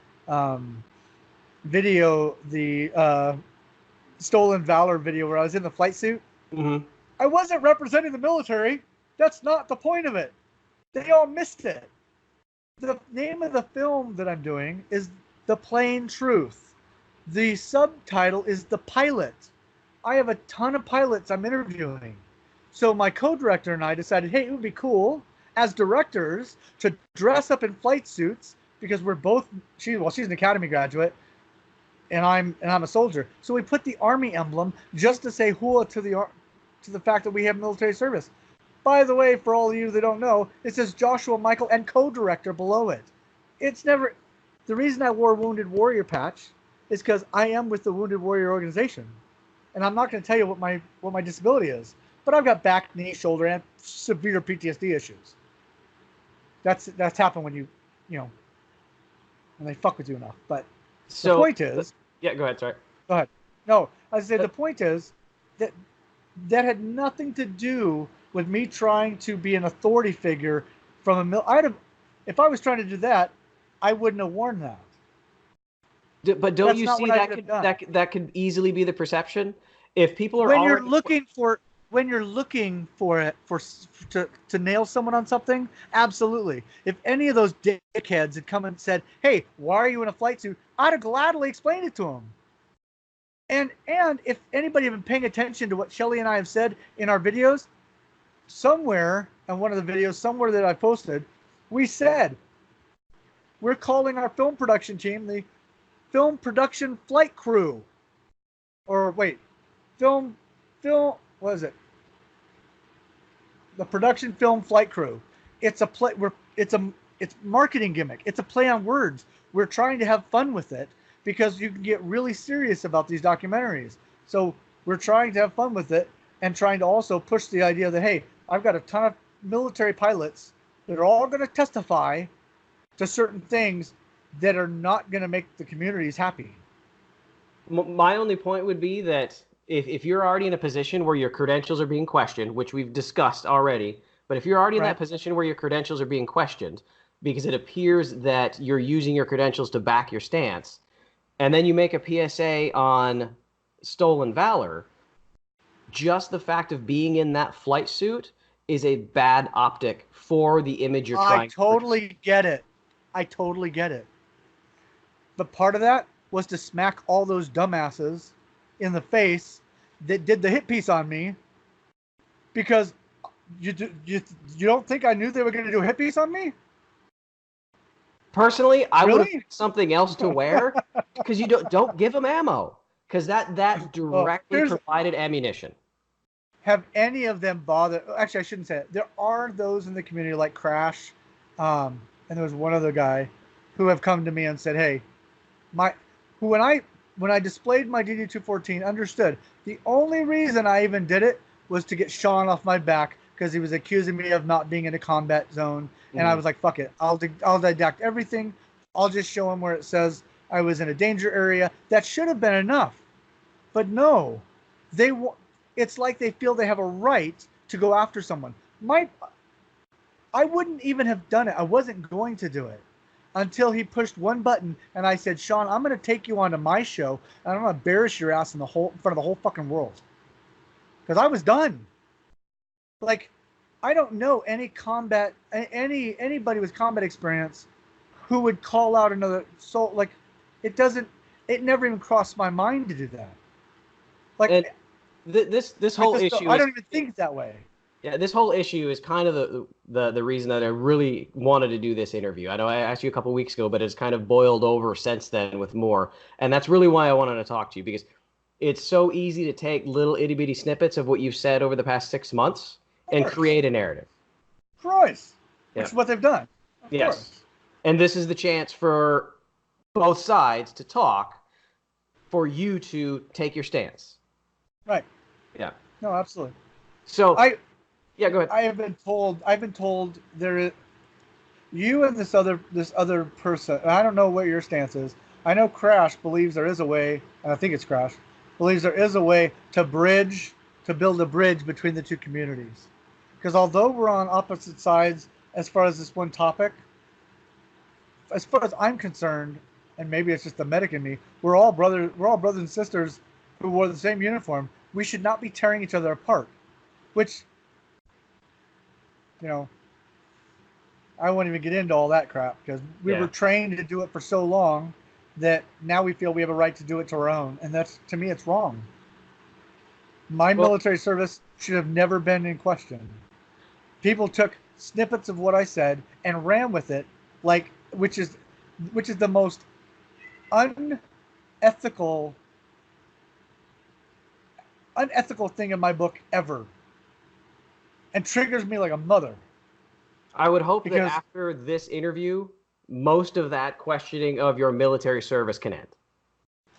video, the Stolen Valor video where I was in the flight suit, I wasn't representing the military. That's not the point of it. They all missed it. The name of the film that I'm doing is The Plain Truth. The subtitle is The Pilot. I have a ton of pilots I'm interviewing. So my co-director and I decided, hey, it would be cool as directors to dress up in flight suits because we're both, she's an academy graduate and I'm a soldier. So we put the Army emblem just to say hooah to the fact that we have military service. By the way, for all of you that don't know, it says Joshua Michael and co-director below it. It's never, the reason I wore a Wounded Warrior patch is because I am with the Wounded Warrior organization. And I'm not going to tell you what my disability is, but I've got back, knee, shoulder, and severe PTSD issues. That's happened when when they fuck with you enough. But so, the point is, yeah, go ahead. Sorry. Go ahead. No, I said the point is that had nothing to do with me trying to be an authority figure from if I was trying to do that, I wouldn't have worn that. But don't you see that could easily be the perception if people are when you're looking for it to nail someone on something? Absolutely. If any of those dickheads had come and said, "Hey, why are you in a flight suit?" I'd have gladly explained it to them. And if anybody had been paying attention to what Shelly and I have said in our videos, somewhere in one of the videos, somewhere that I posted, we said we're calling our film production team the Film Production Flight Crew. Or wait, Film film, what is it? The production film flight crew. It's a play. It's marketing gimmick. It's a play on words. We're trying to have fun with it because you can get really serious about these documentaries. So we're trying to have fun with it and trying to also push the idea that, hey, I've got a ton of military pilots that are all going to testify to certain things that are not going to make the communities happy. My only point would be that if you're already in a position where your credentials are being questioned, which we've discussed already, but if you're already in that position where your credentials are being questioned because it appears that you're using your credentials to back your stance, and then you make a PSA on stolen valor, just the fact of being in that flight suit is a bad optic for the image you're trying to produce. I totally get it. I totally get it. But part of that was to smack all those dumbasses in the face that did the hit piece on me, because you don't think I knew they were going to do a hit piece on me? Personally, I would have something else to wear, because you don't give them ammo, because that directly provided ammunition. Have any of them bothered? Actually, I shouldn't say it. There are those in the community like Crash, and there was one other guy who have come to me and said, "Hey, when I displayed my DD-214, understood the only reason I even did it was to get Sean off my back because he was accusing me of not being in a combat zone." And I was like, "Fuck it, I'll deduct everything. I'll just show him where it says I was in a danger area." That should have been enough, but no, it's like they feel they have a right to go after someone. I wouldn't even have done it. I wasn't going to do it until he pushed one button and I said, "Sean, I'm going to take you onto my show and I'm going to embarrass your ass in front of the whole fucking world." Because I was done. Like, I don't know anybody with combat experience who would call out another soul. Like, it never even crossed my mind to do that. Like, and this whole issue, I don't even think that way. Yeah, this whole issue is kind of the reason that I really wanted to do this interview. I know I asked you a couple weeks ago, but it's kind of boiled over since then with more. And that's really why I wanted to talk to you, because it's so easy to take little itty-bitty snippets of what you've said over the past 6 months and create a narrative. Of course. Which is what they've done. Of course. And this is the chance for both sides to talk, for you to take your stance. Right. Yeah. No, absolutely. So yeah, go ahead. I've been told you and this other person, I don't know what your stance is. I know Crash believes there is a way, and I think it's Crash, believes there is a way to build a bridge between the two communities. Because although we're on opposite sides as far as this one topic, as far as I'm concerned, and maybe it's just the medic in me, we're all brothers and sisters who wore the same uniform. We should not be tearing each other apart. Which, I won't even get into all that crap, because we were trained to do it for so long that now we feel we have a right to do it to our own. And that's, to me, it's wrong. My military service should have never been in question. People took snippets of what I said and ran with it, which is the most unethical thing in my book ever, and triggers me like a mother. I would hope that after this interview, most of that questioning of your military service can end.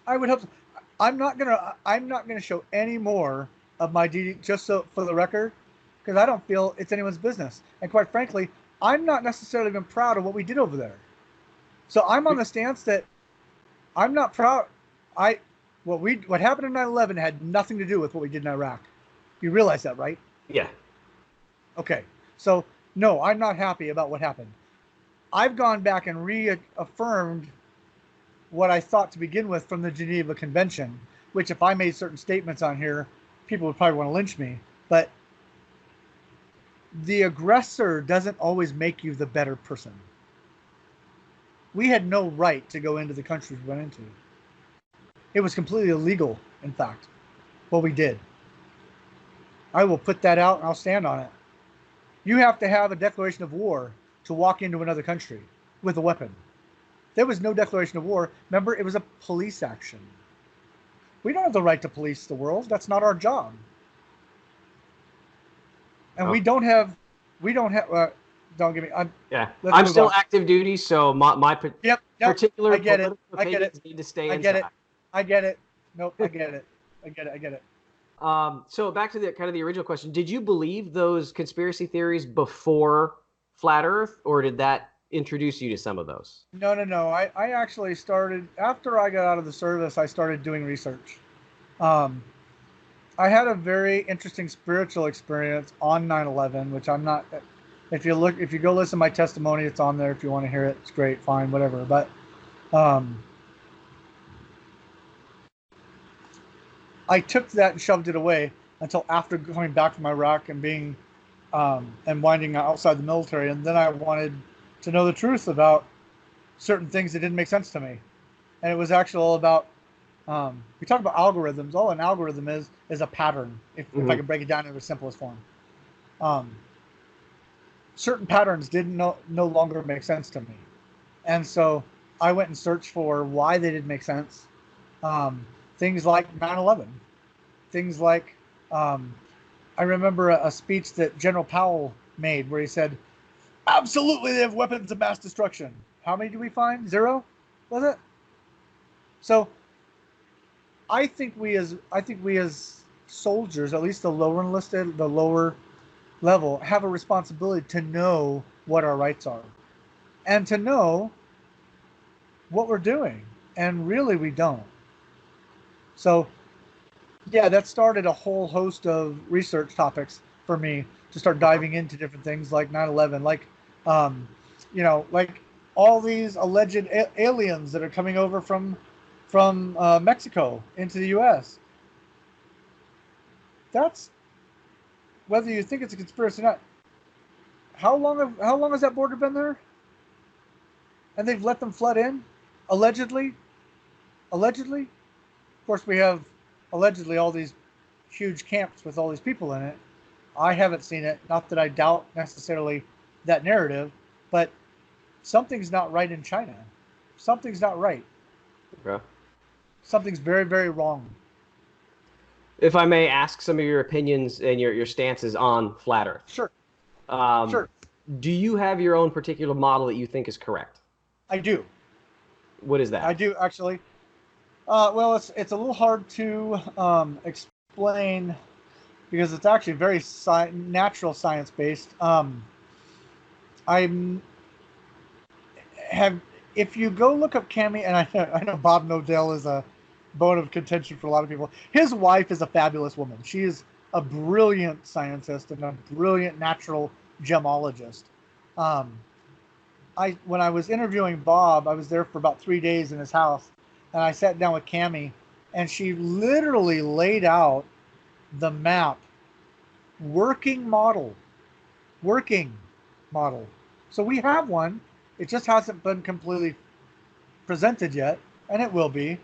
I would hope so. I'm not gonna show any more of my DD, just so for the record, because I don't feel it's anyone's business. And quite frankly, I'm not necessarily even proud of what we did over there. So I'm on the stance that I'm not proud. What happened in 9/11 had nothing to do with what we did in Iraq. You realize that, right? Yeah. Okay. So no, I'm not happy about what happened. I've gone back and reaffirmed what I thought to begin with from the Geneva Convention, which if I made certain statements on here, people would probably want to lynch me. But the aggressor doesn't always make you the better person. We had no right to go into the countries we went into. It was completely illegal, in fact, what we did. I will put that out and I'll stand on it. You have to have a declaration of war to walk into another country with a weapon. There was no declaration of war. Remember, it was a police action. We don't have the right to police the world. That's not our job. And we don't have. Don't get me. I'm still active duty, so my particular I get it. political opinions need to stay in track. I get it. Nope, I get it. I get it. So back to the original question: did you believe those conspiracy theories before Flat Earth, or did that introduce you to some of those? No. I actually started after I got out of the service. I started doing research. I had a very interesting spiritual experience on 9/11, which I'm not. If you go listen to my testimony, it's on there. If you want to hear it, it's great, fine, whatever. But I took that and shoved it away until after going back from Iraq and being and winding outside the military, and then I wanted to know the truth about certain things that didn't make sense to me, and it was actually all about. We talk about algorithms. All an algorithm is a pattern. If I can break it down in the simplest form, certain patterns no longer make sense to me, and so I went and searched for why they didn't make sense. Things like 9/11, things like I remember a speech that General Powell made where he said, "Absolutely, they have weapons of mass destruction." How many do we find? 0, was it? So I think we as soldiers, at least the lower enlisted, the lower level, have a responsibility to know what our rights are and to know what we're doing. And really, we don't. So, yeah, that started a whole host of research topics for me to start diving into different things like 9/11, like, like all these alleged aliens that are coming over from Mexico into the U.S. That's, whether you think it's a conspiracy or not. How long has that border been there? And they've let them flood in, allegedly. Of course, we have allegedly all these huge camps with all these people in it. I haven't seen it. Not that I doubt necessarily that narrative, but something's not right in China. Something's not right. Okay. Something's very, very wrong. If I may ask some of your opinions and your stances on Flat Earth. Sure. Sure. Do you have your own particular model that you think is correct? I do. What is that? I do, actually. Well, it's a little hard to explain because it's actually very natural science based. If you go look up Cami, and I know Bob Nodell is a bone of contention for a lot of people. His wife is a fabulous woman. She is a brilliant scientist and a brilliant natural gemologist. When I was interviewing Bob, I was there for about 3 days in his house, and I sat down with Cami, and she literally laid out the map, working model. So we have one. It just hasn't been completely presented yet, and it will be.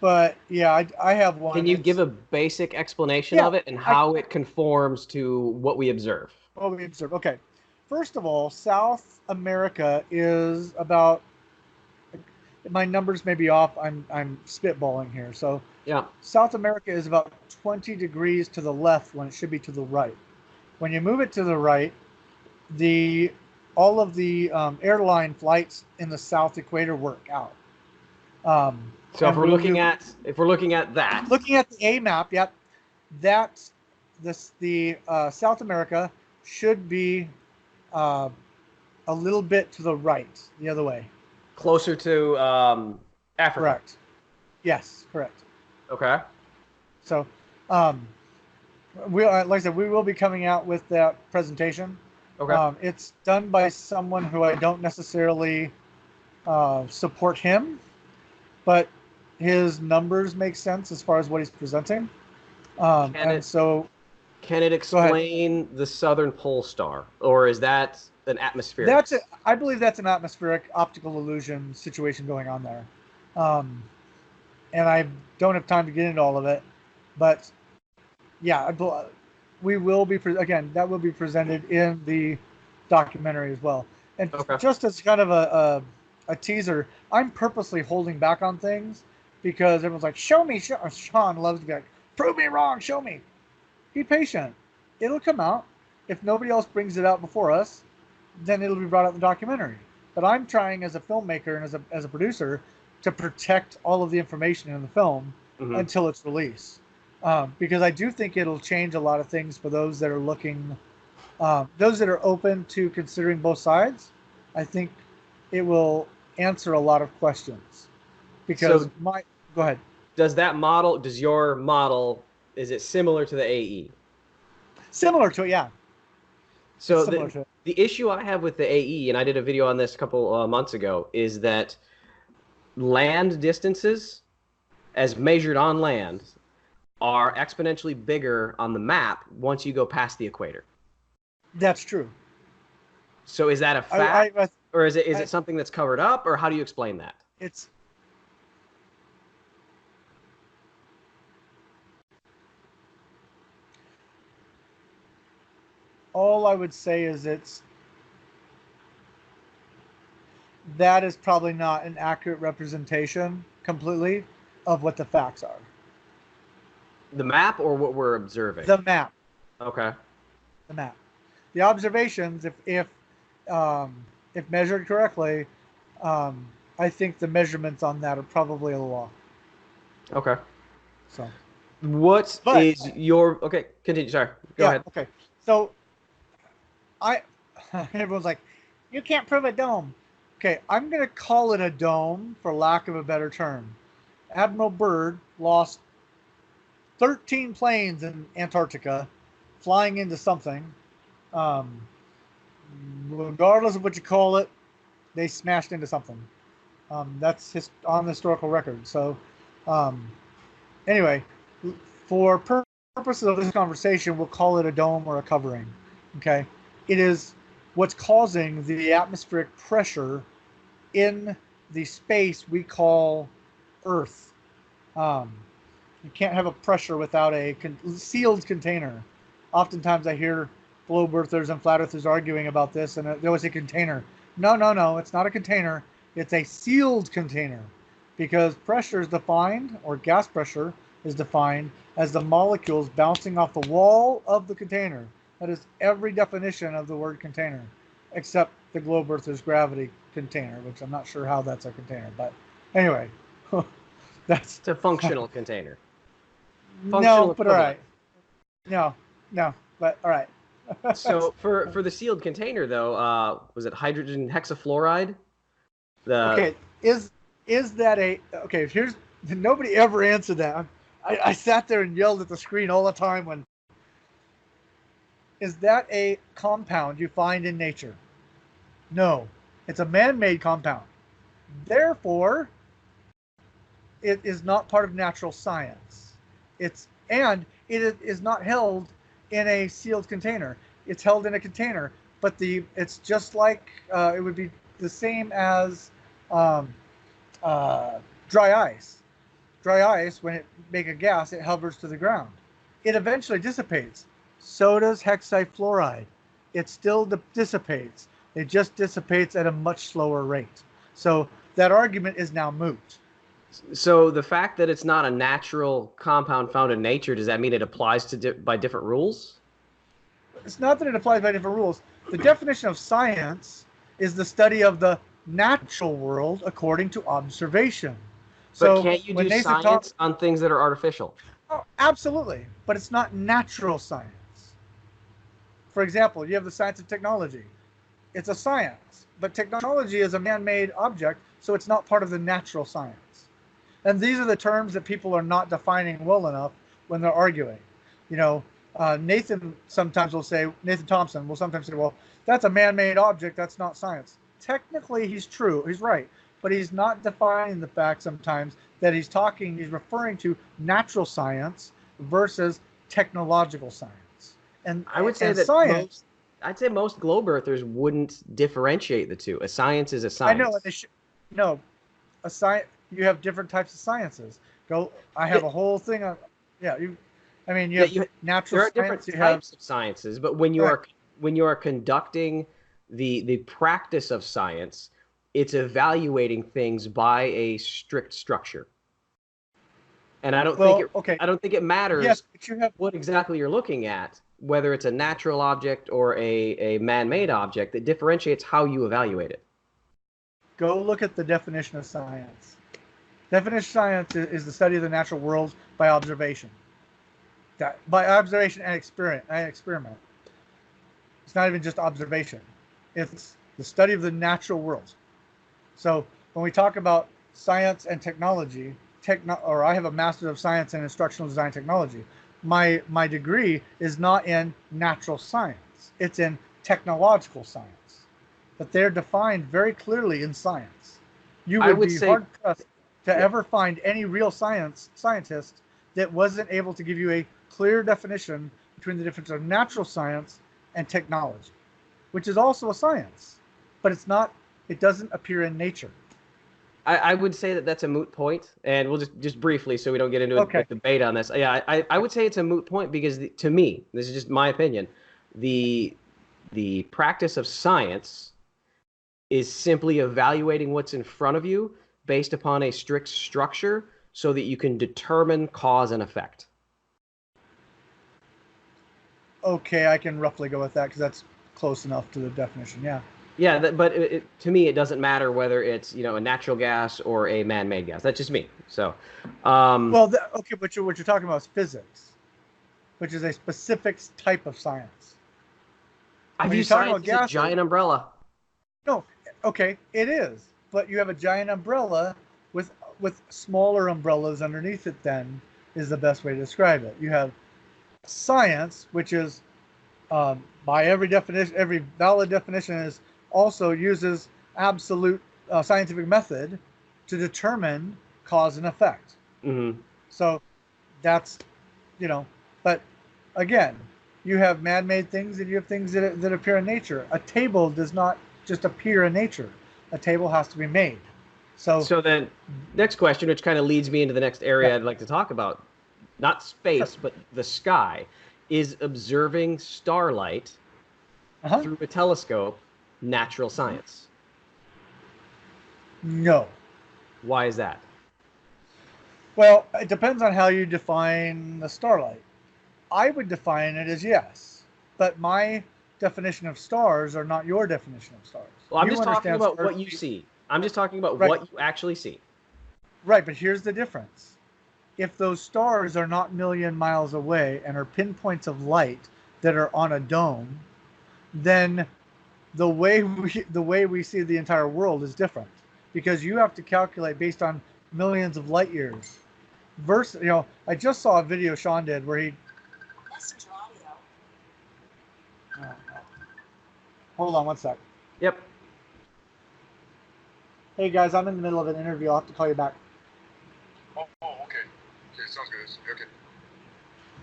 But yeah, I have one. Can you give a basic explanation of it and how it conforms to what we observe? What we observe. Okay. First of all, South America is about, my numbers may be off. I'm spitballing here. So yeah, South America is about 20 degrees to the left when it should be to the right. When you move it to the right, all of the airline flights in the South Equator work out. So if we're looking at that, looking at the A map, yep, that's the South America should be a little bit to the right, the other way, closer to Africa. Correct. Yes, correct. Okay. So, like I said, we will be coming out with that presentation. Okay. It's done by someone who I don't necessarily support him, but his numbers make sense as far as what he's presenting. Can it explain the southern pole star, or is that an atmospheric? I believe that's an atmospheric optical illusion situation going on there. And I don't have time to get into all of it, but yeah, we will be that will be presented in the documentary as well. And just as kind of a teaser, I'm purposely holding back on things because everyone's like, "Show me." Sean loves to be like, "Prove me wrong, show me." be patient. It'll come out. If nobody else brings it out before us, then it'll be brought out in the documentary. But I'm trying as a filmmaker and as a producer to protect all of the information in the film until it's released. Because I do think it'll change a lot of things for those that are looking, those that are open to considering both sides. I think it will answer a lot of questions. Because So go ahead. Does your model, is it similar to the AE? Similar to it, yeah. So the issue I have with the AE, and I did a video on this a couple months ago, is that land distances, as measured on land, are exponentially bigger on the map once you go past the equator. That's true. So is that a fact, or is it something that's covered up, or how do you explain that? All I would say is that is probably not an accurate representation completely of what the facts are. The map or what we're observing? The map. Okay. The map. The observations, if measured correctly, I think the measurements on that are probably a little off. Okay. So. Okay, continue. Sorry. Go ahead. Okay. So, everyone's like, you can't prove a dome. Okay, I'm going to call it a dome for lack of a better term. Admiral Byrd lost 13 planes in Antarctica flying into something. Regardless of what you call it, they smashed into something. That's on the historical record. So, anyway, for purposes of this conversation, we'll call it a dome or a covering. Okay, it is what's causing the atmospheric pressure in the space we call Earth. You can't have a pressure without a sealed container. Oftentimes I hear globe earthers and flat earthers arguing about this, and there was a container. No, it's not a container. It's a sealed container, because pressure is defined, or gas pressure is defined, as the molecules bouncing off the wall of the container. That is every definition of the word container, except the globe earthers gravity container, which I'm not sure how that's a container. But anyway, it's a functional container. No, but all right. No, but all right. So for the sealed container, though, was it hydrogen hexafluoride? Okay, is that okay? Here's nobody ever answered that. I sat there and yelled at the screen all the time when. Is that a compound you find in nature? No, it's a man-made compound. Therefore, it is not part of natural science. It is not held in a sealed container. It's held in a container, but it's just like it would be the same as dry ice. Dry ice, when it makes a gas, it hovers to the ground. It eventually dissipates. So does hexafluoride. It still dissipates. It just dissipates at a much slower rate. So that argument is now moot. So the fact that it's not a natural compound found in nature, does that mean it applies by different rules? It's not that it applies by different rules. The definition of science is the study of the natural world according to observation. But can't you do science on things that are artificial? Oh, absolutely. But it's not natural science. For example, you have the science of technology. It's a science, but technology is a man-made object, so it's not part of the natural science. And these are the terms that people are not defining well enough when they're arguing. Nathan Thompson will sometimes say, well, that's a man-made object, that's not science. Technically, he's true, he's right, but he's not defining the fact sometimes that he's referring to natural science versus technological science. And I would say that science, I'd say most globe earthers wouldn't differentiate the two. A science is a science. I know, a science. You have different types of sciences. I have a whole thing on. Yeah, you have natural. There are different types of sciences, but when you are conducting the practice of science, it's evaluating things by a strict structure. And I don't Well, think okay. I don't think it matters Yes, but you have what exactly you're looking at, whether it's a natural object or a man-made object, that differentiates how you evaluate it. go look at the definition of science. Definition of science is the study of the natural world by observation. By observation and experiment. It's not even just observation. It's the study of the natural world. So when we talk about science and technology, or I have a Master of Science in Instructional Design Technology. My degree is not in natural science. It's in technological science. But they're defined very clearly in science. You would be hard-pressed to ever find any real scientist that wasn't able to give you a clear definition between the difference of natural science and technology, which is also a science, but it doesn't appear in nature. I would say that that's a moot point, and we'll just briefly, so we don't get into a debate on this. Yeah, I would say it's a moot point because to me, this is just my opinion, the practice of science is simply evaluating what's in front of you based upon a strict structure so that you can determine cause and effect. Okay, I can roughly go with that because that's close enough to the definition. Yeah. Yeah, but to me, it doesn't matter whether it's a natural gas or a man-made gas. That's just me. So, well, okay, but what you're talking about is physics, which is a specific type of science. I view science as a giant umbrella. No, okay, it is, but you have a giant umbrella with smaller umbrellas underneath it. Then is the best way to describe it. You have science, which is by every definition, every valid definition is also uses absolute scientific method to determine cause and effect. Mm-hmm. So that's, but again, you have man-made things and you have things that appear in nature. A table does not just appear in nature. A table has to be made. So then next question, which kind of leads me into the next area I'd like to talk about, not space, but the sky, is observing starlight through a telescope natural science? No. Why is that? Well, it depends on how you define the starlight. I would define it as yes, but my definition of stars are not your definition of stars. Well, I'm just talking about what you see. I'm just talking about what you actually see. Right, but here's the difference. If those stars are not a million miles away and are pinpoints of light that are on a dome, then the way we see the entire world is different, because you have to calculate based on millions of light years. Versus, I just saw a video Sean did where he. Messenger audio. Hold on one sec. Yep. Hey guys, I'm in the middle of an interview. I'll have to call you back. Oh, okay. Okay, sounds good. Okay.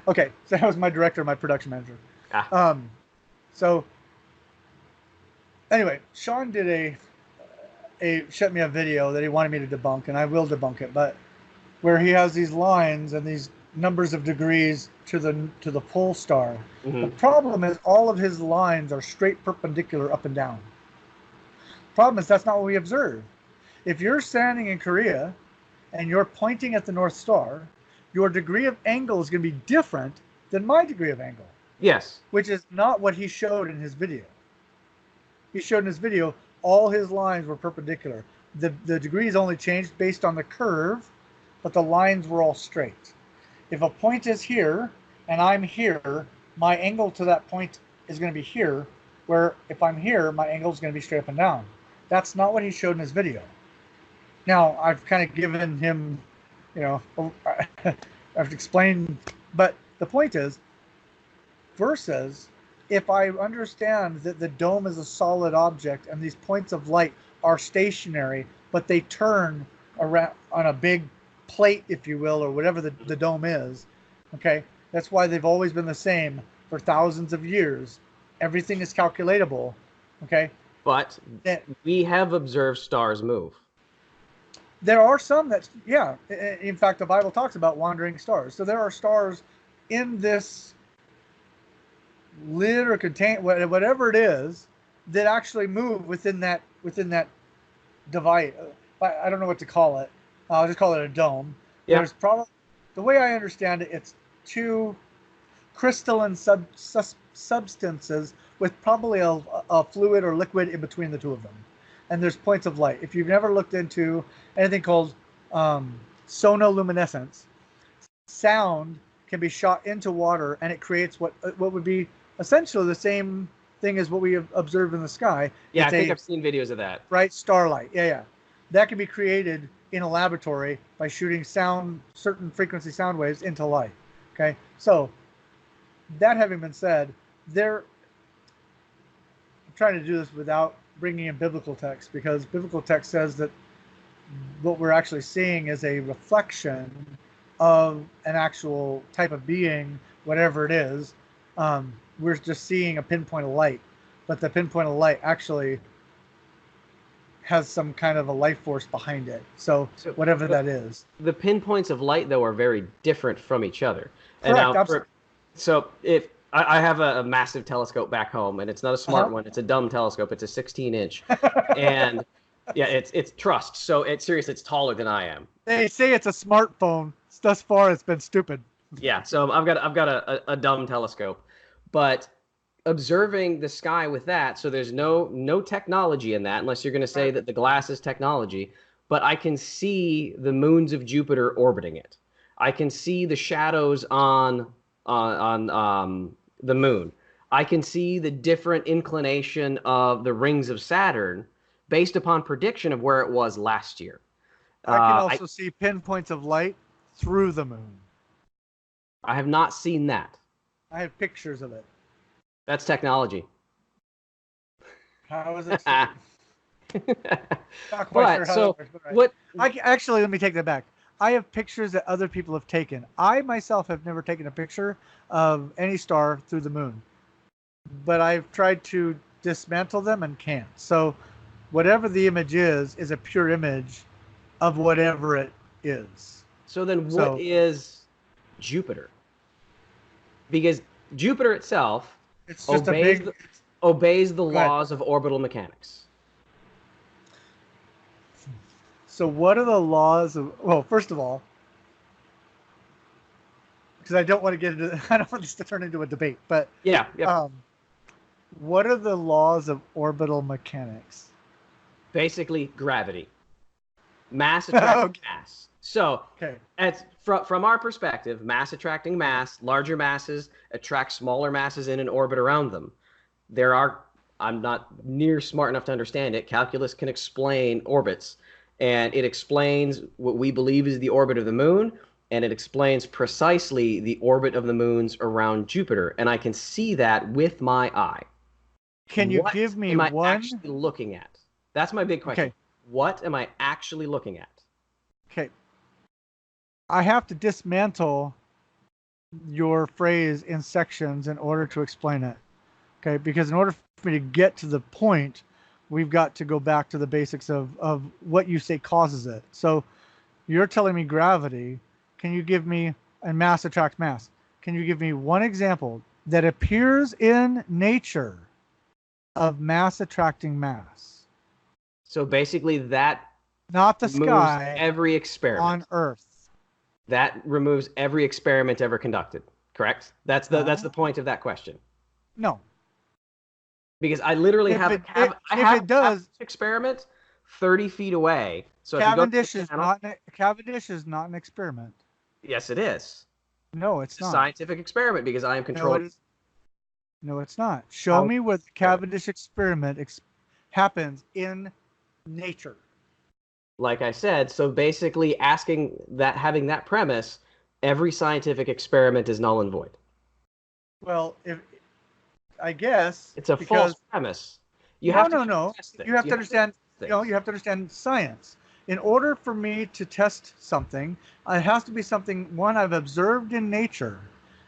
Okay, so that was my director, my production manager. So anyway, Sean did sent me a video that he wanted me to debunk, and I will debunk it, but where he has these lines and these numbers of degrees to the pole star. Mm-hmm. The problem is all of his lines are straight perpendicular up and down. Problem is that's not what we observe. If you're standing in Korea and you're pointing at the North Star, your degree of angle is going to be different than my degree of angle. Yes. Which is not what he showed in his video. He showed in his video all his lines were perpendicular. The degrees only changed based on the curve, but the lines were all straight. If a point is here and I'm here, my angle to that point is going to be here, where if I'm here, my angle is going to be straight up and down. That's not what he showed in his video. Now, I've kind of given him, I've explained, but the point is, versus if I understand that the dome is a solid object and these points of light are stationary, but they turn around on a big plate, if you will, or whatever the dome is, okay? That's why they've always been the same for thousands of years. Everything is calculatable, okay? But we have observed stars move. There are some that, yeah. In fact, the Bible talks about wandering stars. So there are stars in this lid or contain, whatever it is, that actually move within that device. I don't know what to call it. I'll just call it a dome. Yeah. There's probably the way I understand it, it's two crystalline substances with probably a fluid or liquid in between the two of them. And there's points of light. If you've never looked into anything called sonoluminescence, sound can be shot into water and it creates what would be essentially the same thing as what we observe in the sky. Yeah, I think I've seen videos of that. Bright starlight. Yeah. That can be created in a laboratory by shooting certain frequency sound waves into light. Okay, so that having been said, I'm trying to do this without bringing in biblical text, because biblical text says that what we're actually seeing is a reflection of an actual type of being, whatever it is. We're just seeing a pinpoint of light, but the pinpoint of light actually has some kind of a life force behind it. So whatever that is. The pinpoints of light, though, are very different from each other. Correct, And now, so if I have a massive telescope back home, and it's not a smart one, it's a dumb telescope. It's a 16-inch, and yeah, it's trust. So seriously, it's taller than I am. They say it's a smartphone. Thus far, it's been stupid. Yeah, so I've got a dumb telescope, but observing the sky with that, so there's no technology in that, unless you're going to say that the glass is technology, but I can see the moons of Jupiter orbiting it. I can see the shadows on the moon. I can see the different inclination of the rings of Saturn based upon prediction of where it was last year. I can also see pinpoints of light through the moon. I have not seen that. I have pictures of it. That's technology. How is it? Not quite But, sure how so that works, what? Actually, let me take that back. I have pictures that other people have taken. I myself have never taken a picture of any star through the moon, but I've tried to dismantle them and can't. So whatever the image is a pure image of whatever it is. So then what is Jupiter? Because Jupiter itself it's just obeys the laws of orbital mechanics. So what are the laws of, well, first of all, because I don't want to get into, I don't want this to turn into a debate, but yeah. What are the laws of orbital mechanics? Basically gravity. Mass attracting mass. So from our perspective, mass attracting mass, larger masses attract smaller masses in an orbit around them. I'm not near smart enough to understand it. Calculus can explain orbits, and it explains what we believe is the orbit of the moon, and it explains precisely the orbit of the moons around Jupiter, and I can see that with my eye. Can you give me what am I actually looking at? That's my big question. Okay. What am I actually looking at? Okay. I have to dismantle your phrase in sections in order to explain it. Okay, because in order for me to get to the point, we've got to go back to the basics of what you say causes it. So you're telling me gravity. Can you give me, and mass attracts mass. Can you give me one example that appears in nature of mass attracting mass? So basically that not the removes sky, every experiment on Earth. That removes every experiment ever conducted, correct? That's the point of that question. No. Because I literally have an experiment 30 feet away. So Cavendish is not an experiment. Yes, it is. No, it's not. A scientific experiment because I am controlling. No, it's not. Show me where the Cavendish experiment happens in nature. Like I said, so basically having that premise, every scientific experiment is null and void. Well, I guess it's a false premise. You have to understand. You have to understand science. In order for me to test something, it has to be something, one, I've observed in nature,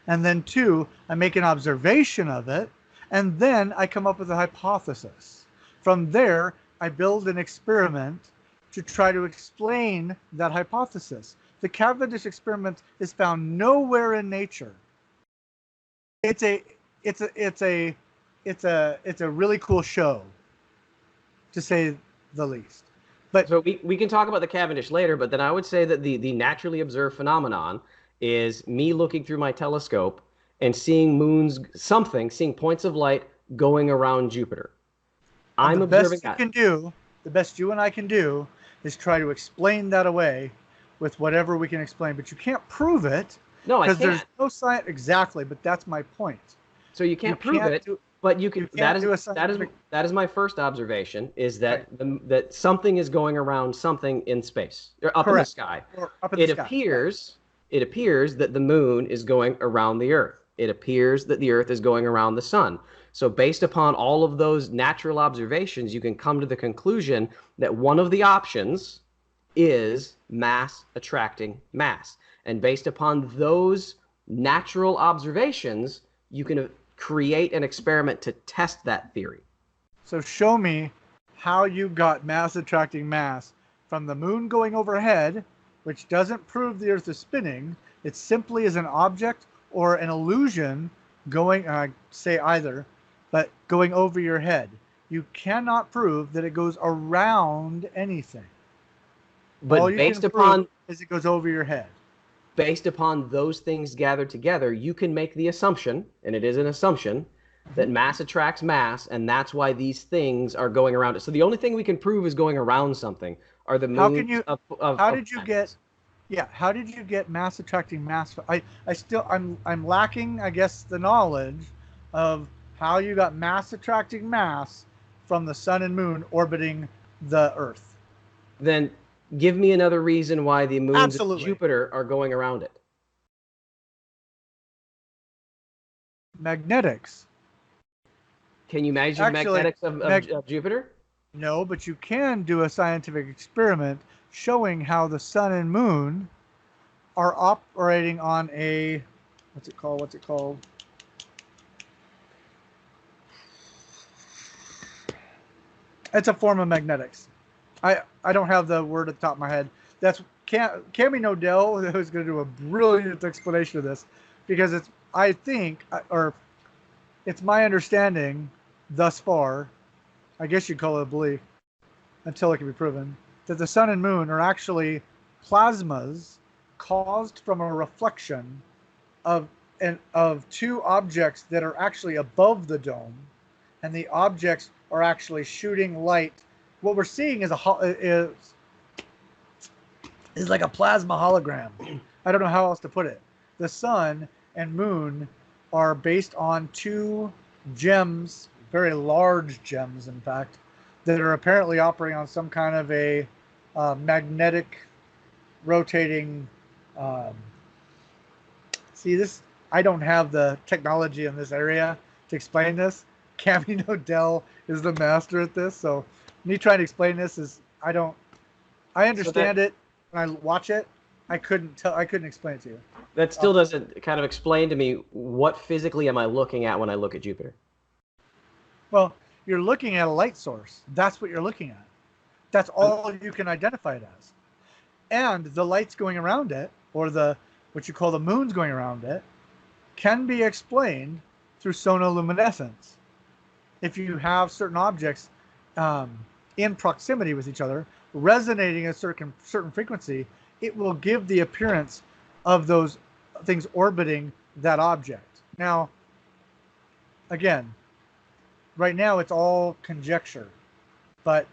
and then two, I make an observation of it, and then I come up with a hypothesis. From there, I build an experiment to try to explain that hypothesis. The Cavendish experiment is found nowhere in nature. It's a really cool show, to say the least. But so we can talk about the Cavendish later, but then I would say that the naturally observed phenomenon is me looking through my telescope and seeing seeing points of light going around Jupiter. I'm observing that. The best you and I can do is try to explain that away with whatever we can explain, but you can't prove it. No, I can't. Because there's no science. Exactly, but that's my point. So you can't prove it, but you can. That is my first observation, is that that something is going around something in space, or up in the sky. It appears that the moon is going around the Earth. It appears that the Earth is going around the sun. So based upon all of those natural observations, you can come to the conclusion that one of the options is mass attracting mass. And based upon those natural observations, you can create an experiment to test that theory. So show me how you got mass attracting mass from the moon going overhead, which doesn't prove the Earth is spinning. It simply is an object or an illusion going, say either, but going over your head. You cannot prove that it goes around anything. But all you based can upon prove is it goes over your head. Based upon those things gathered together, you can make the assumption, and it is an assumption, that mass attracts mass, and that's why these things are going around it. So the only thing we can prove is going around something are the moons of how did you planets. how did you get mass attracting mass? I'm lacking, I guess, the knowledge of how you got mass attracting mass from the sun and moon orbiting the Earth. Then give me another reason why the moons of Jupiter are going around it. Magnetics. Can you measure magnetics of Jupiter? No, but you can do a scientific experiment showing how the sun and moon are operating on a, what's it called? It's a form of magnetics. I don't have the word at the top of my head. That's Cami Nodell, who's going to do a brilliant explanation of this, because it's my understanding thus far, I guess you'd call it a belief, until it can be proven, that the sun and moon are actually plasmas caused from a reflection of two objects that are actually above the dome, and the objects are actually shooting light. What we're seeing is like a plasma hologram. I don't know how else to put it. The sun and moon are based on two gems, very large gems, in fact, that are apparently operating on some kind of a magnetic rotating. I don't have the technology in this area to explain this. Cami Nodell is the master at this, so me trying to explain this is I understand it when I watch it. I couldn't explain it to you. That still doesn't kind of explain to me what physically am I looking at when I look at Jupiter. Well, you're looking at a light source. That's what you're looking at. That's all you can identify it as. And the lights going around it, or what you call the moons going around it, can be explained through sonoluminescence. If you have certain objects in proximity with each other, resonating at a certain frequency, it will give the appearance of those things orbiting that object. Now, again, right now it's all conjecture, but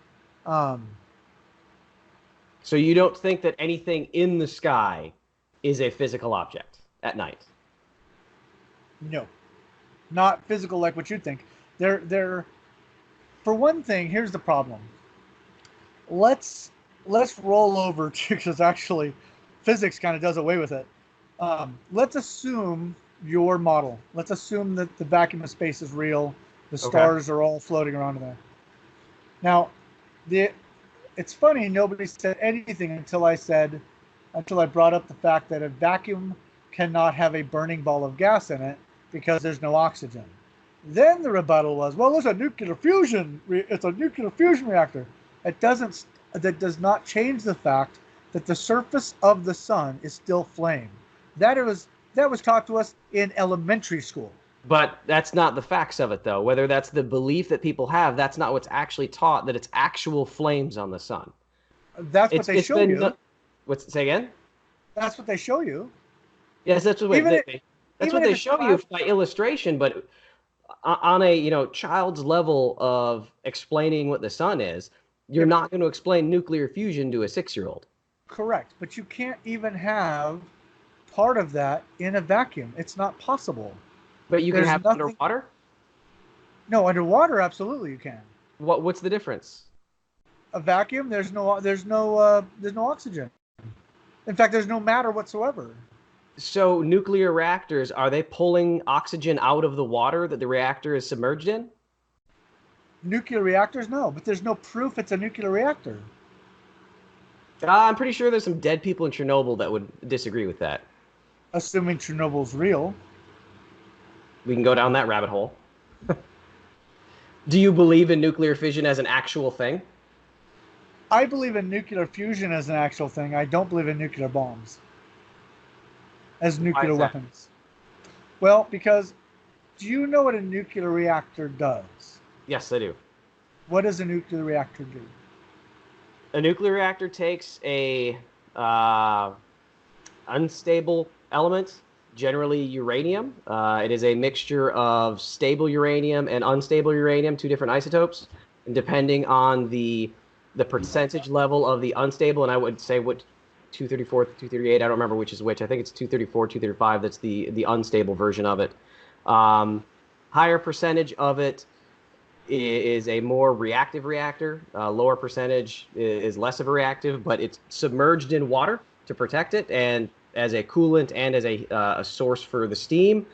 so you don't think that anything in the sky is a physical object at night? No, not physical like what you'd think. They're for one thing, here's the problem. Let's roll over to, because actually physics kind of does away with it. Let's assume your model. Let's assume that the vacuum of space is real. The stars are all floating around in there. Now, it's funny, nobody said anything until I brought up the fact that a vacuum cannot have a burning ball of gas in it because there's no oxygen. Then the rebuttal was, well, it's a nuclear fusion. It's a nuclear fusion reactor. That does not change the fact that the surface of the sun is still flame. That was taught to us in elementary school. But that's not the facts of it, though. Whether that's the belief that people have, that's not what's actually taught, that it's actual flames on the sun. That's what they show you. Say again? That's what they show you. Yes, that's what Even if, that's even what if they it's show you by illustration, but on a child's level of explaining what the sun is, you're not going to explain nuclear fusion to a 6-year-old. correct, but you can't even have part of that in a vacuum. It's not possible. But you can There's have it nothing. underwater. No, underwater, absolutely you can. What's the difference? A vacuum, there's no oxygen. In fact, there's no matter whatsoever. So nuclear reactors, are they pulling oxygen out of the water that the reactor is submerged in? Nuclear reactors, no, but there's no proof it's a nuclear reactor. I'm pretty sure there's some dead people in Chernobyl that would disagree with that. Assuming Chernobyl's real. We can go down that rabbit hole. Do you believe in nuclear fission as an actual thing? I believe in nuclear fusion as an actual thing. I don't believe in nuclear bombs as nuclear weapons. Well, because do you know what a nuclear reactor does? Yes, I do. What does a nuclear reactor do? A nuclear reactor takes a unstable element, generally uranium. It is a mixture of stable uranium and unstable uranium, 2 different isotopes. And depending on the percentage level of the unstable, and I would say what 234, 238, I don't remember which is which. I think it's 234, 235. That's the unstable version of it. Higher percentage of it is a more reactive reactor. Lower percentage is less of a reactive, but it's submerged in water to protect it, and as a coolant and as a source for the steam.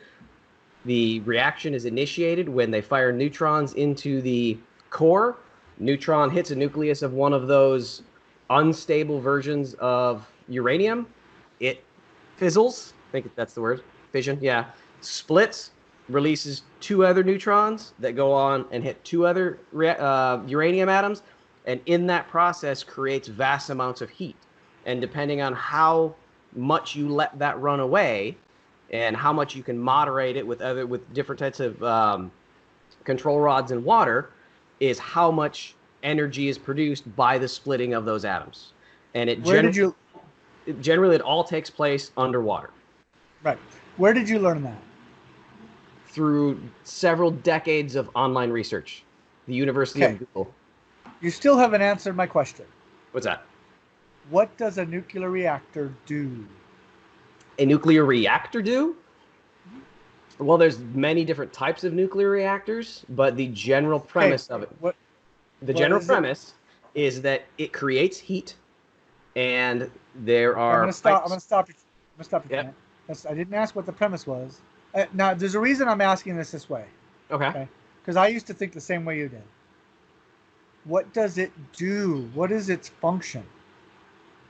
The reaction is initiated when they fire neutrons into the core. Neutron hits a nucleus of one of those unstable versions of uranium. It fizzles. I think that's the word. Fission, yeah. Splits, releases 2 other neutrons that go on and hit 2 other uranium atoms, and in that process creates vast amounts of heat. And depending on how much you let that run away and how much you can moderate it with different types of control rods and water is how much energy is produced by the splitting of those atoms. And generally it all takes place underwater. Right. Where did you learn that? Through several decades of online research. The University of Google. You still haven't answered my question. What's that? What does a nuclear reactor do? A nuclear reactor do? Well, there's many different types of nuclear reactors, but the general premise of it. The general premise is that it creates heat, and there are. I'm going to stop you. Yep. I didn't ask what the premise was. Now, there's a reason I'm asking this way. Okay. Because I used to think the same way you did. What does it do? What is its function?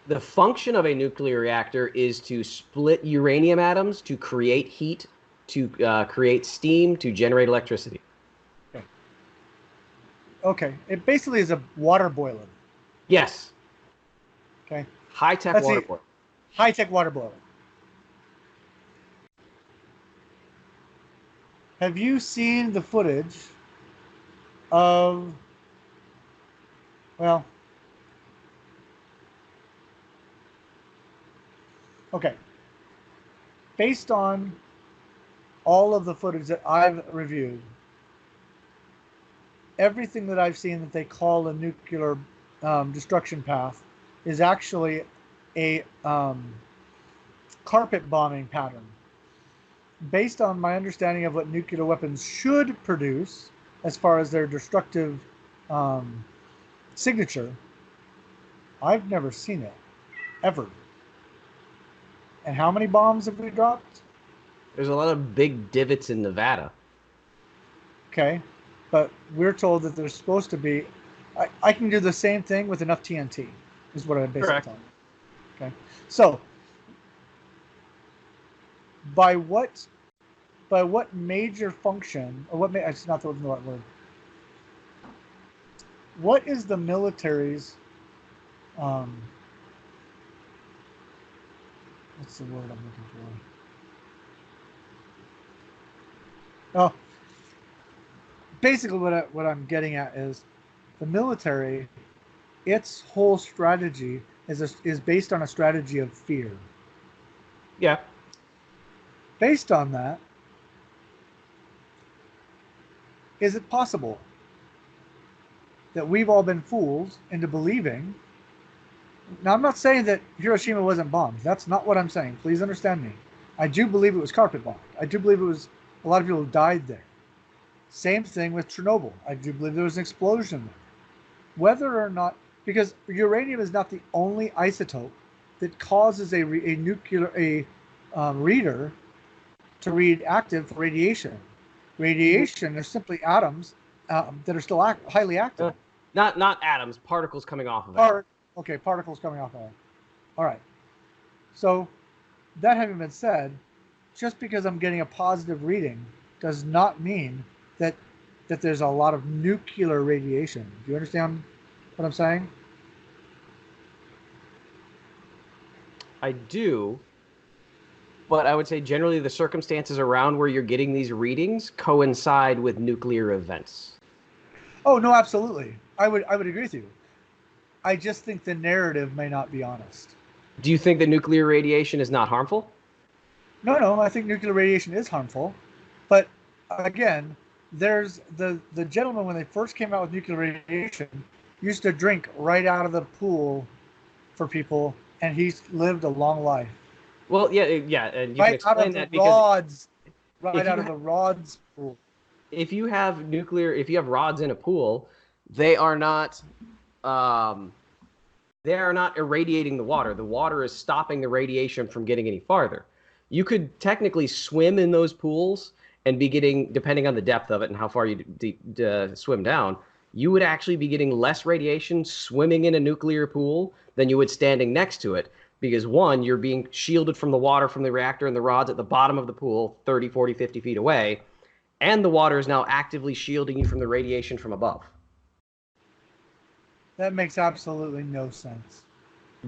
The function of a nuclear reactor is to split uranium atoms to create heat, to create steam, to generate electricity. Okay. It basically is a water boiler. Yes. Okay. High-tech water boiler. High-tech water boiler. Have you seen the footage of, well, okay, based on all of the footage that I've reviewed, everything that I've seen that they call a nuclear destruction path is actually a carpet bombing pattern. Based on my understanding of what nuclear weapons should produce as far as their destructive signature, I've never seen it, ever. And how many bombs have we dropped? There's a lot of big divots in Nevada. Okay, but we're told that there's supposed to be, I can do the same thing with enough TNT, is what I'm basically telling you. Okay, so by what major function, or it's not the right word. What is the military's, what's the word I'm looking for? Oh, basically what I'm getting at is the military, its whole strategy is based on a strategy of fear. Yeah. Based on that, is it possible that we've all been fooled into believing? Now, I'm not saying that Hiroshima wasn't bombed. That's not what I'm saying. Please understand me. I do believe it was carpet bombed. I do believe it was a lot of people who died there. Same thing with Chernobyl. I do believe there was an explosion there. Whether or not, because uranium is not the only isotope that causes a nuclear reader to read active for radiation. Radiation are simply atoms that are still highly active. Not atoms, particles coming off of it. Okay, particles coming off of it. All right. So that having been said, just because I'm getting a positive reading does not mean that there's a lot of nuclear radiation. Do you understand what I'm saying? I do, but I would say generally the circumstances around where you're getting these readings coincide with nuclear events. Oh, no, absolutely. I would agree with you. I just think the narrative may not be honest. Do you think that nuclear radiation is not harmful? No, I think nuclear radiation is harmful. But again, there's the gentleman, when they first came out with nuclear radiation, used to drink right out of the pool for people, and he's lived a long life. Well, yeah, and you right can explain that because rods, right out of the rods pool. If you have rods in a pool, they are not irradiating the water. The water is stopping the radiation from getting any farther. You could technically swim in those pools and be getting, depending on the depth of it and how far you swim down, you would actually be getting less radiation swimming in a nuclear pool than you would standing next to it. Because one, you're being shielded from the water from the reactor and the rods at the bottom of the pool, 30, 40, 50 feet away. And the water is now actively shielding you from the radiation from above. That makes absolutely no sense.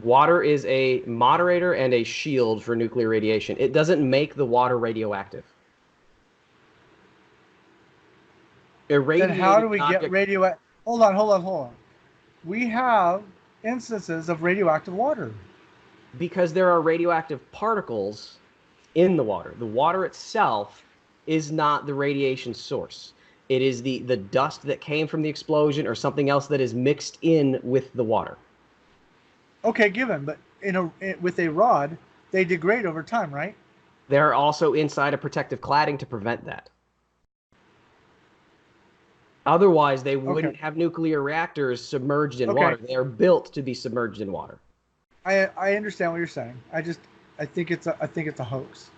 Water is a moderator and a shield for nuclear radiation. It doesn't make the water radioactive. Then how do we get radioactive? Hold on. We have instances of radioactive water. Because there are radioactive particles in the water. The water itself is not the radiation source. It is the dust that came from the explosion or something else that is mixed in with the water. Okay, given, but with a rod, they degrade over time, right? They're also inside a protective cladding to prevent that. Otherwise, they wouldn't have nuclear reactors submerged in water. They are built to be submerged in water. I understand what you're saying. I think it's a hoax.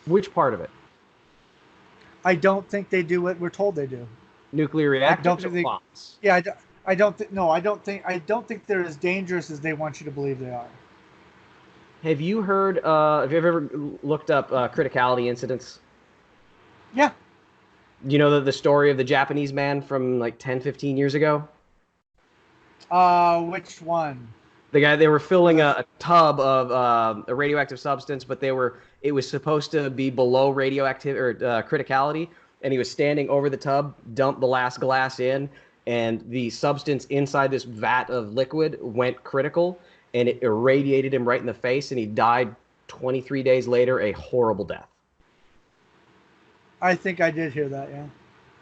Which part of it? I don't think they do what we're told they do. Nuclear reactors or bombs? Yeah, I don't think they're as dangerous as they want you to believe they are. Have you heard? Have you ever looked up criticality incidents? Yeah. You know the story of the Japanese man from like 10, 15 years ago? Which one? The guy, they were filling a tub of a radioactive substance, but it was supposed to be below radioactive or criticality, and he was standing over the tub, dumped the last glass in, and the substance inside this vat of liquid went critical, and it irradiated him right in the face, and he died 23 days later, a horrible death. I think I did hear that, yeah.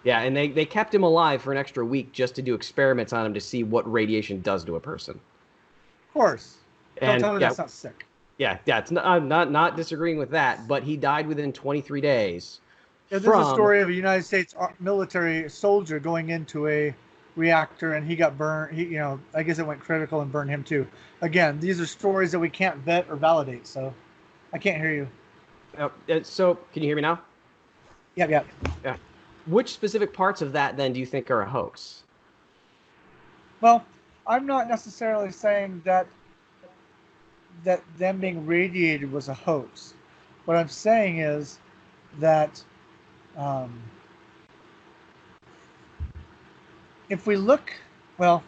Yeah, and they kept him alive for an extra week just to do experiments on him to see what radiation does to a person. Of course. Don't tell me that's not sick. Yeah, it's not disagreeing with that, but he died within 23 days. Yeah, this is a story of a United States military soldier going into a reactor, and he got burned. I guess it went critical and burned him too. Again, these are stories that we can't vet or validate, so I can't hear you. So, can you hear me now? Yeah. Which specific parts of that, then, do you think are a hoax? Well, I'm not necessarily saying that them being radiated was a hoax. What I'm saying is that if we look, well,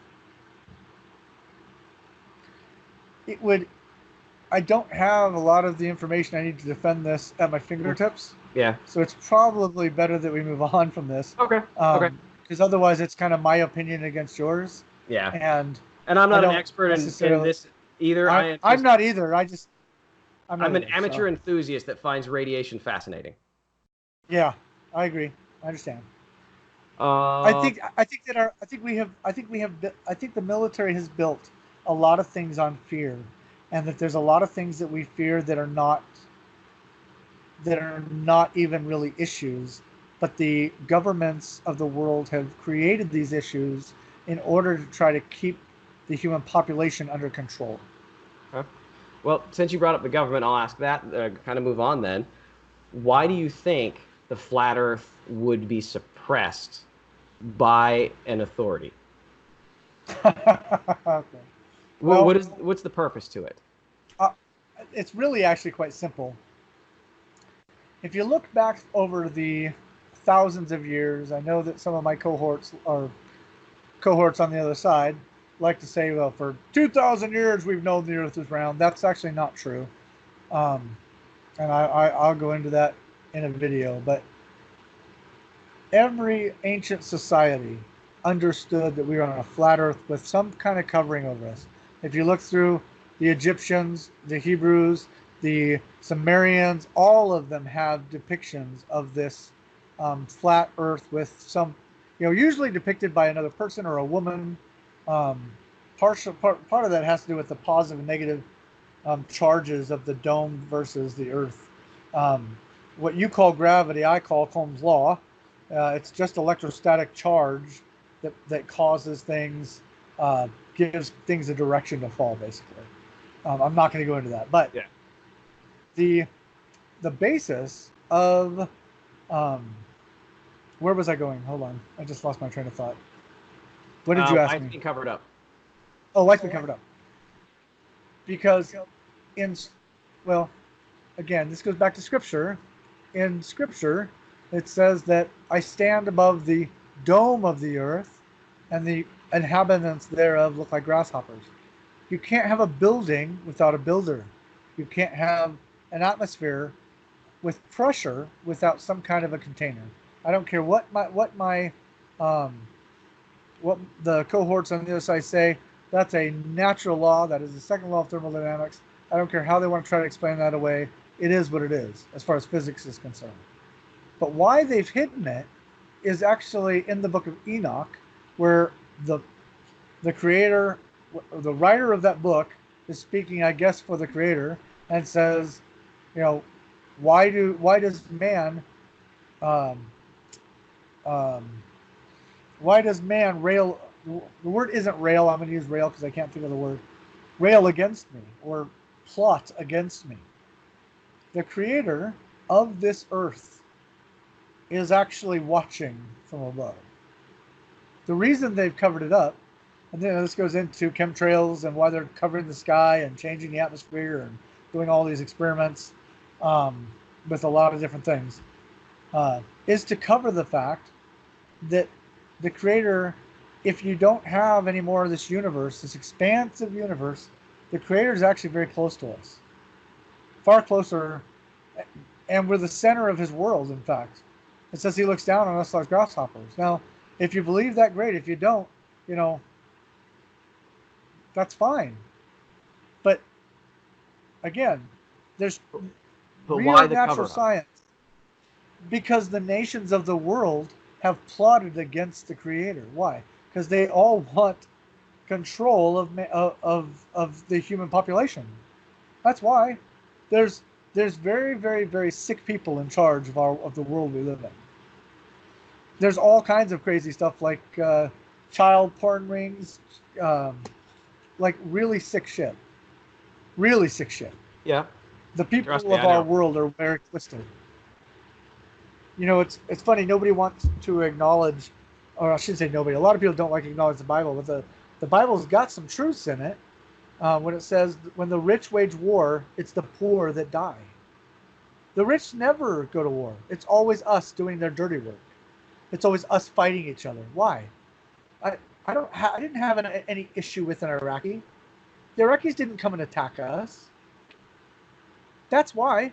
I don't have a lot of the information I need to defend this at my fingertips. Yeah. So it's probably better that we move on from this. Okay. Because otherwise it's kind of my opinion against yours. Yeah. And I'm not an expert in this either. I'm not either. I'm an amateur enthusiast that finds radiation fascinating. Yeah, I agree. I understand. Uh, I think the military has built a lot of things on fear, and that there's a lot of things that we fear that are not even really issues, but the governments of the world have created these issues in order to try to keep the human population under control. huh? Well, since you brought up the government, I'll ask that. Kind of move on then. Why do you think the flat Earth would be suppressed by an authority? Okay. Well, What's the purpose to it? uh, it's really actually quite simple. If you look back over the thousands of years, I know that some of my cohorts on the other side like to say, well, for 2,000 years we've known the Earth is round. That's actually not true, um, and I'll go into that in a video. But every ancient society understood that we were on a flat Earth with some kind of covering over us. If you look through the Egyptians, the Hebrews, the Sumerians, all of them have depictions of this flat Earth with some, usually depicted by another person or a woman. Part of that has to do with the positive and negative charges of the dome versus the Earth. What you call gravity, I call Coulomb's law. It's just electrostatic charge that causes things, gives things a direction to fall, basically. I'm not going to go into that, but Yeah. the basis of where was I going? Hold on, I just lost my train of thought. What did you ask me? Being covered up. Oh, why's been covered up? Because in well, again, this goes back to Scripture. In Scripture, it says that I stand above the dome of the earth, and the inhabitants thereof look like grasshoppers. You can't have a building without a builder. You can't have an atmosphere with pressure without some kind of a container. I don't care what um, what the cohorts on the other side say. That's a natural law. That is the second law of thermodynamics. I don't care how they want to try to explain that away. It is what it is, as far as physics is concerned. But why they've hidden it is actually in the book of Enoch, where the creator, the writer of that book, is speaking, I guess, for the creator, and says, why does man um, um, why does man rail? The word isn't rail. I'm going to use rail because I can't think of the word. Rail against me or plot against me. The creator of this earth is actually watching from above. The reason they've covered it up, and then this goes into chemtrails and why they're covering the sky and changing the atmosphere and doing all these experiments with a lot of different things, is to cover the fact that the creator, if you don't have any more of this universe, this expansive universe, the creator is actually very close to us. Far closer, and we're the center of his world, in fact. It says he looks down on us like grasshoppers. Now, if you believe that, great. If you don't, that's fine. But again, there's But real why the natural cover-up? science, because the nations of the world have plotted against the creator. Why? Because they all want control of the human population. That's why there's very, very, very sick people in charge of the world we live in. There's all kinds of crazy stuff like child porn rings, like really sick shit. Really sick shit. Yeah. The people Trust me, of I our know. world are very twisted. It's funny. Nobody wants to acknowledge, or I shouldn't say nobody. A lot of people don't like to acknowledge the Bible, but the Bible's got some truths in it. When it says, when the rich wage war, it's the poor that die. The rich never go to war. It's always us doing their dirty work. It's always us fighting each other. Why? I didn't have any issue with an Iraqi. The Iraqis didn't come and attack us. That's why.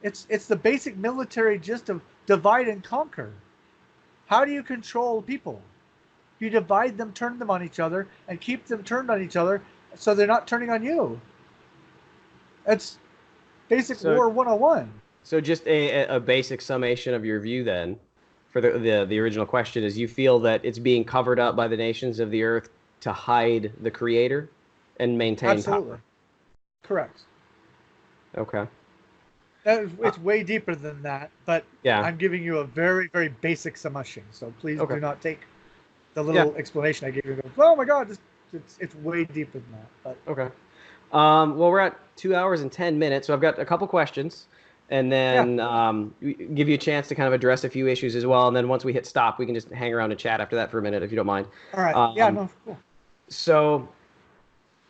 It's the basic military gist of divide and conquer. How do you control people? You divide them, turn them on each other, and keep them turned on each other so they're not turning on you. Basic War 101. So just a basic summation of your view then, for the original question is: you feel that it's being covered up by the nations of the earth to hide the creator and maintain Absolutely. power. Correct. Okay. It's way deeper than that, but Yeah. I'm giving you a very, very basic summation. So please Okay. do not take the little explanation I gave you and go, oh my God, it's way deeper than that. But Okay. Well, we're at 2 hours and 10 minutes, so I've got a couple questions, and then give you a chance to kind of address a few issues as well. And then once we hit stop, we can just hang around and chat after that for a minute, if you don't mind. All right. Yeah, no, cool. So,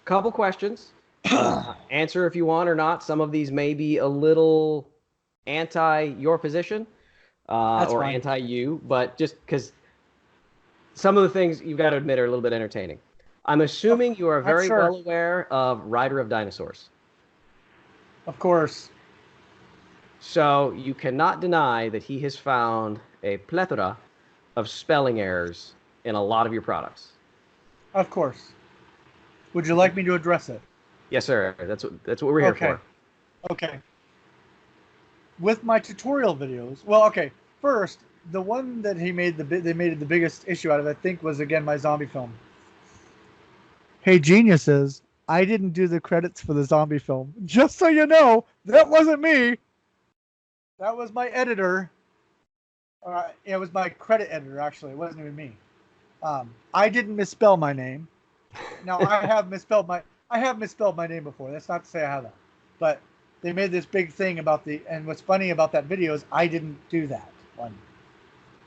couple questions. Answer if you want or not. Some of these may be a little anti your position or anti you, but just because some of the things you've got to admit are a little bit entertaining. I'm assuming you are very well aware of Rider of Dinosaurs. Of course. So you cannot deny that he has found a plethora of spelling errors in a lot of your products. Of course. Would you like me to address it? Yes, sir. That's what we're here for. Okay. With my tutorial videos, well, okay. First, the one that they made the biggest issue out of, I think, was again my zombie film. Hey, geniuses! I didn't do the credits for the zombie film. Just so you know, that wasn't me. That was my editor. It was my credit editor, actually. It wasn't even me. I didn't misspell my name. Now I have misspelled my name before. That's not to say I haven't. But they made this big thing about and what's funny about that video is I didn't do that one.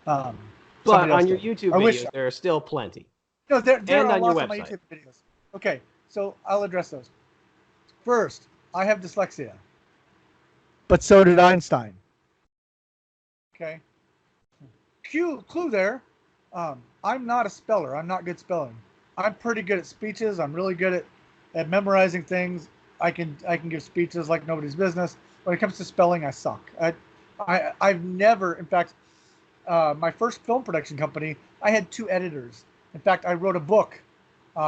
But on your YouTube videos, there are still plenty. No, there and are on your lots of my website. YouTube videos. Okay, so I'll address those. First, I have dyslexia. But so did Einstein. Okay. Clue there. I'm not a speller. I'm not good spelling. I'm pretty good at speeches. I'm really good at memorizing things. I can give speeches like nobody's business. When it comes to spelling, I suck. I've never, in fact, my first film production company, I had 2 editors. In fact, I wrote a book,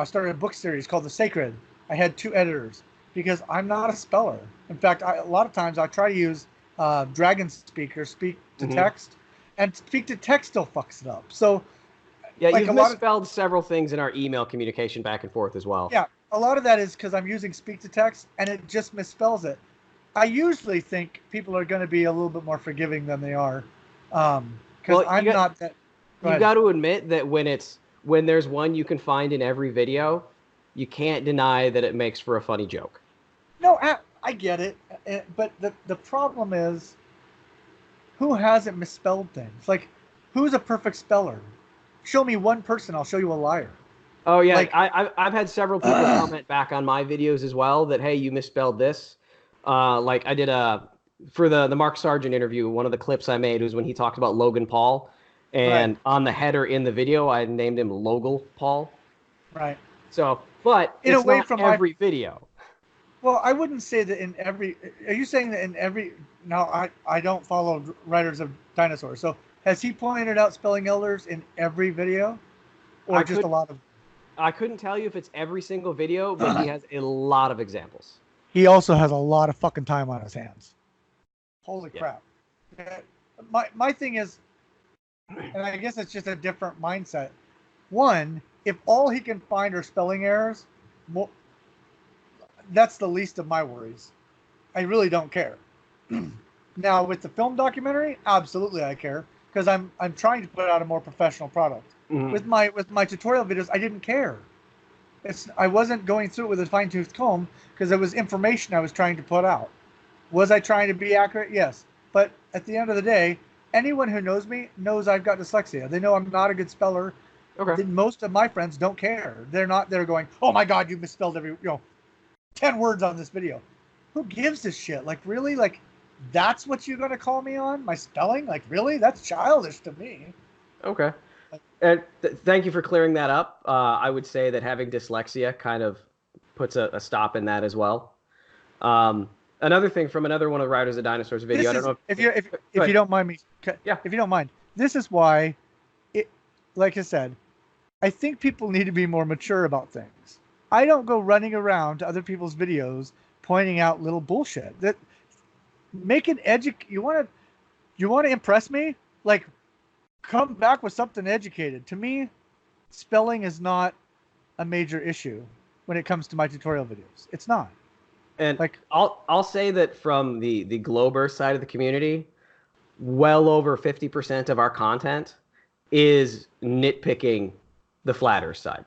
started a book series called The Sacred. I had 2 editors because I'm not a speller. In fact, a lot of times I try to use Dragon Speak or Speak to Text, and Speak to Text still fucks it up. So, yeah, you've misspelled several things in our email communication back and forth as well. Yeah, a lot of that is because I'm using Speak to Text, and it just misspells it. I usually think people are going to be a little bit more forgiving than they are, because I'm not that. You got to admit that when there's one you can find in every video, you can't deny that it makes for a funny joke. No, I get it, but the problem is, who hasn't misspelled things? Like, who's a perfect speller? Show me one person, I'll show you a liar. Oh yeah, like, I've had several people comment back on my videos as well that, hey, you misspelled this. Like I did for the Mark Sargent interview, one of the clips I made was when he talked about Logan Paul, and on the header in the video I named him Logal Paul. Right. So, but it's away not from every video. Well, I wouldn't say that in every. Are you saying that in every? No, I don't follow Riders of Dinosaurs. So has he pointed out spelling errors in every video, or just a lot of? I couldn't tell you if it's every single video, but he has a lot of examples. He also has a lot of fucking time on his hands. Holy crap! My thing is, and I guess it's just a different mindset. One, if all he can find are spelling errors, that's the least of my worries. I really don't care. Now with the film documentary, absolutely I care, because I'm trying to put out a more professional product. With my tutorial videos, I didn't care. I wasn't going through it with a fine-tooth comb because it was information I was trying to put out. Was I trying to be accurate? Yes. But at the end of the day, anyone who knows me knows I've got dyslexia. They know I'm not a good speller. Okay. Most of my friends don't care. They're not there going, oh my God, you misspelled 10 words on this video. Who gives a shit? Like, really? Like, that's what you're going to call me on? My spelling? Like, really? That's childish to me. Okay. And thank you for clearing that up. I would say that having dyslexia kind of puts a stop in that as well. Another thing from another one of the Riders of Dinosaurs video. I don't know if you don't mind me. Yeah. If you don't mind, this is why, like I said, I think people need to be more mature about things. I don't go running around to other people's videos pointing out little bullshit. That make an you want to impress me? Like, come back with something educated. To me, spelling is not a major issue when it comes to my tutorial videos. It's not. And Like, I'll say that from the Glober side of the community, well over 50% of our content is nitpicking the flat earth side.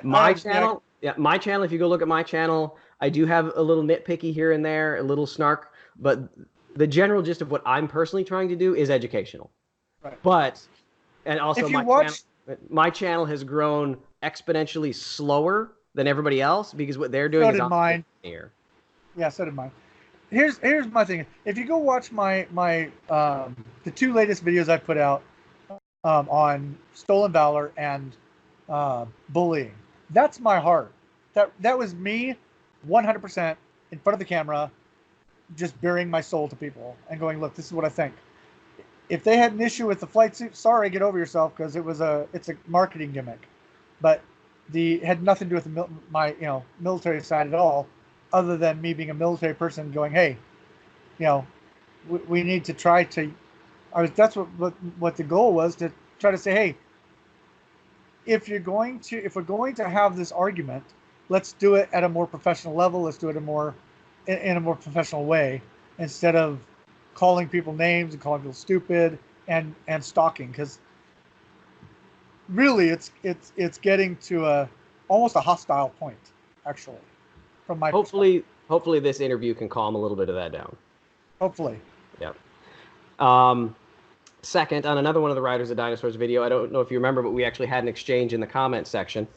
My channel, if you go look at my channel, I do have a little nitpicky here and there, a little snark, but the general gist of what I'm personally trying to do is educational. Right. But, and also if you watch, my channel has grown exponentially slower than everybody else because what they're doing so did mine. Here. Yeah, so did mine. Here's my thing. If you go watch my the 2 latest videos I put out on stolen valor and bullying, that's my heart. That was me 100% in front of the camera, just bearing my soul to people and going, look, this is what I think. If they had an issue with the flight suit, sorry, get over yourself, because it's a marketing gimmick. But had nothing to do with my military side at all, other than me being a military person going, hey, we need to try to. That's what the goal was, to try to say, hey, if we're going to have this argument, let's do it at a more professional level. Let's do it in a more professional way, instead of calling people names and calling people stupid and stalking, because really it's getting to almost a hostile point, actually, from my hopefully this interview can calm a little bit of that down. Hopefully. Yeah. Second, on another one of the Riders of Dinosaurs video, I don't know if you remember, but we actually had an exchange in the comment section.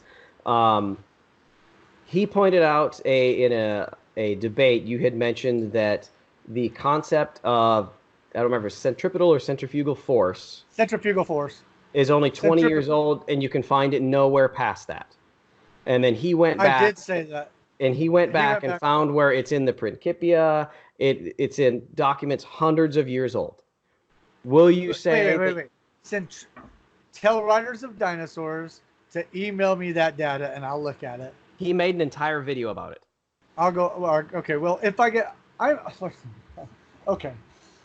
He pointed out in a debate, you had mentioned that the concept of, I don't remember, centripetal or centrifugal force. Centrifugal force. Is only 20 years old, and you can find it nowhere past that. And then he went back. I did say that. And he went back and found where it's in the Principia. It's in documents hundreds of years old. Will you say... Wait. Tell Riders of Dinosaurs to email me that data, and I'll look at it. He made an entire video about it. I'll go... Okay, well, if I get... Okay.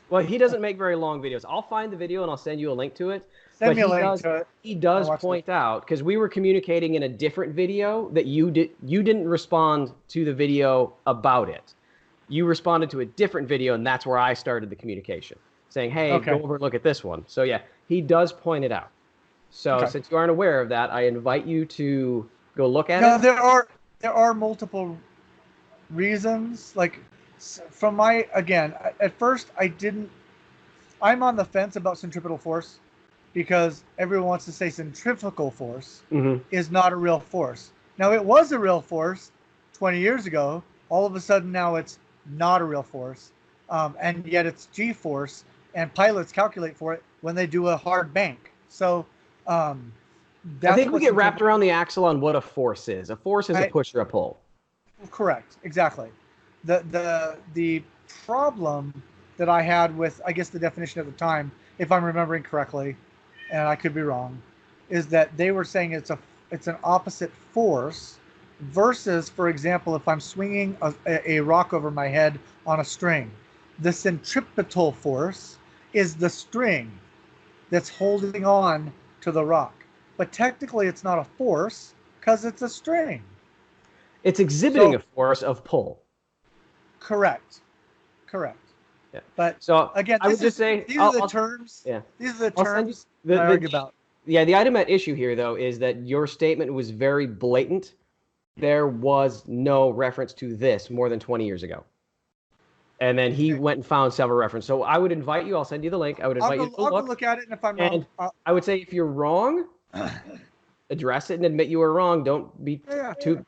Well, he doesn't make very long videos. I'll find the video, and I'll send you a link to it. Send me a link to it. He does point out, because we were communicating in a different video, that you didn't respond to the video about it. You responded to a different video, and that's where I started the communication, saying, hey, go over and look at this one. So, yeah, he does point it out. So, since you aren't aware of that, I invite you to go look at it. There are multiple reasons. Like, from at first, I'm on the fence about centripetal force, because everyone wants to say centrifugal force is not a real force. Now, it was a real force 20 years ago. All of a sudden, now it's not a real force. And yet it's G-force, and pilots calculate for it when they do a hard bank. So I think we get wrapped around the axle on what a force is. A force is a push or a pull. Correct. Exactly. The problem that I had with, I guess, the definition at the time, if I'm remembering correctly, and I could be wrong, is that they were saying it's an opposite force versus, for example, if I'm swinging a rock over my head on a string, the centripetal force is the string that's holding on to the rock. But technically it's not a force because it's a string. It's exhibiting a force of pull. Correct. Yeah. But so again, I would just say these are the terms that I argue about. Yeah, the item at issue here, though, is that your statement was very blatant. There was no reference to this more than 20 years ago. And then he went and found several references. So I would invite you. I'll send you the link. I would invite you to look at it, and if I'm wrong, I would say if you're wrong, address it and admit you were wrong. Don't be too.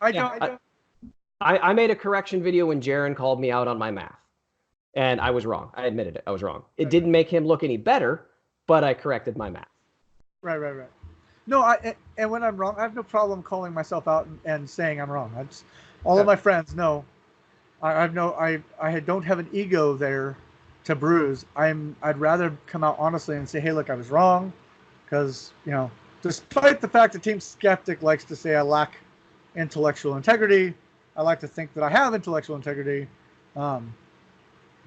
I made a correction video when Jaron called me out on my math, and I was wrong. I admitted it. I was wrong. It didn't make him look any better, but I corrected my math. Right. No, and when I'm wrong, I have no problem calling myself out and saying I'm wrong. All of my friends know. I don't have an ego there to bruise. I'd rather come out honestly and say, hey, look, I was wrong, because despite the fact that Team Skeptic likes to say I lack intellectual integrity, I like to think that I have intellectual integrity.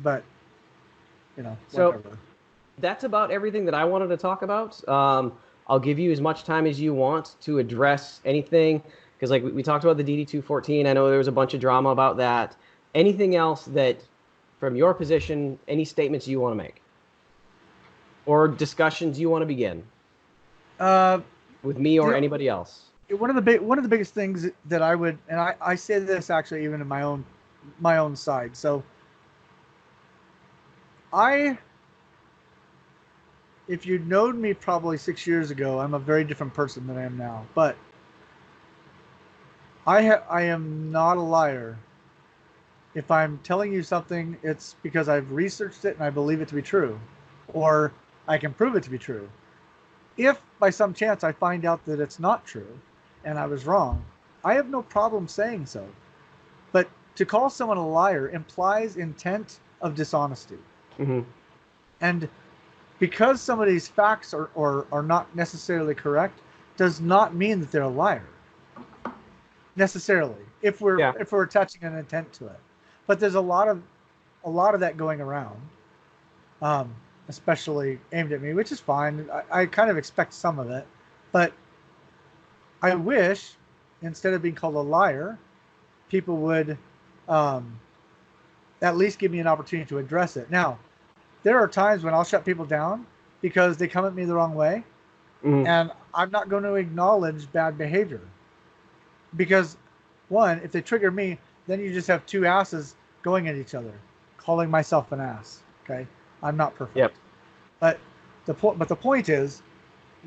but you know, So whatever. that's about everything that I wanted to talk about. I'll give you as much time as you want to address anything, because like we talked about the DD-214. I know there was a bunch of drama about that. Anything else that, from your position, any statements you want to make or discussions you want to begin Uh, with me or the- anybody else? one of the biggest things that I would, and I say this actually even in my own side. So if you'd known me probably 6 years ago, I'm a very different person than I am now. But I am not a liar. If I'm telling you something, it's because I've researched it and I believe it to be true, or I can prove it to be true. If by some chance I find out that it's not true and I was wrong, I have no problem saying so. But to call someone a liar implies intent of dishonesty. Mm-hmm. And because somebody's facts are not necessarily correct, does not mean that they're a liar necessarily, if we're attaching an intent to it. But there's a lot of that going around, especially aimed at me, which is fine. I kind of expect some of it, but I wish, instead of being called a liar, people would at least give me an opportunity to address it. Now, there are times when I'll shut people down because they come at me the wrong way, and I'm not going to acknowledge bad behavior. Because, one, if they trigger me, then you just have two asses going at each other, calling myself an ass. Okay, I'm not perfect. Yep. But the point is,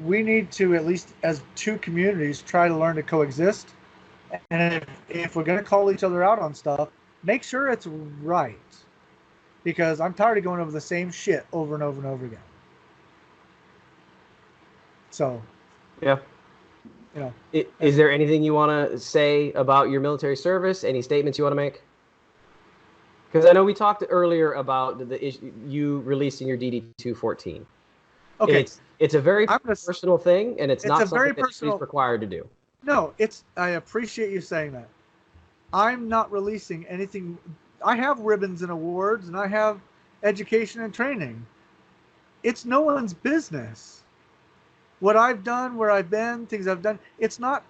we need to, at least as two communities, try to learn to coexist. And if we're going to call each other out on stuff, make sure it's right. Because I'm tired of going over the same shit over and over and over again. So, yeah. You know, is there anything you want to say about your military service? Any statements you want to make? Because I know we talked earlier about you releasing your DD-214. Okay. It's a very personal thing, and it's not something that she's required to do. No, I appreciate you saying that. I'm not releasing anything. I have ribbons and awards, and I have education and training. It's no one's business. What I've done, where I've been, things I've done, it's not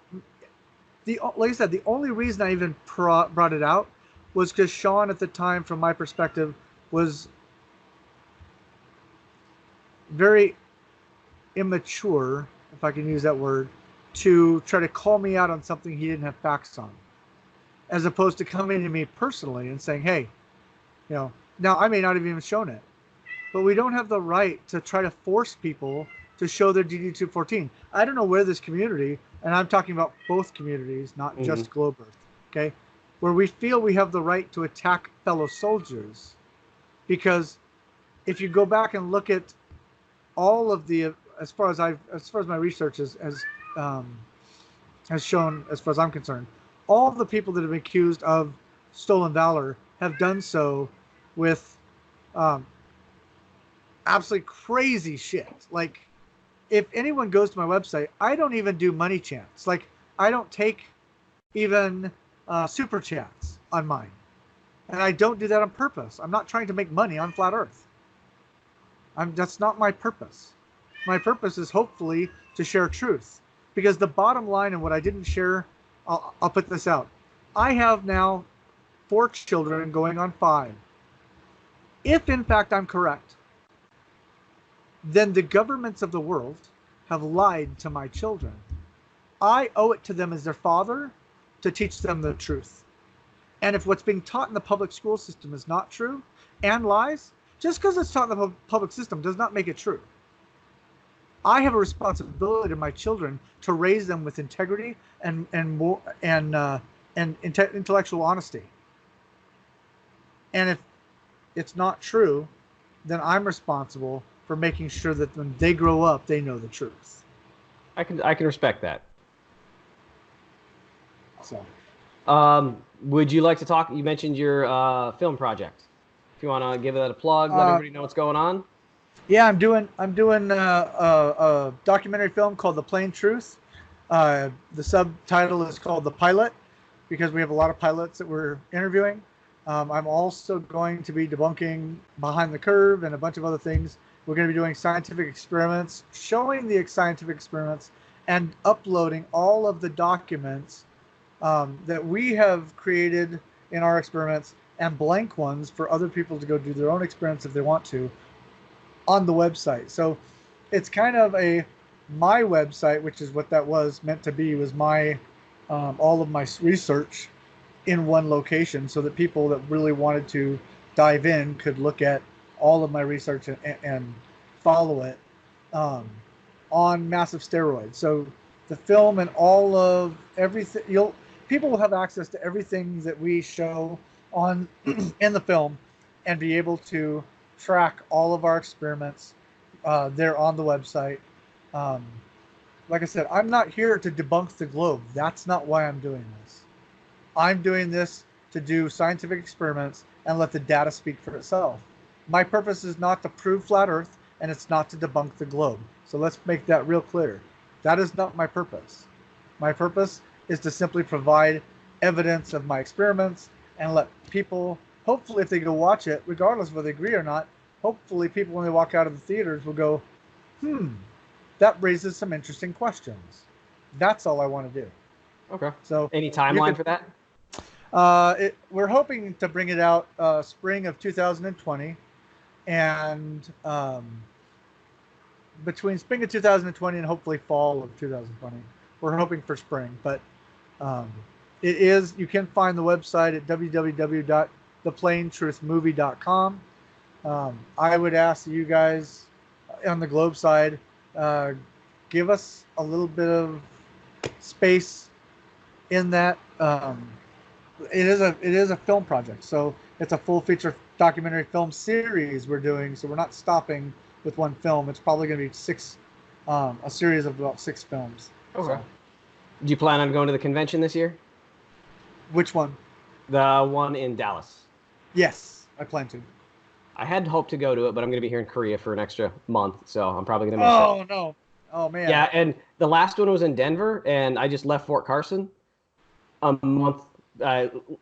like I said, the only reason I even brought it out was because Sean at the time, from my perspective, was very immature, if I can use that word, to try to call me out on something he didn't have facts on, as opposed to coming to me personally and saying, hey, you know, now I may not have even shown it, but we don't have the right to try to force people to show their DD-214. I don't know where this community, and I'm talking about both communities, not just Globe Earth, okay, where we feel we have the right to attack fellow soldiers. Because if you go back and look at all of the, as far as my research has shown, as far as I'm concerned, all the people that have been accused of stolen valor have done so with absolutely crazy shit. Like, if anyone goes to my website, I don't even do money chants. Like, I don't take even super chats on mine. And I don't do that on purpose. I'm not trying to make money on Flat Earth. That's not my purpose. My purpose is hopefully to share truth. Because the bottom line, and what I didn't share, I'll put this out. I have now 4 children going on 5. If in fact I'm correct, then the governments of the world have lied to my children. I owe it to them as their father to teach them the truth. And if what's being taught in the public school system is not true and lies, just because it's taught in the public system does not make it true. I have a responsibility to my children to raise them with integrity and intellectual honesty. And if it's not true, then I'm responsible for making sure that when they grow up, they know the truth. I can respect that. So, would you like to talk? You mentioned your film project. If you want to give that a plug, let everybody know what's going on. Yeah, I'm doing a documentary film called The Plain Truth. The subtitle is called The Pilot, because we have a lot of pilots that we're interviewing. I'm also going to be debunking behind the curve and a bunch of other things. We're going to be doing scientific experiments, showing the scientific experiments, and uploading all of the documents that we have created in our experiments and blank ones for other people to go do their own experiments if they want to on the website. So it's kind of my website, which is what that was meant to be, was my all of my research in one location, so that people that really wanted to dive in could look at all of my research and follow it on massive steroids. So the film and all of everything, people will have access to everything that we show on in the film and be able to track all of our experiments there on the website. Like I said, I'm not here to debunk the globe. That's not why I'm doing this. I'm doing this to do scientific experiments and let the data speak for itself. My purpose is not to prove flat Earth, and it's not to debunk the globe. So let's make that real clear. That is not my purpose. My purpose is to simply provide evidence of my experiments and let people, hopefully if they go watch it, regardless of whether they agree or not, hopefully people when they walk out of the theaters will go, that raises some interesting questions. That's all I want to do. Okay. So any timeline for that? We're hoping to bring it out spring of 2020, and between spring of 2020 and hopefully fall of 2020. We're hoping for spring, but you can find the website at www.theplaintruthmovie.com. I would ask you guys on the Globe side, give us a little bit of space in that. It is a film project, so it's a full feature documentary film series we're doing. So we're not stopping with one film. It's probably going to be a series of about 6 films. Okay. So, Do you plan on going to the convention this year? which one? The one in Dallas. Yes, I plan to. I had hoped to go to it, but I'm going to be here in Korea for an extra month, so I'm probably going to miss it. Oh no! Oh man. Yeah, and the last one was in Denver, and I just left Fort Carson a month,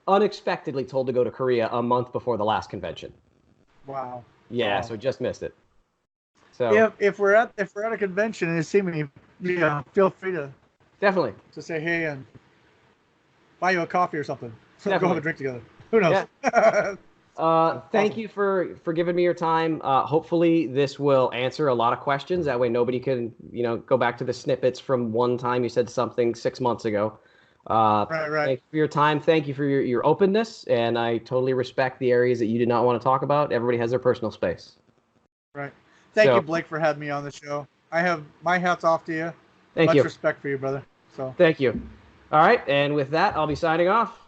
unexpectedly told to go to Korea a month before the last convention. Wow. Yeah, Wow. so just missed it. So If we're at a convention and you see me, feel free to definitely say hey and buy you a coffee or something. Go Definitely. have a drink together. Who knows? Yeah. Thank Awesome. you for giving me your time. Hopefully this will answer a lot of questions. That way nobody can, go back to the snippets from one time you said something 6 months ago. Right. Thank you for your time. Thank you for your openness. And I totally respect the areas that you did not want to talk about. Everybody has their personal space. Right. Thank you, Blake, for having me on the show. I have my hat's off to you. Thank Much you. respect for you, brother. So Thank you. All right. And with that, I'll be signing off.